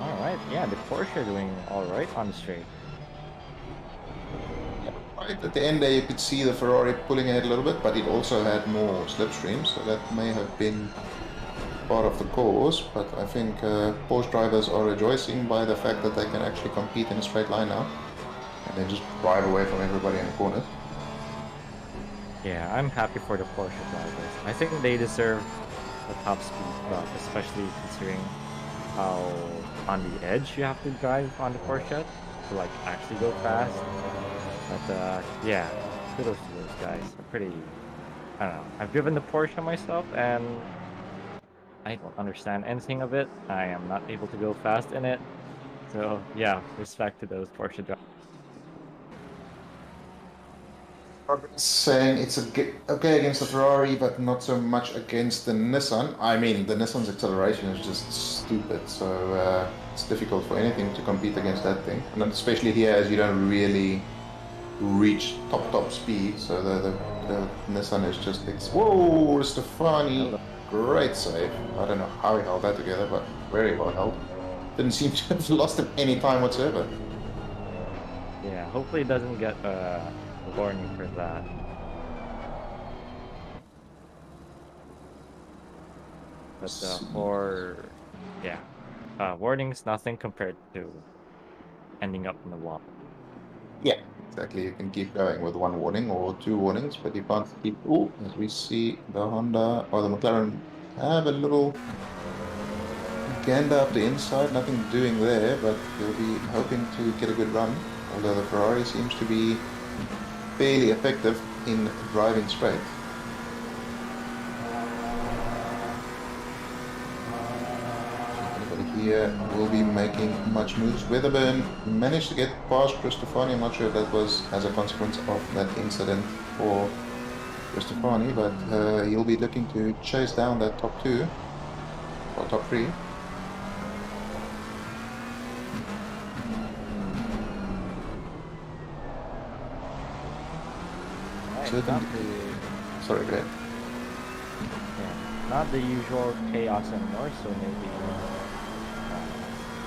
Alright, yeah, the Porsche doing alright on the straight. Right at the end there you could see the Ferrari pulling ahead a little bit, but it also had more slipstream, so that may have been part of the cause. But I think Porsche drivers are rejoicing by the fact that they can actually compete in a straight line now, and then just drive away from everybody in the corners. Yeah, I'm happy for the Porsche drivers. I think they deserve the top speed buff, especially considering how on the edge you have to drive on the Porsche to like actually go fast. But yeah, kudos to those guys. I don't know. I've driven the Porsche myself and I don't understand anything of it. I am not able to go fast in it. So yeah, respect to those Porsche drivers. Saying it's okay against the Ferrari, but not so much against the Nissan. I mean, the Nissan's acceleration is just stupid, so it's difficult for anything to compete against that thing. And especially here, as you don't really reach top speed, so the Nissan is just... Whoa, Stefani! Great save. I don't know how he held that together, but very well held. Didn't seem to have lost him any time whatsoever. Yeah, hopefully it doesn't get a warning for that. But warnings, nothing compared to ending up in the wall. Yeah, exactly. You can keep going with one warning or two warnings, but you can't keep... Oh, as we see the Honda or the McLaren have a little gander up the inside, nothing doing there, but they'll be hoping to get a good run, although the Ferrari seems to be fairly effective in driving straight. Anybody here will be making much moves. Weatherburn managed to get past Cristofani. I'm not sure if that was as a consequence of that incident for Cristofani, but he'll be looking to chase down that top two, or top three. Sorry, go ahead. Yeah, not the usual chaos anymore, so maybe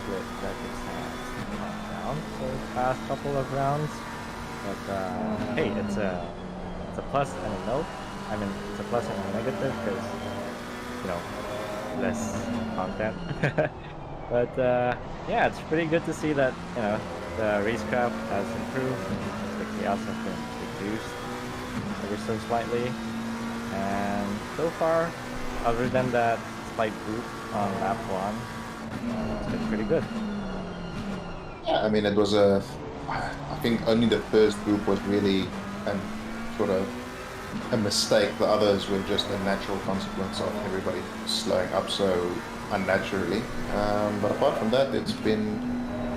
split Becketts' hands. down for the past couple of rounds. But hey, it's a plus and a no. I mean, it's a plus and a negative because you know less content. But yeah, it's pretty good to see that the racecraft has improved. The chaos has been reduced ever so slightly, and so far, other than that slight group on lap 1, it's been pretty good. Yeah, I mean, it was I think only the first group was really sort of a mistake. The others were just a natural consequence of everybody slowing up so unnaturally. But apart from that, it's been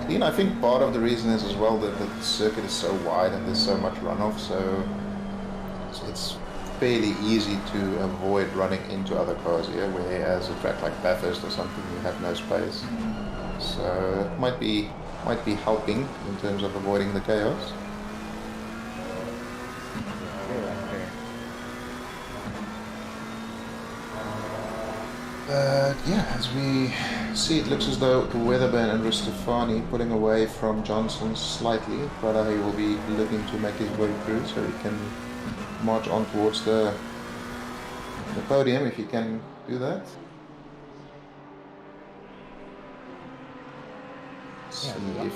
clean. I think part of the reason is as well that the circuit is so wide and there's so much runoff, so it's fairly easy to avoid running into other cars here, whereas a track like Bathurst or something, you have no space. So it might be helping in terms of avoiding the chaos. Yeah, as we see, it looks as though Weatherburn and Rustafani pulling away from Johnson slightly, but he will be looking to make his way through so he can march on towards the podium if he can do that. See if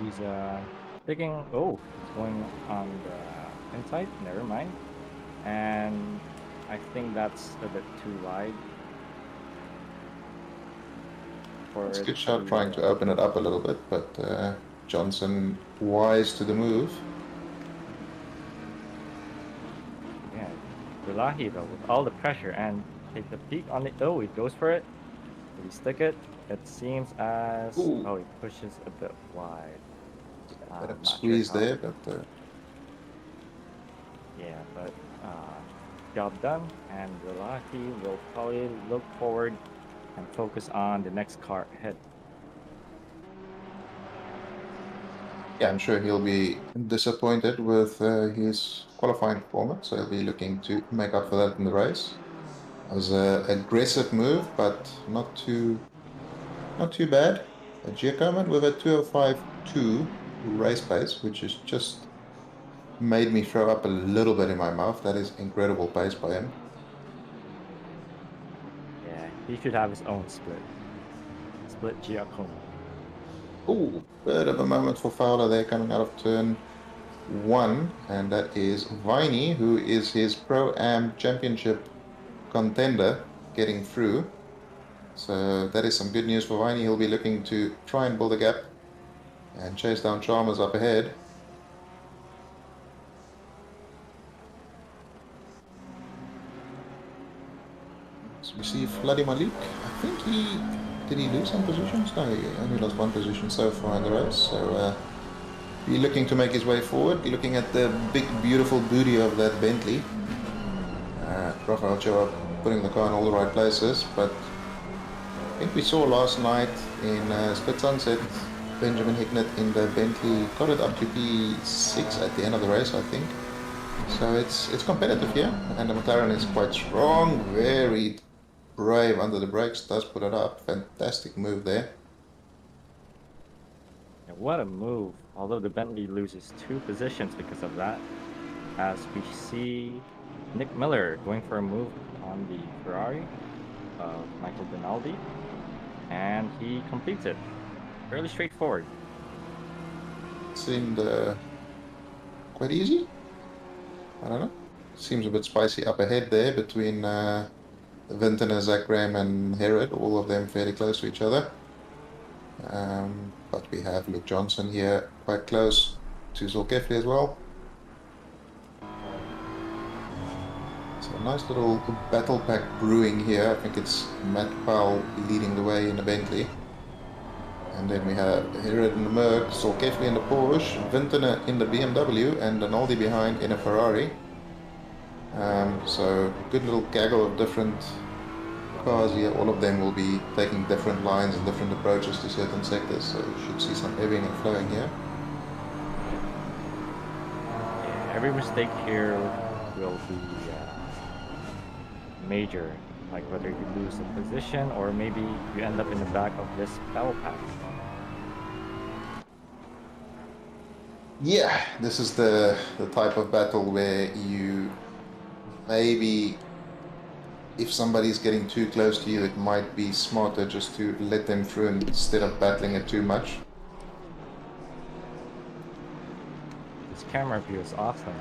he's taking. Oh, he's going on the inside. Never mind. And I think that's a bit too wide. It's a good shot trying to open it up a little bit, but Johnson wise to the move. Yeah, Villahi though, with all the pressure and take the peak on the. Oh, he goes for it. Did he stick it? It seems as. Ooh. Oh, he pushes a bit wide. Bit of squeeze there, but. Yeah, but job done, and Villahi will probably look forward and focus on the next car ahead. Yeah, I'm sure he'll be disappointed with his qualifying performance, so he'll be looking to make up for that in the race. It was an aggressive move, but not too bad. Giacomo with a 2:05.2 race pace, which is just made me throw up a little bit in my mouth. That is incredible pace by him. Yeah, he should have his own split. Split Giacomo. Ooh, bit of a moment for Fowler there coming out of turn 1, and that is Viney, who is his Pro-Am Championship contender, getting through. So that is some good news for Viney. He'll be looking to try and build a gap and chase down Chalmers up ahead. So we see Vladi Malik. I think did he lose some positions? No, he only lost one position so far in the race. So he's looking to make his way forward, looking at the big, beautiful booty of that Bentley. Rafael Choa putting the car in all the right places, but I think we saw last night in Split Sunset, Benjamin Hicknett in the Bentley got it up to P6 at the end of the race, I think. So it's competitive here, and the McLaren is quite strong, very brave under the brakes, does put it up. Fantastic move there. Yeah, what a move, although the Bentley loses 2 positions because of that, as we see Nick Miller going for a move on the Ferrari of Michael Benaldi, and he completes it. Fairly straightforward. Seemed quite easy. I don't know. Seems a bit spicy up ahead there between Vintner, Zach Graham and Herod, all of them fairly close to each other. But we have Luke Johnson here quite close to Zolkefli as well. So a nice little battle pack brewing here. I think it's Matt Powell leading the way in the Bentley. And then we have Herod in the Merc, Zolkefli in the Porsche, Vintner in the BMW, and Donaldi behind in a Ferrari. So good little gaggle of different cars here. All of them will be taking different lines and different approaches to certain sectors, so you should see some ebbing and flowing here. Yeah, every mistake here will be major, like whether you lose a position or maybe you end up in the back of this battle pack. Yeah, this is the type of battle where you maybe, if somebody's getting too close to you, it might be smarter just to let them through instead of battling it too much. This camera view is awesome.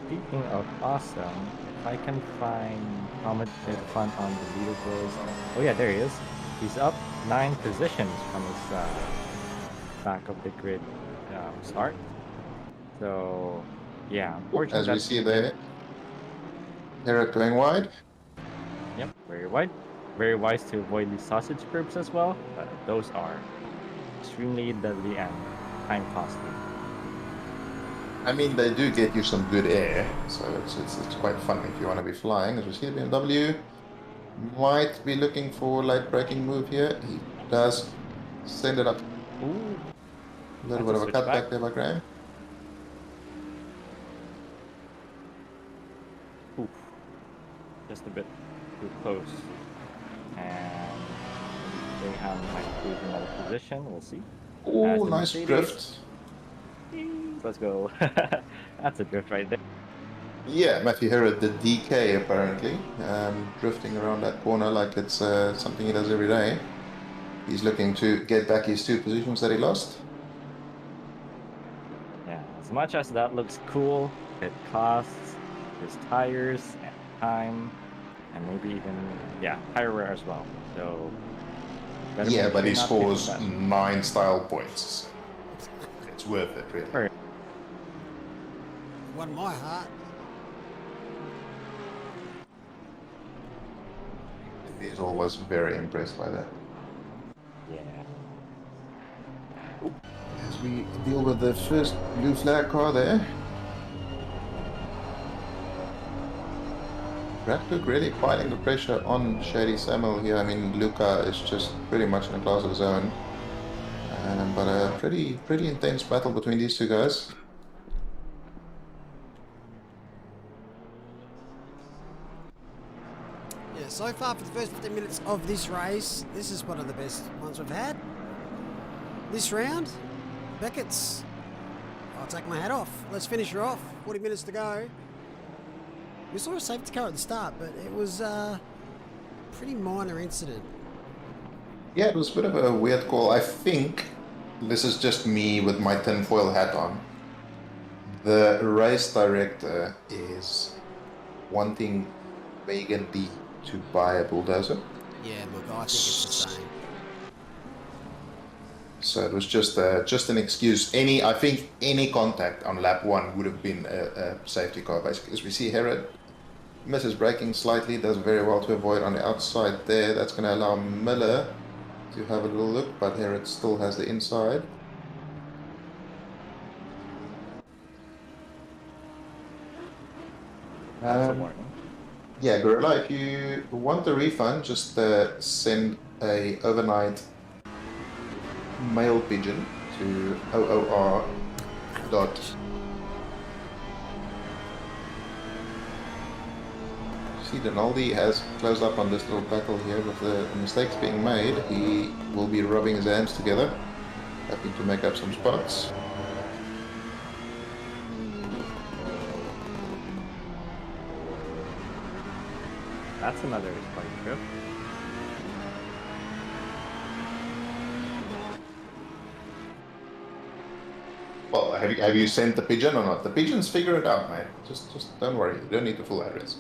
Speaking of awesome, if I can find Ahmed Irfan on the leaderboards. Oh yeah, there he is. He's up 9 positions from his back of the grid start. So yeah, unfortunately As we that's see there, Herod going wide. yep, very wide. Very wise to avoid these sausage groups as well. Those are extremely deadly and time costly. I mean, they do get you some good air, so it's quite fun if you want to be flying. As we see, the BMW might be looking for late braking move here. He does send it up. Ooh, A little that's bit a of a switchback. cutback there by Graham. Oof, just a bit too close. And Graham might lose another position. We'll see. As Oh, the nice Mercedes. drift. Let's go. That's a drift right there. Yeah, Matthew Herod, the DK apparently, drifting around that corner like it's something he does every day. He's looking to get back his 2 positions that he lost. Yeah, as much as that looks cool, it costs his tires and time, and maybe even tire wear as well. So better Yeah, make but sure he not to hit scores that. 9 style points. It's worth it, really. Or- Won my heart. Diesel was very impressed by that. Yeah. As we deal with the first blue flag car there. Brad Cook really fighting the pressure on Shady Samuel here. I mean, Luca is just pretty much in a class of his own. But a pretty intense battle between these two guys. Yeah, so far for the first 15 minutes of this race, this is one of the best ones we've had. This round, Becketts, I'll take my hat off. Let's finish her off. 40 minutes to go. We saw a safety car at the start, but it was a pretty minor incident. Yeah, it was a bit of a weird call. I think this is just me with my tinfoil hat on. The race director is wanting Megan D to buy a bulldozer. Yeah, look, I think it's the same. So it was just an excuse. I think any contact on lap 1 would have been a safety car, basically. As we see, Herod misses braking slightly, does very well to avoid on the outside there. That's going to allow Miller to have a little look, but Herod still has the inside. That's a warning. Yeah, Gorilla, if you want a refund, just send a overnight mail pigeon to OOR dot. See, Donaldi has closed up on this little battle here with the mistakes being made. He will be rubbing his hands together, hoping to make up some spots. That's another spike trip. Well, have you sent the pigeon or not? The pigeons figure it out, mate. Just don't worry. You don't need the full address.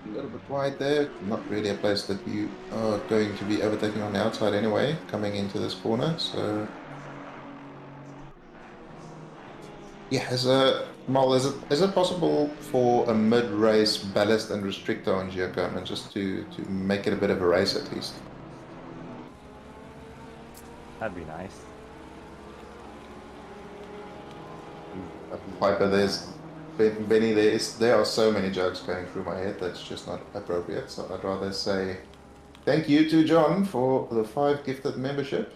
A little bit wide there. Not really a place that you are going to be overtaking on the outside anyway, coming into this corner. So, yeah, Mal, is it possible for a mid-race ballast and restrictor on Geocommon just to make it a bit of a race at least? That'd be nice. Piper, Benny, there are so many jokes going through my head that's just not appropriate. So I'd rather say thank you to John for the 5 gifted membership.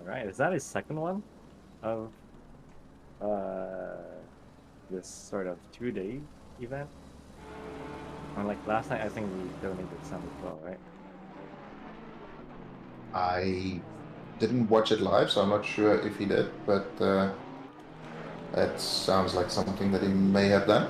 All right, is that his second one? Of this sort of 2-day event. And like last night, I think we donated some as well, right? I didn't watch it live, so I'm not sure if he did, but that sounds like something that he may have done.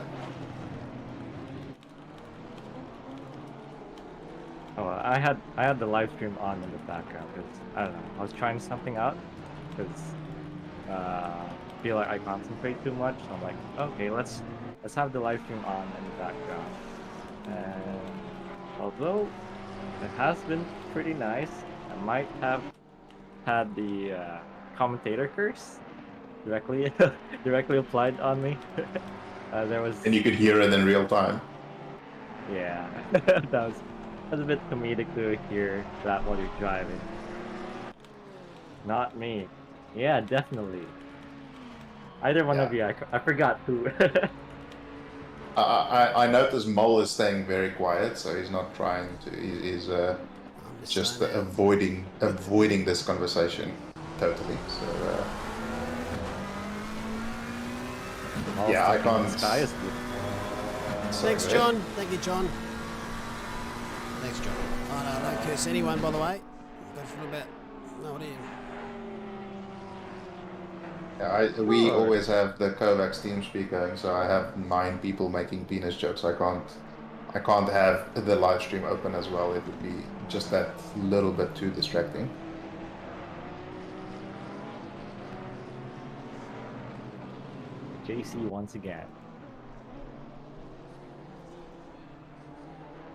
Oh, I had the live stream on in the background because I don't know, I was trying something out because I feel like I concentrate too much. So I'm like, okay, let's have the live stream on in the background. And although it has been pretty nice, I might have had the commentator curse directly directly applied on me. There was And you could hear it in real time. yeah, that was a bit comedic to hear that while you're driving. Not me. Yeah, definitely. Either one of you. I forgot who. I noticed Mole is staying very quiet, so he's not trying to. He's just avoiding this conversation totally. So yeah, I can't. Sky is good. Thanks, John. Thank you, John. Thanks, John. Oh, no, don't curse anyone, by the way. Go for a little bit. No, what are you? Yeah, we always have the Kovacs team speak going, so I have 9 people making penis jokes. I can't have the live stream open as well. It would be just that little bit too distracting. JC once again.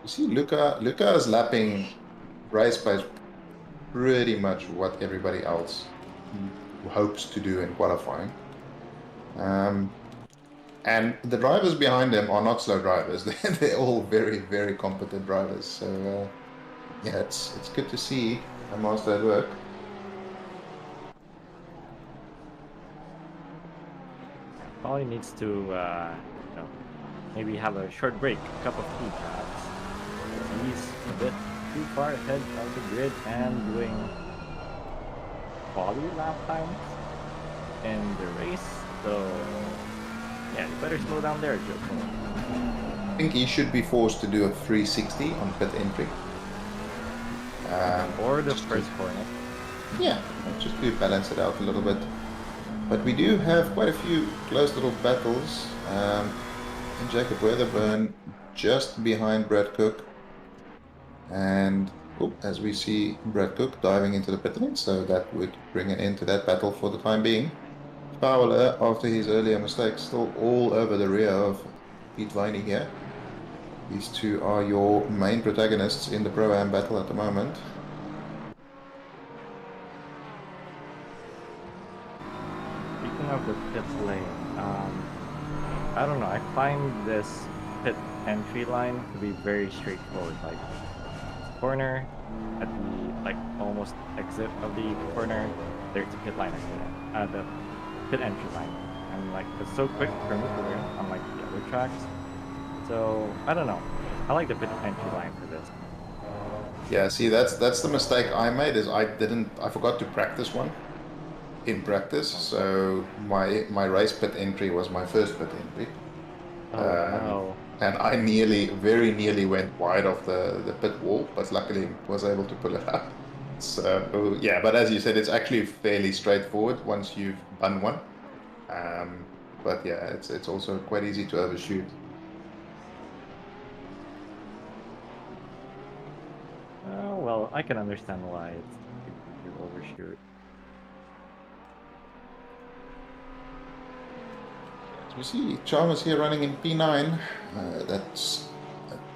You see, Luca is lapping race pace pretty much what everybody else hopes to do in qualifying. And the drivers behind them are not slow drivers. They're all very, very competent drivers. So yeah, it's good to see a master at work. Probably needs to maybe have a short break, a cup of tea perhaps. He's a bit too far ahead of the grid and doing quality lap times in the race. So yeah, you better slow down there, Joe. I think he should be forced to do a 360 on pit entry. Or the first corner. Yeah, just to balance it out a little bit. But we do have quite a few close little battles. Jacob Weatherburn just behind Brad Cook. And as we see Brad Cook diving into the pit lane, so that would bring an end to that battle for the time being. Fowler, after his earlier mistakes, still all over the rear of Pete Viney here. These two are your main protagonists in the Pro-Am battle at the moment. Speaking of the pit lane, I don't know, I find this pit entry line to be very straightforward. Like, corner, at the almost exit of the corner, there's a pit line exit, the pit entry line, and like it's so quick for me to learn on like the other tracks. So I don't know, I like the pit entry line for this. Yeah, see, that's the mistake I made, is I forgot to practice one in practice, so my race pit entry was my first pit entry. Oh no. And I very nearly went wide of the pit wall, but luckily was able to pull it up. So yeah, but as you said, it's actually fairly straightforward once you've done one. But yeah, it's also quite easy to overshoot. Well, I can understand why it's you overshoot. We see Chalmers here running in P9. That's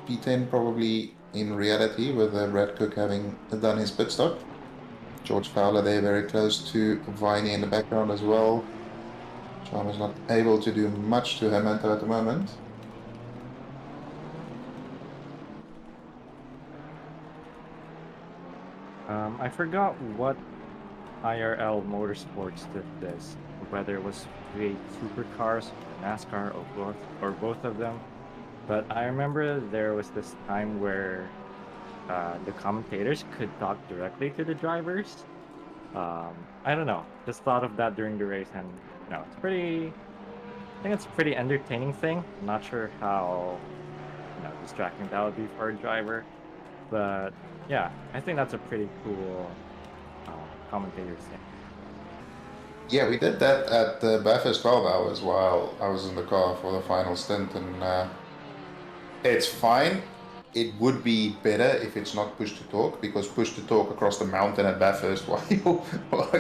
P10 probably in reality, with Brad Cook having done his pit stop. George Fowler there very close to Viney in the background as well. Chalmers not able to do much to Hermanto at the moment. I forgot what IRL Motorsports did this, whether it was create supercars, NASCAR, or both of them. But I remember there was this time where the commentators could talk directly to the drivers. I don't know, just thought of that during the race, and it's pretty think it's a pretty entertaining thing. I'm not sure how distracting that would be for a driver, but yeah, I think that's a pretty cool commentator's thing. Yeah, we did that at the Bathurst 12 hours while I was in the car for the final stint, and it's fine. It would be better if it's not push to talk, because push to talk across the mountain at Bathurst while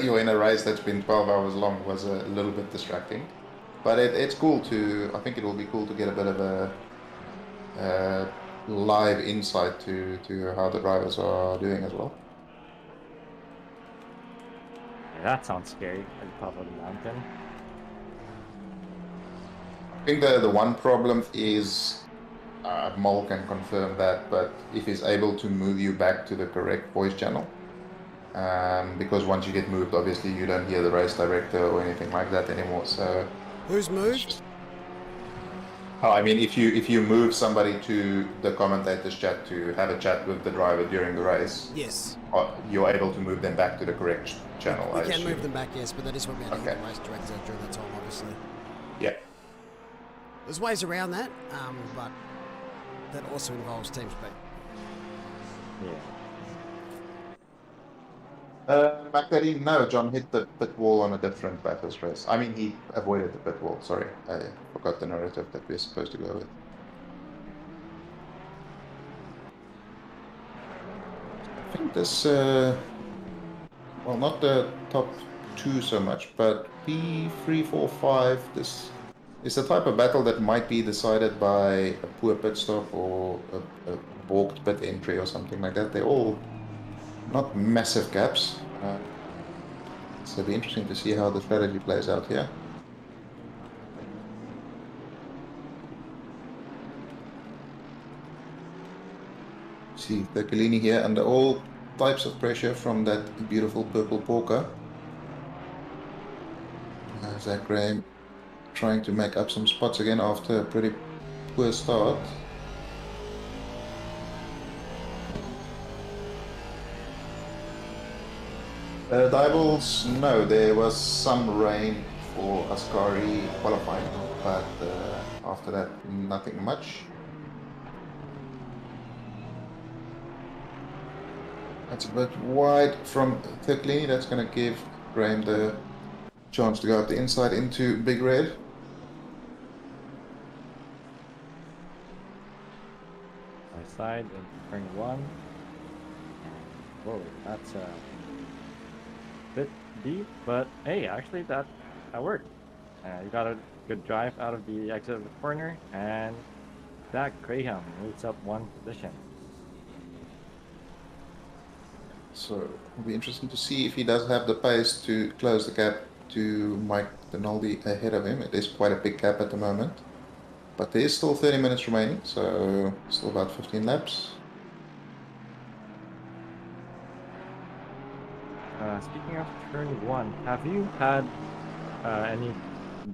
you're in a race that's been 12 hours long was a little bit distracting. But it's cool to, I think it will be cool to get a bit of a live insight to how the drivers are doing as well. Yeah, that sounds scary at the top of the mountain. I think the one problem is, Mol can confirm that, but if he's able to move you back to the correct voice channel, because once you get moved, obviously you don't hear the race director or anything like that anymore. So Who's moved? oh, I mean, if you move somebody to the commentators chat to have a chat with the driver during the race, Yes. you're able to move them back to the correct channel. We I can assume. move them back, yes, but that is what we had to Okay. the race director during that time, obviously. Yeah. There's ways around that, but that also involves team speak. Yeah. McLaren, no, John hit the pit wall on a different Bathurst race. I mean, he avoided the pit wall. Sorry, I forgot the narrative that we're supposed to go with. I think this, well, not the top two so much, but P3, 4, 5, this is the type of battle that might be decided by a poor pit stop or a balked pit entry or something like that. They're all not massive gaps. So it'll be interesting to see how the strategy plays out here. See Bertolini here under all types of pressure from that beautiful purple polka. Zach Graham trying to make up some spots again after a pretty poor start. Diables, no, there was some rain for Ascari qualifying, but after that, nothing much. That's a bit wide from Bertolini. That's going to give Graham the chance to go up the inside into Big Red. My side in turn 1. Whoa, that's a bit deep, but hey, actually that worked. You got a good drive out of the exit of the corner, and Zach Graham moves up one position. So it'll be interesting to see if he does have the pace to close the gap to Mike Denaldi ahead of him. It is quite a big gap at the moment, but there is still 30 minutes remaining, so still about 15 laps. Speaking of turn 1, have you had any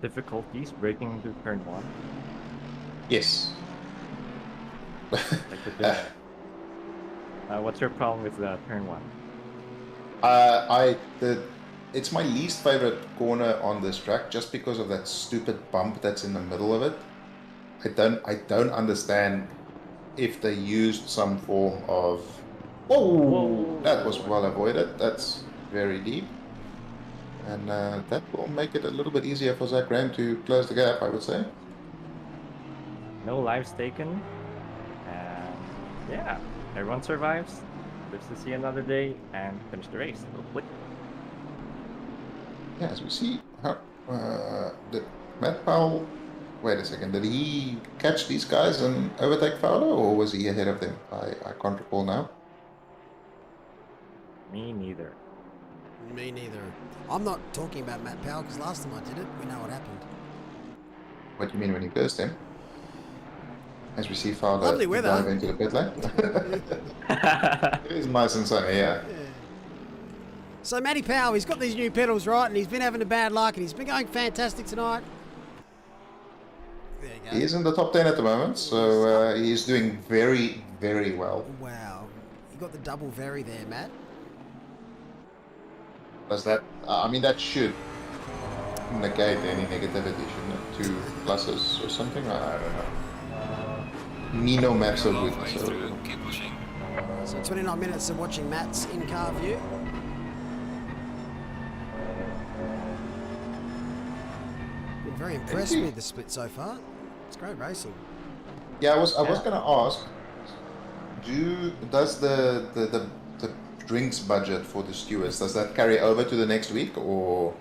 difficulties breaking into turn 1? Yes. Like what's your problem with turn 1? It's my least favorite corner on this track, just because of that stupid bump that's in the middle of it. I don't understand if they used some form of. Whoa! That was well avoided. That's very deep, and that will make it a little bit easier for Zach Graham to close the gap, I would say. No lives taken, and yeah, everyone survives, lives to see another day, and finish the race. Hopefully. Yeah, as we see, did Matt Powell, wait a second, did he catch these guys and overtake Fowler, or was he ahead of them? I can't recall now. Me neither. Me neither. I'm not talking about Matt Powell, because last time I did it, we know what happened. What do you mean when you cursed him? As we see Fowler Lovely weather. dive into the pit lane. It is nice and sunny, yeah. So Matty Powell, he's got these new pedals, right, and he's been having a bad luck, and he's been going fantastic tonight. There you go. He is in the top 10 at the moment, so he is doing very, very well. Wow. You got the double very there, Matt. Does that, I mean, that should negate any negativity, shouldn't it? 2 pluses or something. I don't know. Nino maps are good, Halfway so through, keep pushing. So 29 minutes of watching Matt's in-car view. Been very impressed with the split so far. It's great racing. yeah, I was gonna ask, does the drinks budget for the stewards, does that carry over to the next week, or?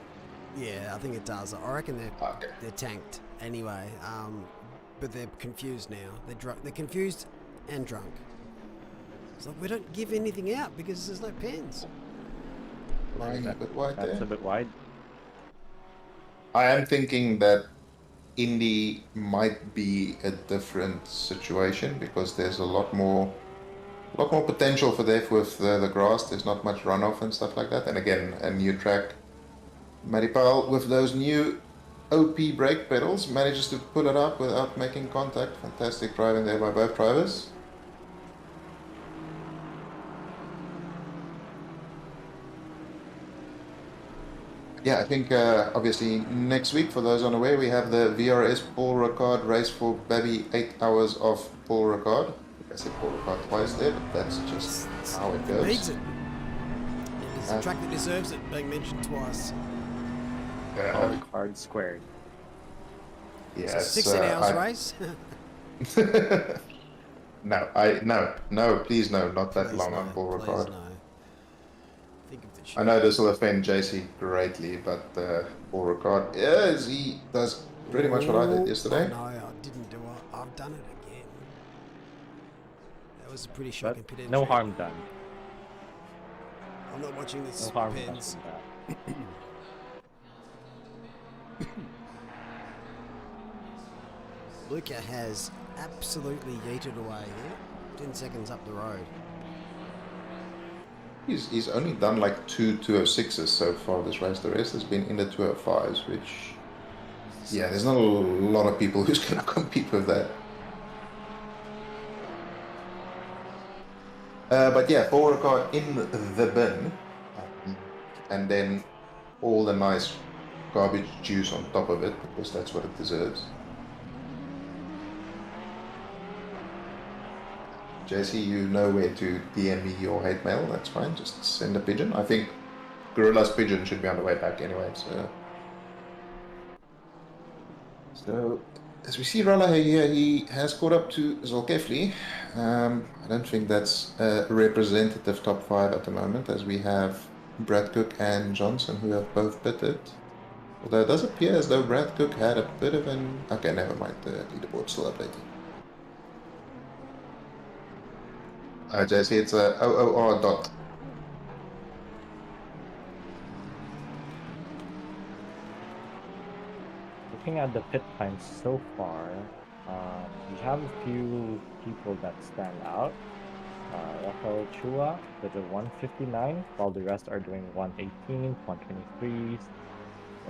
Yeah, I think it does. I reckon Okay. they're tanked anyway. But they're confused now. They're drunk. They're confused and drunk. It's like we don't give anything out because there's no pens. Lying a bit wide That's there. a bit wide. I am thinking that Indy might be a different situation because there's a lot more potential for there with the grass. There's not much runoff and stuff like that. And again, a new track. Maripal with those new OP brake pedals manages to pull it up without making contact. Fantastic driving there by both drivers. Yeah, I think obviously next week, for those unaware, we have the VRS Paul Ricard race for Babby 8 hours of Paul Ricard. I said Paul Ricard twice there, but that's just how it goes. Needs it. It's a track that deserves it being mentioned twice. Hard squared. Yes, 16 hours race. No, please no, not that Please long no, on Paul please Ricard. no. Think of the I know this will offend JC greatly, but Paul Ricard, yes, he does pretty much what I did yesterday. No, I didn't do it. I've done it again. That was a pretty shocking pit entry. No harm done. I'm not watching this. No harm done pits. from that. Luca has absolutely yeeted away here. 10 seconds up the road. He's only done like 2 206s so far this race. The rest has been in the 205s, which, yeah, there's not a lot of people who's going to compete with that. But yeah, Paul Ricard in the bin, and then all the nice garbage juice on top of it, because that's what it deserves. JC, you know where to DM me your hate mail, that's fine, just send a pigeon. I think Gorilla's pigeon should be on the way back anyway, so as we see Rala here, he has caught up to Zolkefli. I don't think that's a representative top 5 at the moment, as we have Brad Cook and Johnson, who have both pitted. Although it does appear as though Brad Cook had a bit of an... Okay, never mind, the leaderboard's still updating. JC, it's a OOR dot. Looking at the pit times so far, we have a few people that stand out. Rafael Chua with a 159, while the rest are doing 118, 123s. We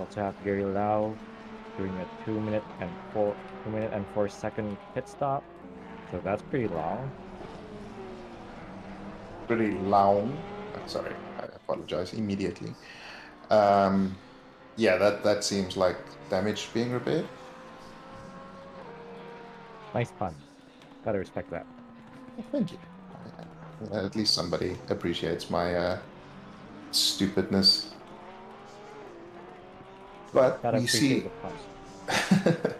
also have Gary Lau doing a 2 minute and 4 second pit stop. So that's pretty long. Pretty long. Sorry, I apologize immediately. Yeah, that seems like damage being repaired. Nice pun. Gotta respect that. Thank you. At least somebody appreciates my stupidness. But Gotta we appreciate see the puns.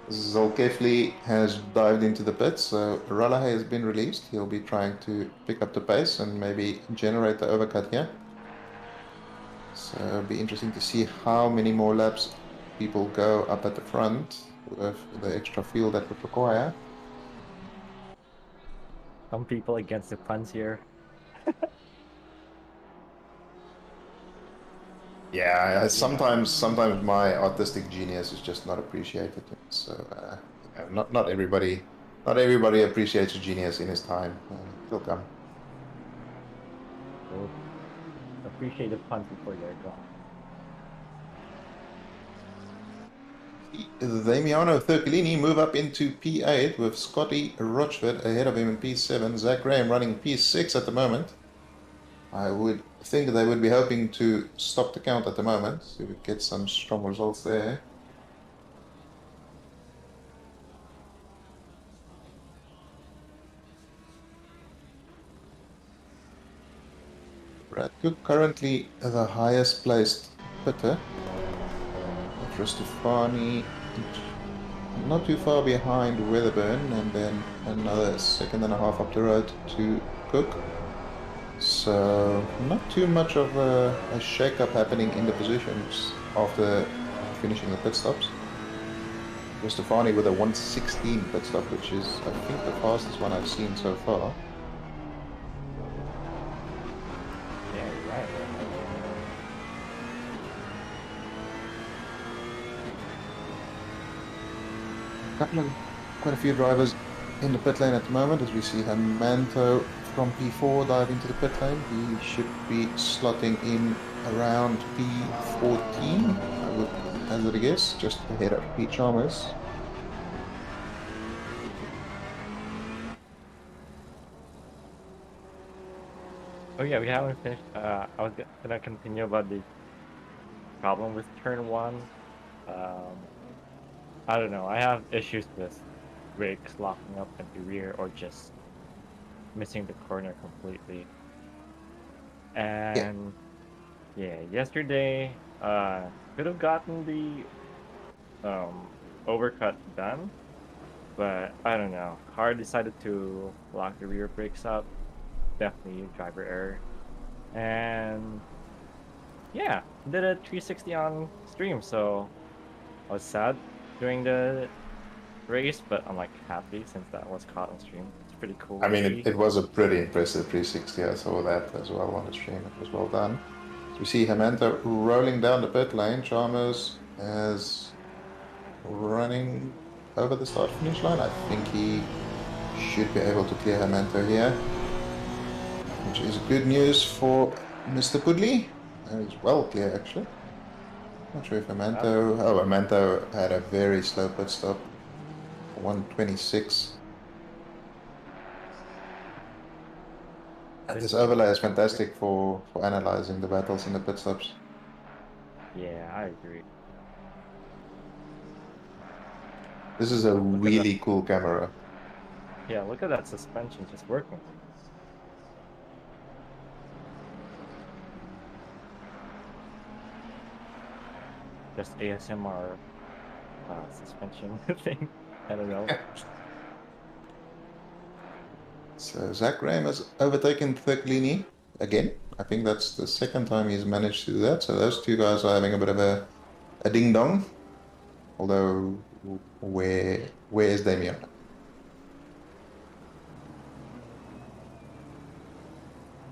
Zolkefli has dived into the pits, so Ralahe has been released. He'll be trying to pick up the pace and maybe generate the overcut here. So it'll be interesting to see how many more laps people go up at the front with the extra fuel that would require. Some people against the puns here. Yeah, sometimes my artistic genius is just not appreciated. So not everybody appreciates your genius in his time. It'll come. So appreciate the puns before they're gone. Damiano Thurcolini move up into P8 with Scotty Rochford ahead of him in P7. Zach Graham running P6 at the moment. I would think they would be hoping to stop the count at the moment, so we get some strong results there. Brad Cook currently the highest placed pitter. Stefani not too far behind Weatherburn, and then another second and a half up the road to Cook. So not too much of a shake-up happening in the positions after finishing the pit stops. Stefani with a 1:16 pit stop, which is I think the fastest one I've seen so far. Yeah, you're right. Quite a few drivers in the pit lane at the moment, as we see Hermanto from P4 dive into the pit lane. He should be slotting in around P14, I would hazard a guess, just ahead of Pete Chalmers. Oh yeah, we haven't finished. I was gonna continue about the problem with turn one. I don't know. I have issues with brakes locking up at the rear or just missing the corner completely. And yeah, yesterday could have gotten the overcut done, but I don't know. Car decided to lock the rear brakes up. Definitely driver error. And yeah, did a 360 on stream, so I was sad during the race, but I'm like happy since that was caught on stream. It's pretty cool. I mean, to see. it was a pretty impressive 360. I saw that as well on the stream. It was well done. So we see Hermanto rolling down the pit lane. Chalmers is running over the start finish line. I think he should be able to clear Hermanto here, which is good news for Mr. Pudley. He's well clear actually. Not sure if Hermanto. Oh, Hermanto had a very slow pit stop. 1:26. And this overlay is fantastic for analyzing the battles in the pit stops. Yeah, I agree. This is a really cool camera. Yeah, look at that suspension just working. Just ASMR suspension thing. I don't know. So Zach Graham has overtaken Thicklini again. I think that's the second time he's managed to do that. So those two guys are having a bit of a ding dong. Although, where is Damien?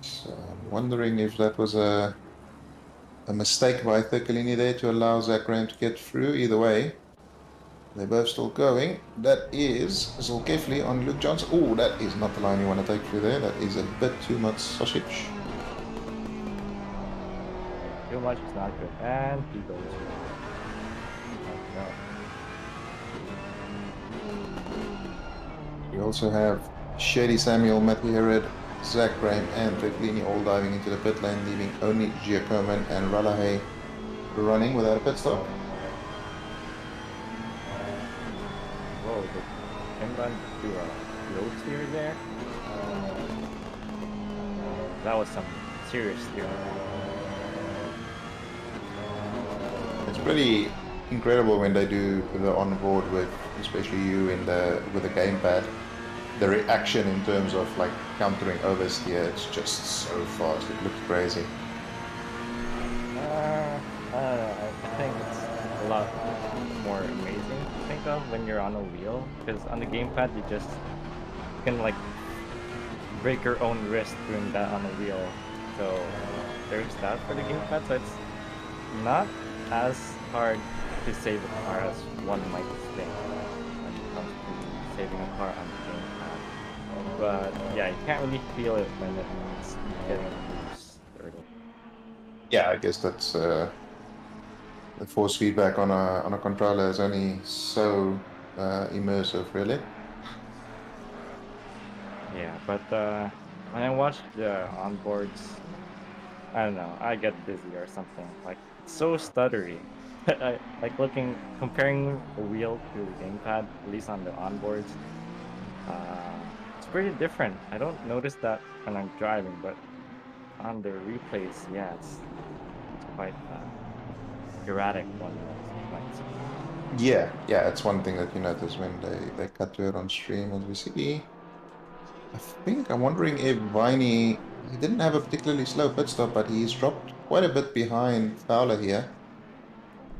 So I'm wondering if that was a mistake by Thicklini there to allow Zach Graham to get through. Either way, they're both still going. That is Zolkefli on Luke Johnson. Oh, that is not the line you want to take through there. That is a bit too much sausage. Too much is not good. And he goes. We also have Shady Samuel, Matthew Herod, Zach Graham, and Thicklini all diving into the pit lane, leaving only Giacomin and Ralahay running without a pit stop. Whoa, did Kimban do a low steer there? That was some serious steering. It's pretty incredible when they do the onboard with, especially you in with the gamepad. The reaction in terms of like countering oversteer, it's just so fast. It looks crazy. I don't know. I think it's a lot more amazing to think of when you're on a wheel, because on the gamepad you can like break your own wrist doing that on a wheel. So there's that for the gamepad. So it's not as hard to save a car as one might think when it comes to saving a car on the gamepad. But yeah, you can't really feel it when it's getting loose. Yeah, I guess that's the force feedback on a controller is only so immersive, really. Yeah, but when I watch the onboards, I don't know, I get dizzy or something. Like, it's so stuttery. I like comparing the wheel to the gamepad, at least on the onboards. It's pretty different. I don't notice that when I'm driving, but on the replays, yeah, it's quite erratic one sometimes. Yeah, it's one thing that you notice when they cut to it on stream, as we see. I think I'm wondering if Viney, he didn't have a particularly slow pit stop, but he's dropped quite a bit behind Fowler here.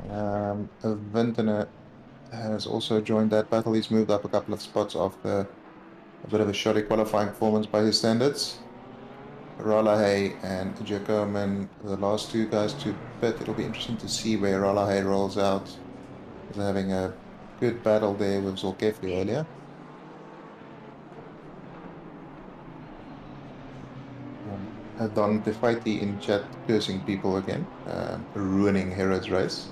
Vintner has also joined that battle. He's moved up a couple of spots after a bit of a shoddy qualifying performance by his standards. Ralahay and Jacoman, the last two guys to pit. It'll be interesting to see where Ralahay rolls out. He's having a good battle there with Zolkefli earlier. Don Tefaiti in chat cursing people again, ruining Herod's race.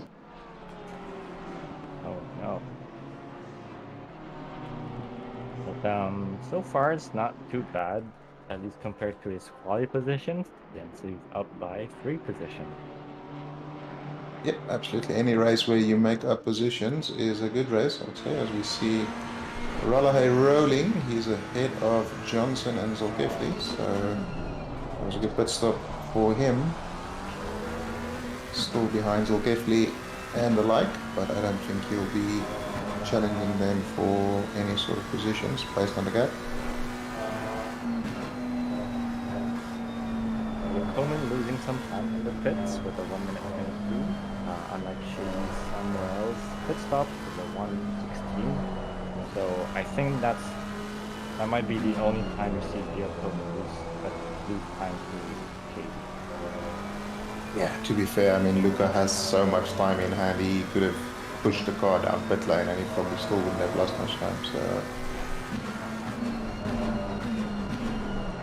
Oh no. But so far it's not too bad, at least compared to his quality positions. Yeah, so he's up by 3 positions. Yep, absolutely. Any race where you make up positions is a good race, I would say. As we see Ralahay rolling, he's ahead of Johnson and Zolkefli, so that was a good pit stop for him. Still behind Zolkefli and the like, but I don't think he'll be challenging them for any sort of positions based on the gap. Coleman losing some time in the pits with a 1 minute 22, unlike Shee's somewhere else. Pit stop with a 1:16. So I think that might be the only time you see Gio Coleman lose time to Katie. Yeah, to be fair, I mean, Luca has so much time in hand, he could have pushed the car down pit lane and he probably still wouldn't have lost much time, so...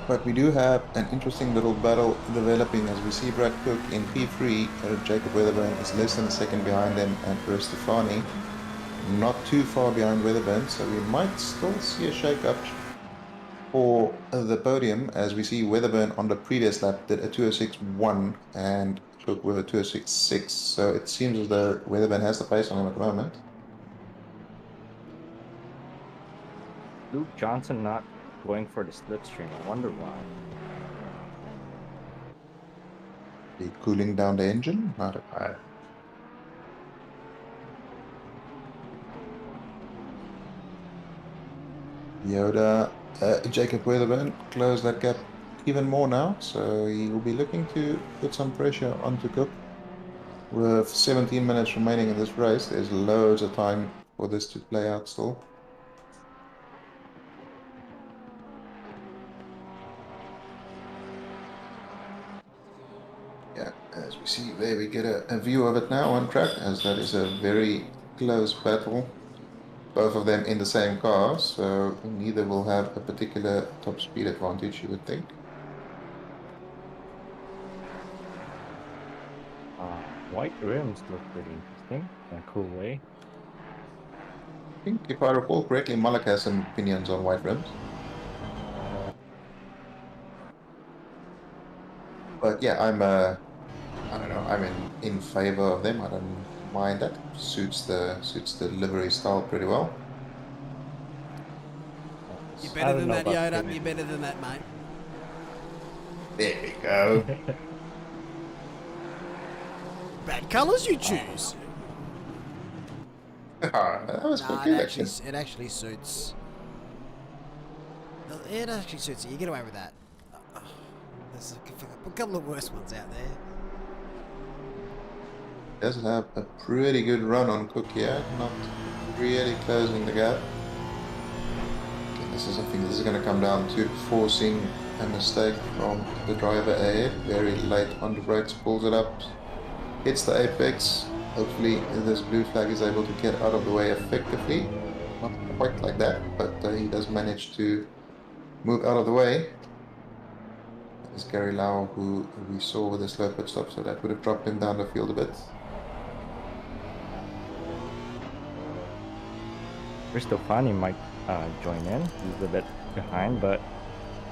But we do have an interesting little battle developing as we see Brad Cook in P3. Jacob Weatherburn is less than a second behind him, and Stefani not too far behind Weatherburn, so we might still see a shake-up for the podium as we see Weatherburn on the previous lap did a 206.1 and Cook with a 206.6, so it seems as though Weatherburn has the pace on him at the moment. Luke Johnson not going for the slipstream. I wonder why. Be cooling down the engine? I don't know. Yoda, Jacob Weatherburn closed that gap even more now, so he will be looking to put some pressure onto Cook. With 17 minutes remaining in this race, there's loads of time for this to play out still. Yeah, as we see there, we get a view of it now on track, as that is a very close battle. Both of them in the same car, so neither will have a particular top speed advantage, you would think. White rims look pretty interesting in a cool way. I think, if I recall correctly, Malak has some opinions on white rims. But yeah, I don't know, I'm in favor of them. I don't mind that. Suits the livery style pretty well. You're better than that, Yoda. You're better than that, mate. There we go. Bad colours you choose. That was quite good, actually. It actually suits. It actually suits you. You get away with that. There's a couple of worse ones out there. Does have a pretty good run on Cook here, not really closing the gap. Okay, this is something this is going to come down to forcing a mistake from the driver ahead. Very late on the brakes, pulls it up, hits the apex. Hopefully this blue flag is able to get out of the way effectively. Not quite like that, but he does manage to move out of the way. That is Gary Lau, who we saw with a slow pit stop, so that would have dropped him down the field a bit. Cristofani might join in. He's a bit behind, but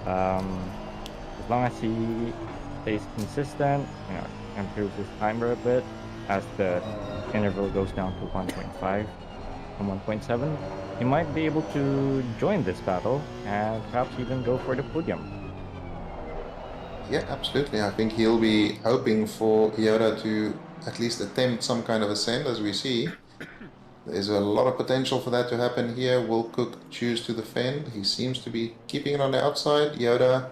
as long as he stays consistent, improves his timer a bit as the interval goes down to 1.5 from 1.7, he might be able to join this battle and perhaps even go for the podium. Yeah, absolutely. I think he'll be hoping for Yoda to at least attempt some kind of ascent, as we see. There's a lot of potential for that to happen here. Will Cook choose to defend? He seems to be keeping it on the outside. Yoda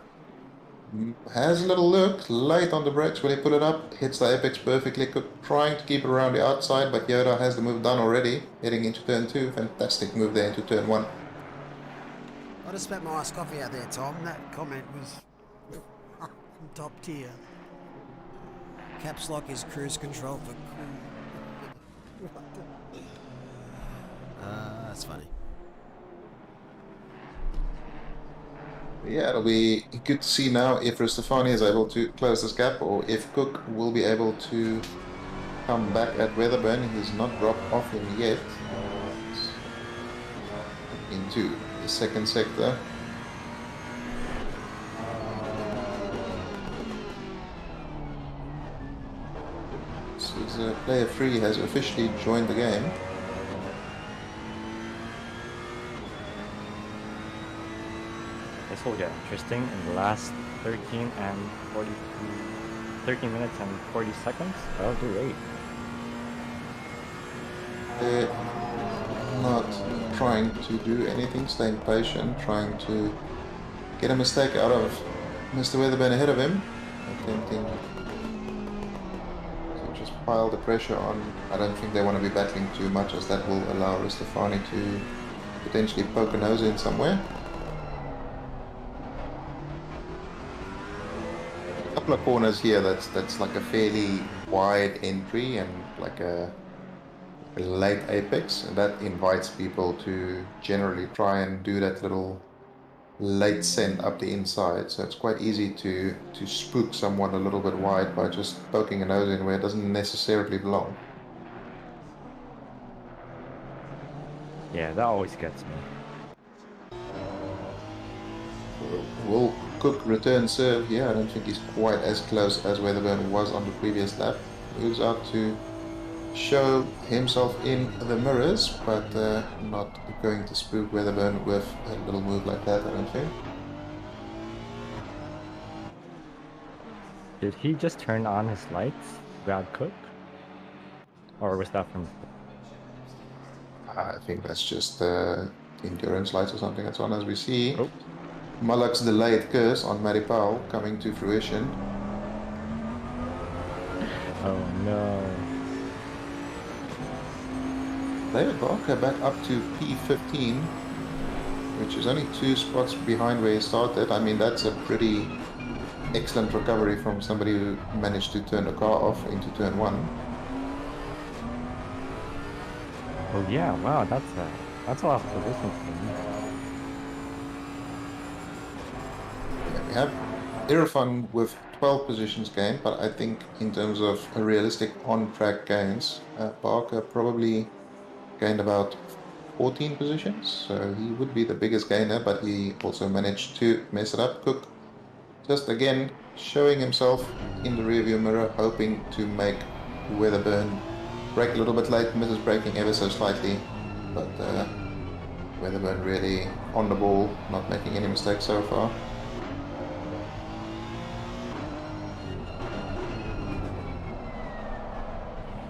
has a little look, late on the brakes when he put it up, hits the apex perfectly. Cook trying to keep it around the outside, but Yoda has the move done already, heading into turn 2. Fantastic move there into turn 1. I just spat my iced coffee out there, Tom. That comment was top tier. Caps lock is cruise control for cool. That's funny. Yeah, it'll be good to see now if Ristofani is able to close this gap, or if Cook will be able to come back at Weatherburn. He's not dropped off him yet. Into the second sector. So player 3 has officially joined the game. This will get interesting in the last 13 minutes and 40 seconds. That'll do 8. They're not trying to do anything, staying patient, trying to get a mistake out of Mr. Weatherburn ahead of him, attempting to just pile the pressure on. I don't think they want to be battling too much, as that will allow Ristofani to potentially poke a nose in somewhere. A couple of corners here that's like a fairly wide entry and like a late apex, and that invites people to generally try and do that little late send up the inside, so it's quite easy to spook someone a little bit wide by just poking a nose in where it doesn't necessarily belong. Yeah, that always gets me. Will Cook return serve here? I don't think he's quite as close as Weatherburn was on the previous lap. Moves out to show himself in the mirrors, but not going to spook Weatherburn with a little move like that, I don't think. Did he just turn on his lights, Brad Cook? Or was that from... I think that's just endurance lights or something that's on, as we see. Oh. Malak's delayed curse on Maripal coming to fruition. Oh no. David Barker back up to P15, which is only 2 spots behind where he started. I mean, that's a pretty excellent recovery from somebody who managed to turn the car off into turn 1. Oh yeah, wow, that's a lot of positions for me. Yeah, we have Irfan with 12 positions gained, but I think in terms of a realistic on-track gains, Barker probably gained about 14 positions, so he would be the biggest gainer, but he also managed to mess it up. Cook just again showing himself in the rearview mirror, hoping to make Weatherburn brake a little bit late, misses braking ever so slightly, but Weatherburn really on the ball, not making any mistakes so far.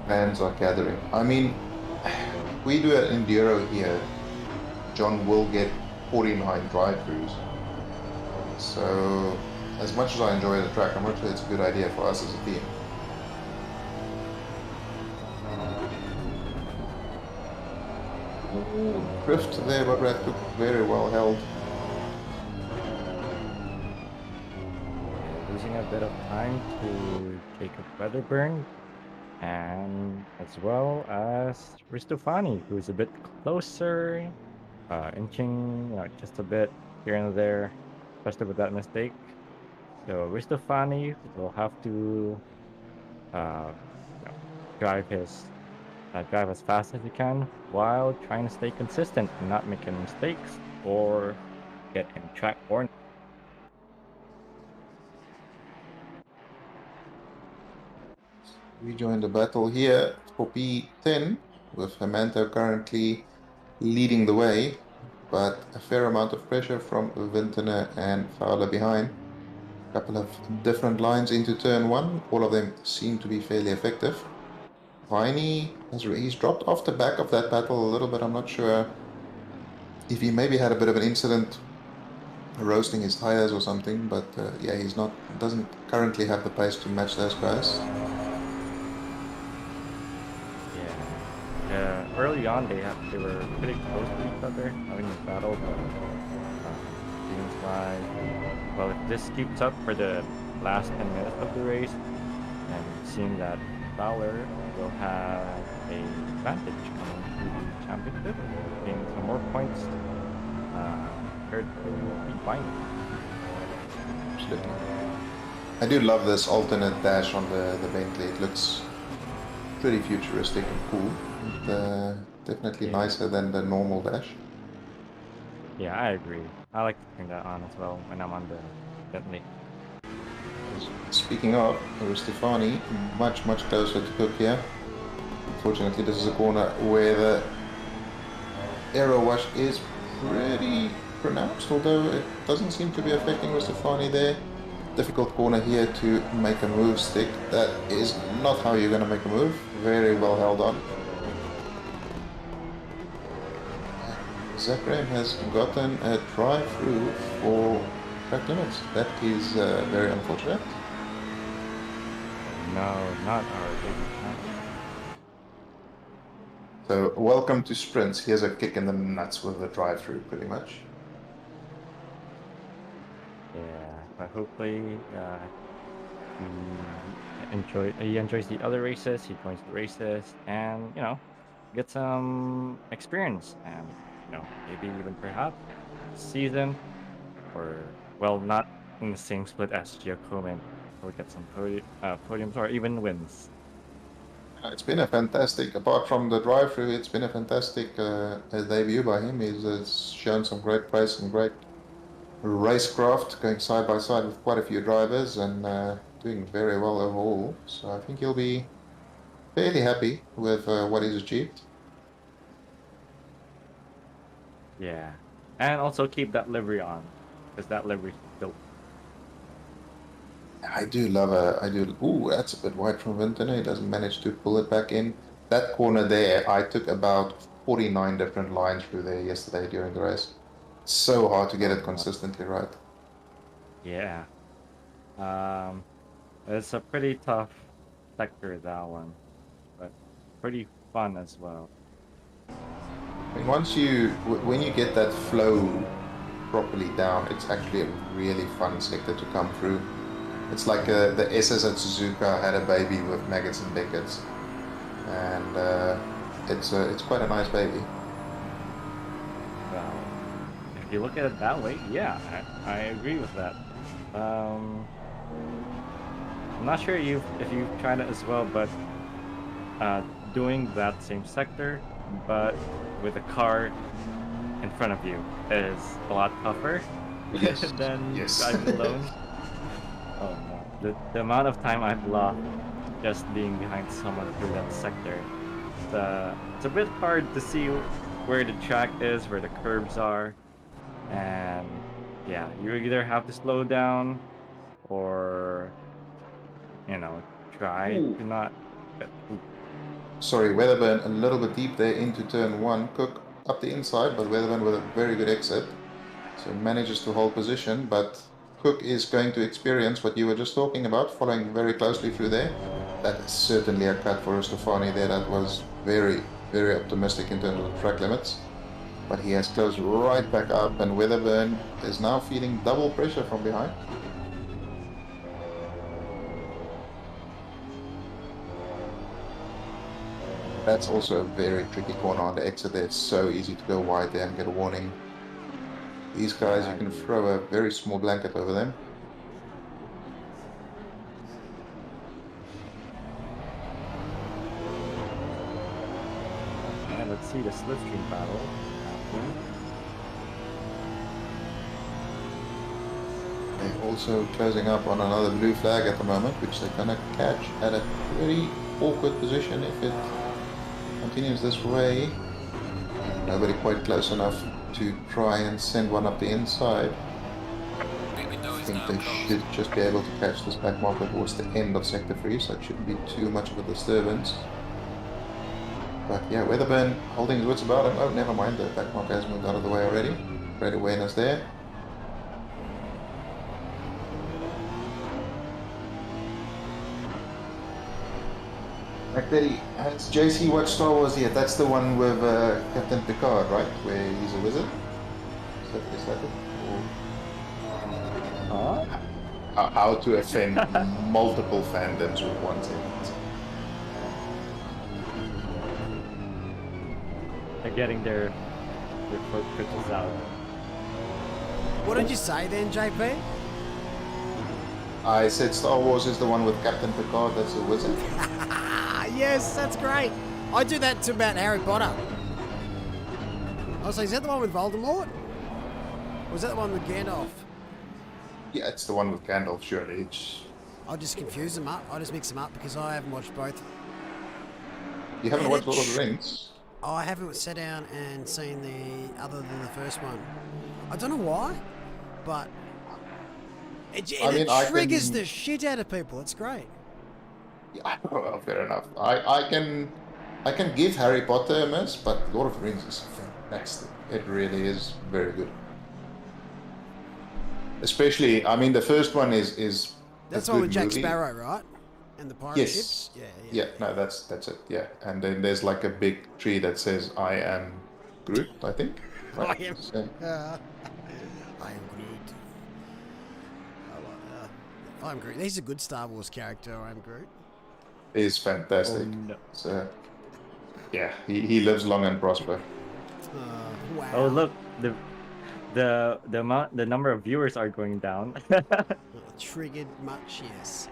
Fans are gathering. I mean, we do an enduro here, John will get 49 drive-throughs. So, as much as I enjoy the track, I'm not sure it's a good idea for us as a team. Ooh, drift there, but Brad Cook very well held. Losing a bit of time to Jacob Weatherburn, and as well as Ristofani, who's a bit closer, inching just a bit here and there, especially with that mistake. So Ristofani will have to drive as fast as he can while trying to stay consistent and not make any mistakes or get in track or. We join the battle here for P10, with Hermanto currently leading the way, but a fair amount of pressure from Vintner and Fowler behind. Couple of different lines into turn 1. All of them seem to be fairly effective. Viney, he's dropped off the back of that battle a little bit. I'm not sure if he maybe had a bit of an incident roasting his tires or something, but yeah, doesn't currently have the pace to match those guys. Yeah. Early on, they were pretty close to each other, having a battle, but seems like, well, if this keeps up for the last 10 minutes of the race, and seeing that Fowler will have a advantage coming to the championship, getting some more points compared to the final. Absolutely. I do love this alternate dash on the Bentley. It looks pretty futuristic and cool. And, definitely nicer than the normal dash. Yeah, I agree. I like to turn that on as well when I'm on the Bentley. Speaking of, Stefani, much closer to Cook here. Unfortunately, this is a corner where the aero wash is pretty pronounced, although it doesn't seem to be affecting Stefani there. Difficult corner here to make a move stick. That is not how you're going to make a move. Very well held on. Zach Graham has gotten a drive-through for track limits. That is very unfortunate. No, not our baby champion. So, welcome to sprints. Here's a kick in the nuts with the drive-through, pretty much. Yeah, but hopefully he enjoys the other races, he joins the races, and, you know, get some experience, and, you know, maybe even perhaps season, or, well, not in the same split as Giacomo, we'll get some podiums or even wins. It's been a fantastic, apart from the drive-through, it's been a fantastic debut by him. He's shown some great pace and great racecraft, going side by side with quite a few drivers and doing very well overall. So I think he'll be fairly happy with what he's achieved. Yeah, and also keep that livery on, because that livery still. I do love ooh, that's a bit wide from Vintner. He doesn't manage to pull it back in. That corner there, I took about 49 different lines through there yesterday during the race. So hard to get it consistently right. Yeah. It's a pretty tough sector, that one, but pretty fun as well. I mean, when you get that flow properly down, it's actually a really fun sector to come through. It's like the SS at Suzuka had a baby with Becketts and Becketts, and it's quite a nice baby. Well, if you look at it that way, yeah, I agree with that. I'm not sure if you've tried it as well, but doing that same sector, but with a car in front of you, is a lot tougher than driving alone. Oh no, the amount of time I've lost just being behind someone through that sector. It's a bit hard to see where the track is, where the curves are, and yeah, you either have to slow down or, you know, try to not. Sorry, Weatherburn a little bit deep there into turn 1. Cook up the inside, but Weatherburn with a very good exit. So manages to hold position, but Cook is going to experience what you were just talking about, following very closely through there. That is certainly a cut for Stefani there. That was very, very optimistic in terms of track limits. But he has closed right back up, and Weatherburn is now feeling double pressure from behind. That's also a very tricky corner on the exit there. It's so easy to go wide there and get a warning. These guys, you can throw a very small blanket over them. And let's see the slipstream battle. They're also closing up on another blue flag at the moment, which they're gonna catch at a pretty awkward position if it continues this way. Nobody quite close enough to try and send one up the inside. Big window is think they should just be able to catch this back marker towards the end of sector 3, so it shouldn't be too much of a disturbance. But yeah, Weatherburn holding his wits about him. Oh, never mind, the back marker has moved out of the way already. Great awareness there. Betty, has JC watched Star Wars yet? That's the one with Captain Picard, right? Where he's a wizard? Is that it? Or... How to offend multiple fandoms with one sentence. They're getting their foot pitches out. What did you say then, JP? I said Star Wars is the one with Captain Picard that's a wizard. Yes, that's great. I do that to about Harry Potter. I was like, is that the one with Voldemort? Or was that the one with Gandalf? Yeah, it's the one with Gandalf, surely. I'll just confuse them up. I'll just mix them up because I haven't watched both. You haven't watched Lord of the Rings? I haven't sat down and seen the other than the first one. I don't know why, but it triggers the shit out of people. It's great. Yeah, well, fair enough. I can give Harry Potter a miss, but Lord of the Rings is fantastic. It really is very good. Especially, I mean, the first one is that's a one good with Jack movie. Sparrow, right? And the pirate Yes. ships. Yeah, no, that's it. Yeah, and then there's like a big tree that says "I am Groot," I think. Right? I am. So, I am Groot. I'm Groot. He's a good Star Wars character. I'm Groot. he's fantastic. Oh, no. So, yeah, he lives long and prosper. Wow. Oh look, the number of viewers are going down. Triggered much, yes.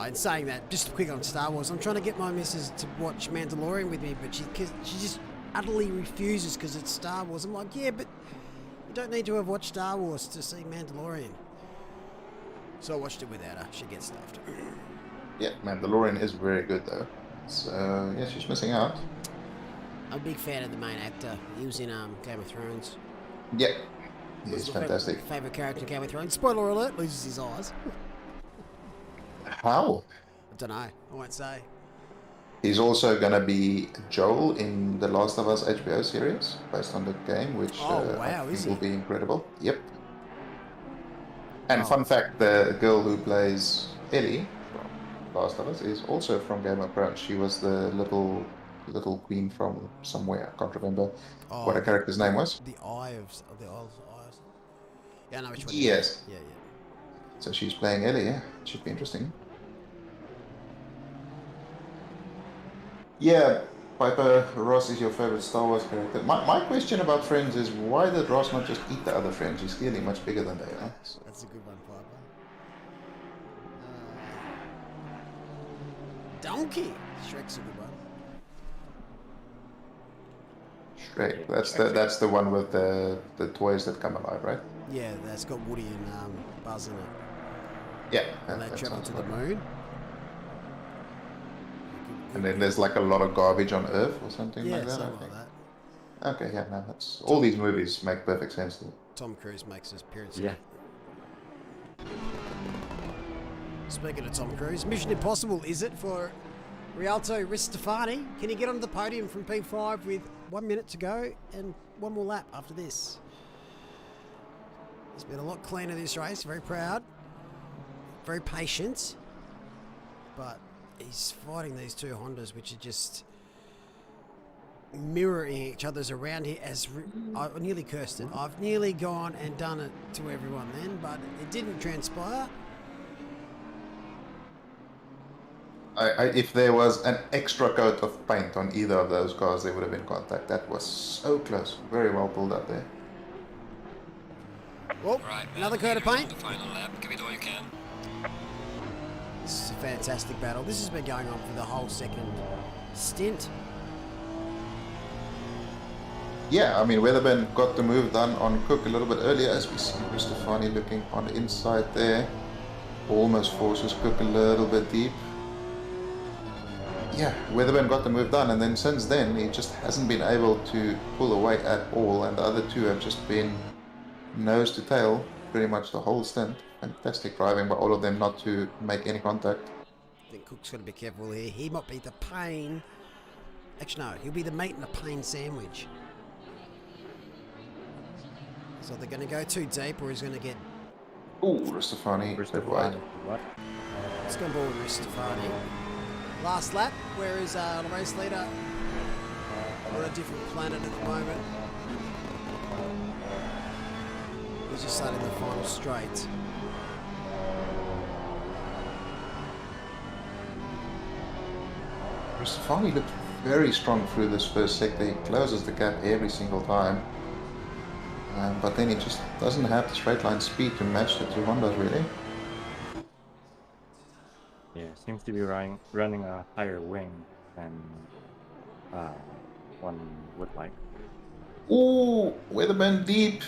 In saying that, just quick on Star Wars, I'm trying to get my missus to watch Mandalorian with me, but she just utterly refuses because it's Star Wars. I'm like, yeah, but you don't need to have watched Star Wars to see Mandalorian. So I watched it without her. She gets stuffed. Yeah, Mandalorian is very good though. So yeah, she's missing out. I'm a big fan of the main actor. He was in Game of Thrones. Yeah, he's fantastic. Favorite character in Game of Thrones. Spoiler alert: loses his eyes. How? I don't know. I won't say. He's also gonna be Joel in the Last of Us HBO series, based on the game, which I think will be incredible. Yep. And fun fact, the girl who plays Ellie from Last of Us is also from Game of Thrones. She was the little queen from somewhere. I can't remember what her character's name was. The Eye of the Eyes. Yeah, I know which one. Yes. Yeah. So she's playing Ellie. Yeah, it should be interesting. Yeah, Piper, Ross is your favorite Star Wars character. My question about Friends is, why did Ross not just eat the other friends? He's clearly much bigger than they are. So. That's a good one, Piper. Donkey. Shrek's a good one. Shrek. That's the one with the toys that come alive, right? Yeah, that's got Woody and Buzz in it. Yeah. And they travel to the moon. And then there's like a lot of garbage on Earth or something Yeah, like that. something I think. like that. Okay, yeah, no, that's all these movies make perfect sense. Tom Cruise makes his appearance. Yeah. Speaking of Tom Cruise, Mission Impossible is it for Rialto Ristofani? Can he get onto the podium from P5 with 1 minute to go and one more lap after this? He's been a lot cleaner this race, very proud, very patient, but he's fighting these two Hondas which are just mirroring each other's around here. I nearly cursed it. I've nearly gone and done it to everyone then, but it didn't transpire. If there was an extra coat of paint on either of those cars, they would have been contact. That was so close. Very well pulled up there. Well, Right, another coat of paint. The final lap. Give it all you can. This is a fantastic battle. This has been going on for the whole second stint. Yeah, I mean, Weatherburn got the move done on Cook a little bit earlier, as we see Cristofani looking on the inside there. Almost forces Cook a little bit deep. Yeah, Weatherburn got the move done, and then since then, he just hasn't been able to pull away at all, and the other two have just been nose to tail pretty much the whole stint. Fantastic driving by all of them not to make any contact. I think Cook's got to be careful here. He might be the pain. Actually, no, he'll be the meat in the pain sandwich. So they're going to go too deep, or he's going to get. Ooh, Ristofani, dead wide. Let's go ball with Ristofani. Last lap, where is the race leader? On a different planet at the moment. He's just starting the final straight. Ristofani looked very strong through this first sector. He closes the gap every single time. But then he just doesn't have the straight line speed to match the two Hondas, really. Yeah, seems to be running a higher wing than one would like. Ooh, Weatherbend deep.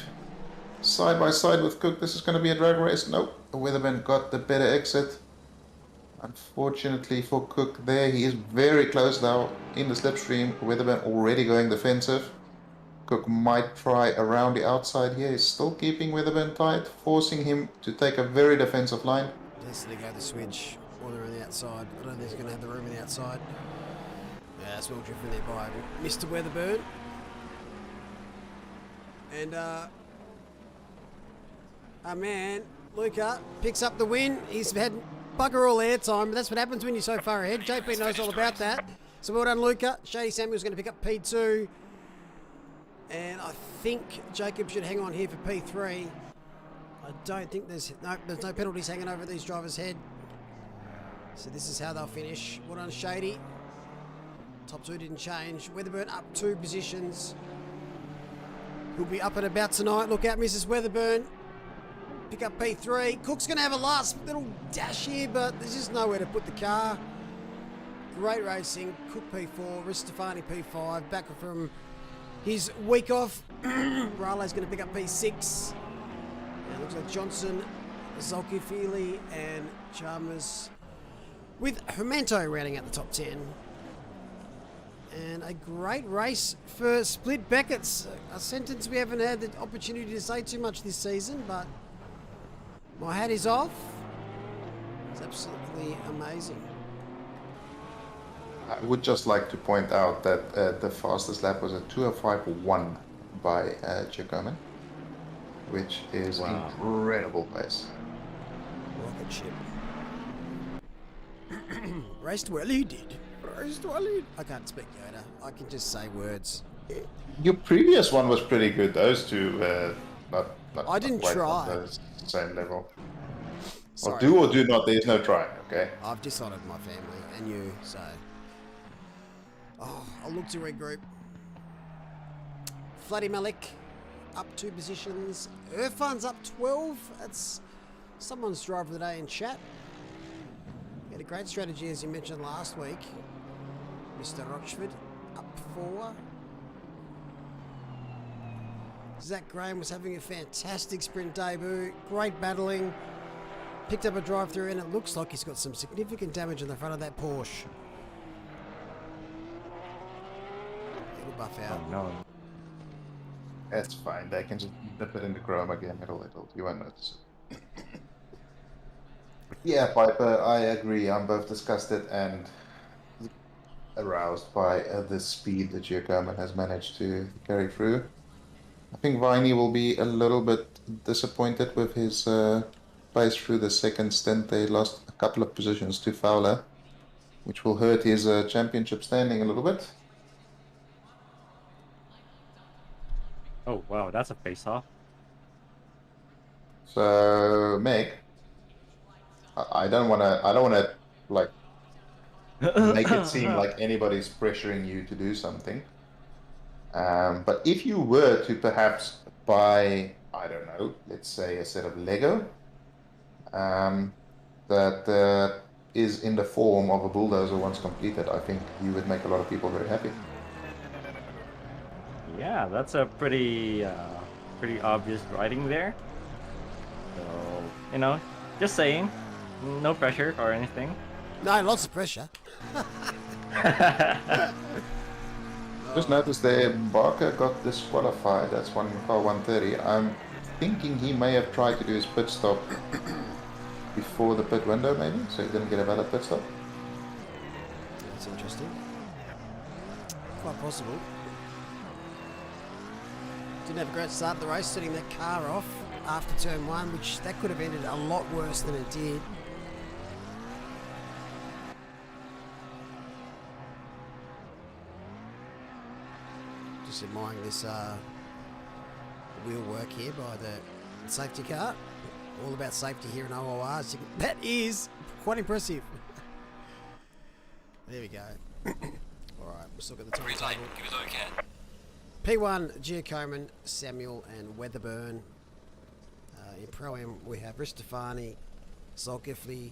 Side by side with Cook. This is going to be a drag race. Nope, Weatherbend got the better exit. Unfortunately for Cook there, he is very close now in the slipstream. Weatherbend already going defensive. Cook might try around the outside here. He's still keeping Weatherbend tight, forcing him to take a very defensive line. Just to go the switch all around the outside. I don't think he's going to have the room on the outside. Yeah, that's well driven there by Mr. Weatherburn. And our man, Luca, picks up the win. He's had bugger all airtime, but that's what happens when you're so far ahead. JP knows all about that. So well done, Luca. Shady Samuel's going to pick up P2. And I think Jacob should hang on here for P3. I don't think there's no penalties hanging over these drivers' head. So this is how they'll finish. Well done, Shady. Top two didn't change. Weatherburn up 2 positions. He'll be up and about tonight. Look out, Mrs. Weatherburn. Pick up P3. Cook's going to have a last little dash here, but there's just nowhere to put the car. Great racing. Cook P4, Ristofani P5. Back from his week off. Raleig's going to pick up P6. It looks like Johnson, Zolki Feely, and Chalmers with Hermanto rounding out the top 10. And a great race for Split Becketts. A sentence we haven't had the opportunity to say too much this season, but my hat is off. It's absolutely amazing. I would just like to point out that the fastest lap was a 2:05.1 by Giacomo, which is incredible pace. Rocket ship. Raced well, he did. Raced well, he did. I can't speak Yoda. I can just say words. Your previous one was pretty good. Those two, not I didn't quite try. on the same level. Sorry. Or do or do not. There is no try. Okay. I've dishonoured my family and you, so. Oh, I'll look to regroup. Flatty Malik up 2 positions. Irfan's up 12. That's someone's driver of the day in chat. He had a great strategy, as you mentioned last week. Mr. Rochford up 4. Zach Graham was having a fantastic sprint debut. Great battling. Picked up a drive through, and it looks like he's got some significant damage in the front of that Porsche. It'll buff out. Oh, no. That's fine. They can just dip it into chrome again. You won't notice it. Yeah, Piper, I agree. I'm both disgusted and aroused by the speed that Giacomo has managed to carry through. I think Viney will be a little bit disappointed with his pace through the second stint. They lost a couple of positions to Fowler, which will hurt his championship standing a little bit. Oh wow, that's a face-off. So, Meg, I don't wanna like make it seem like anybody's pressuring you to do something. But if you were to perhaps buy, I don't know, let's say a set of Lego that is in the form of a bulldozer once completed, I think you would make a lot of people very happy. Yeah, that's a pretty obvious writing there. So, just saying, no pressure or anything. No, lots of pressure. Just noticed there, Barker got disqualified. That's car 130. thinking he may have tried to do his pit stop before the pit window, maybe, so he didn't get a valid pit stop. That's interesting. Quite possible. Didn't have a great start of the race, setting that car off after turn one, which that could have ended a lot worse than it did. Just admiring this wheel work here by the safety car. All about safety here in OOR. So that is quite impressive. There we go. Alright, we'll still get the Green timetable. light, give it all you can. P1, Giacomin, Samuel and Weatherburn. In Pro-Am we have Ristofani, Solgifley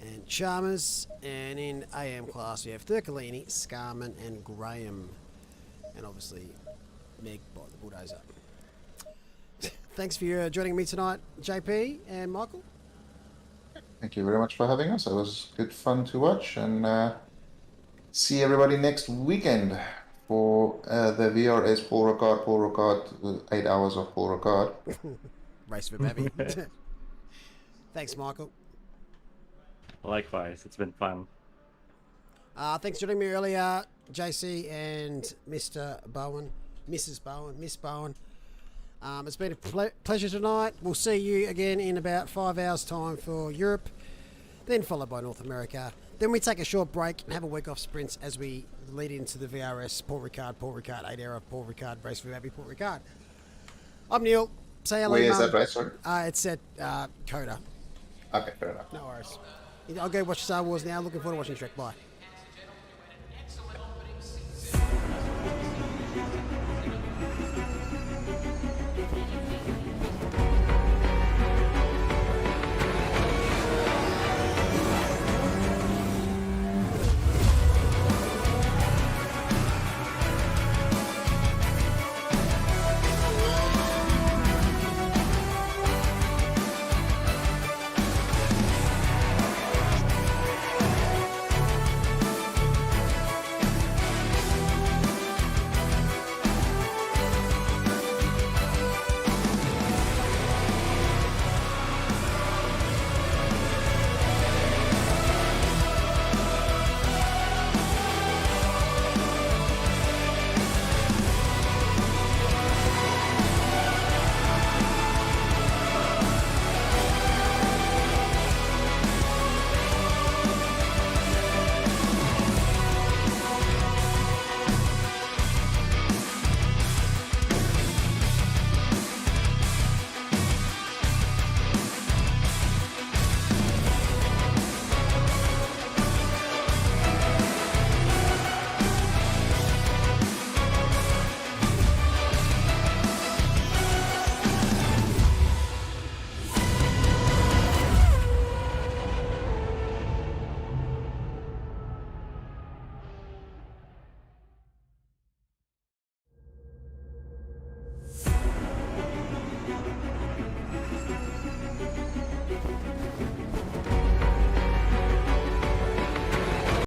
and Chalmers. And in AM class we have Thurkalini, Scarman and Graham. And obviously Meg by the Bulldozer. Thanks for joining me tonight, JP and Michael. Thank you very much for having us. It was good fun to watch, and see everybody next weekend for the VRS Paul Ricard, 8 hours of Paul Ricard. Race for Babby. Thanks, Michael. Likewise, it's been fun. Thanks for joining me earlier, JC and Mr. Bowen, Mrs. Bowen, Miss Bowen. It's been a pleasure tonight. We'll see you again in about 5 hours' time for Europe, then followed by North America. Then we take a short break and have a week off sprints as we lead into the VRS Paul Ricard, 8-hour Paul Ricard, Race for Babby, Paul Ricard. I'm Neil. Say hello, Where is Mum. that race, sorry? It's at COTA. Okay, fair enough. No worries. I'll go watch Star Wars now. Looking forward to watching Shrek. Bye.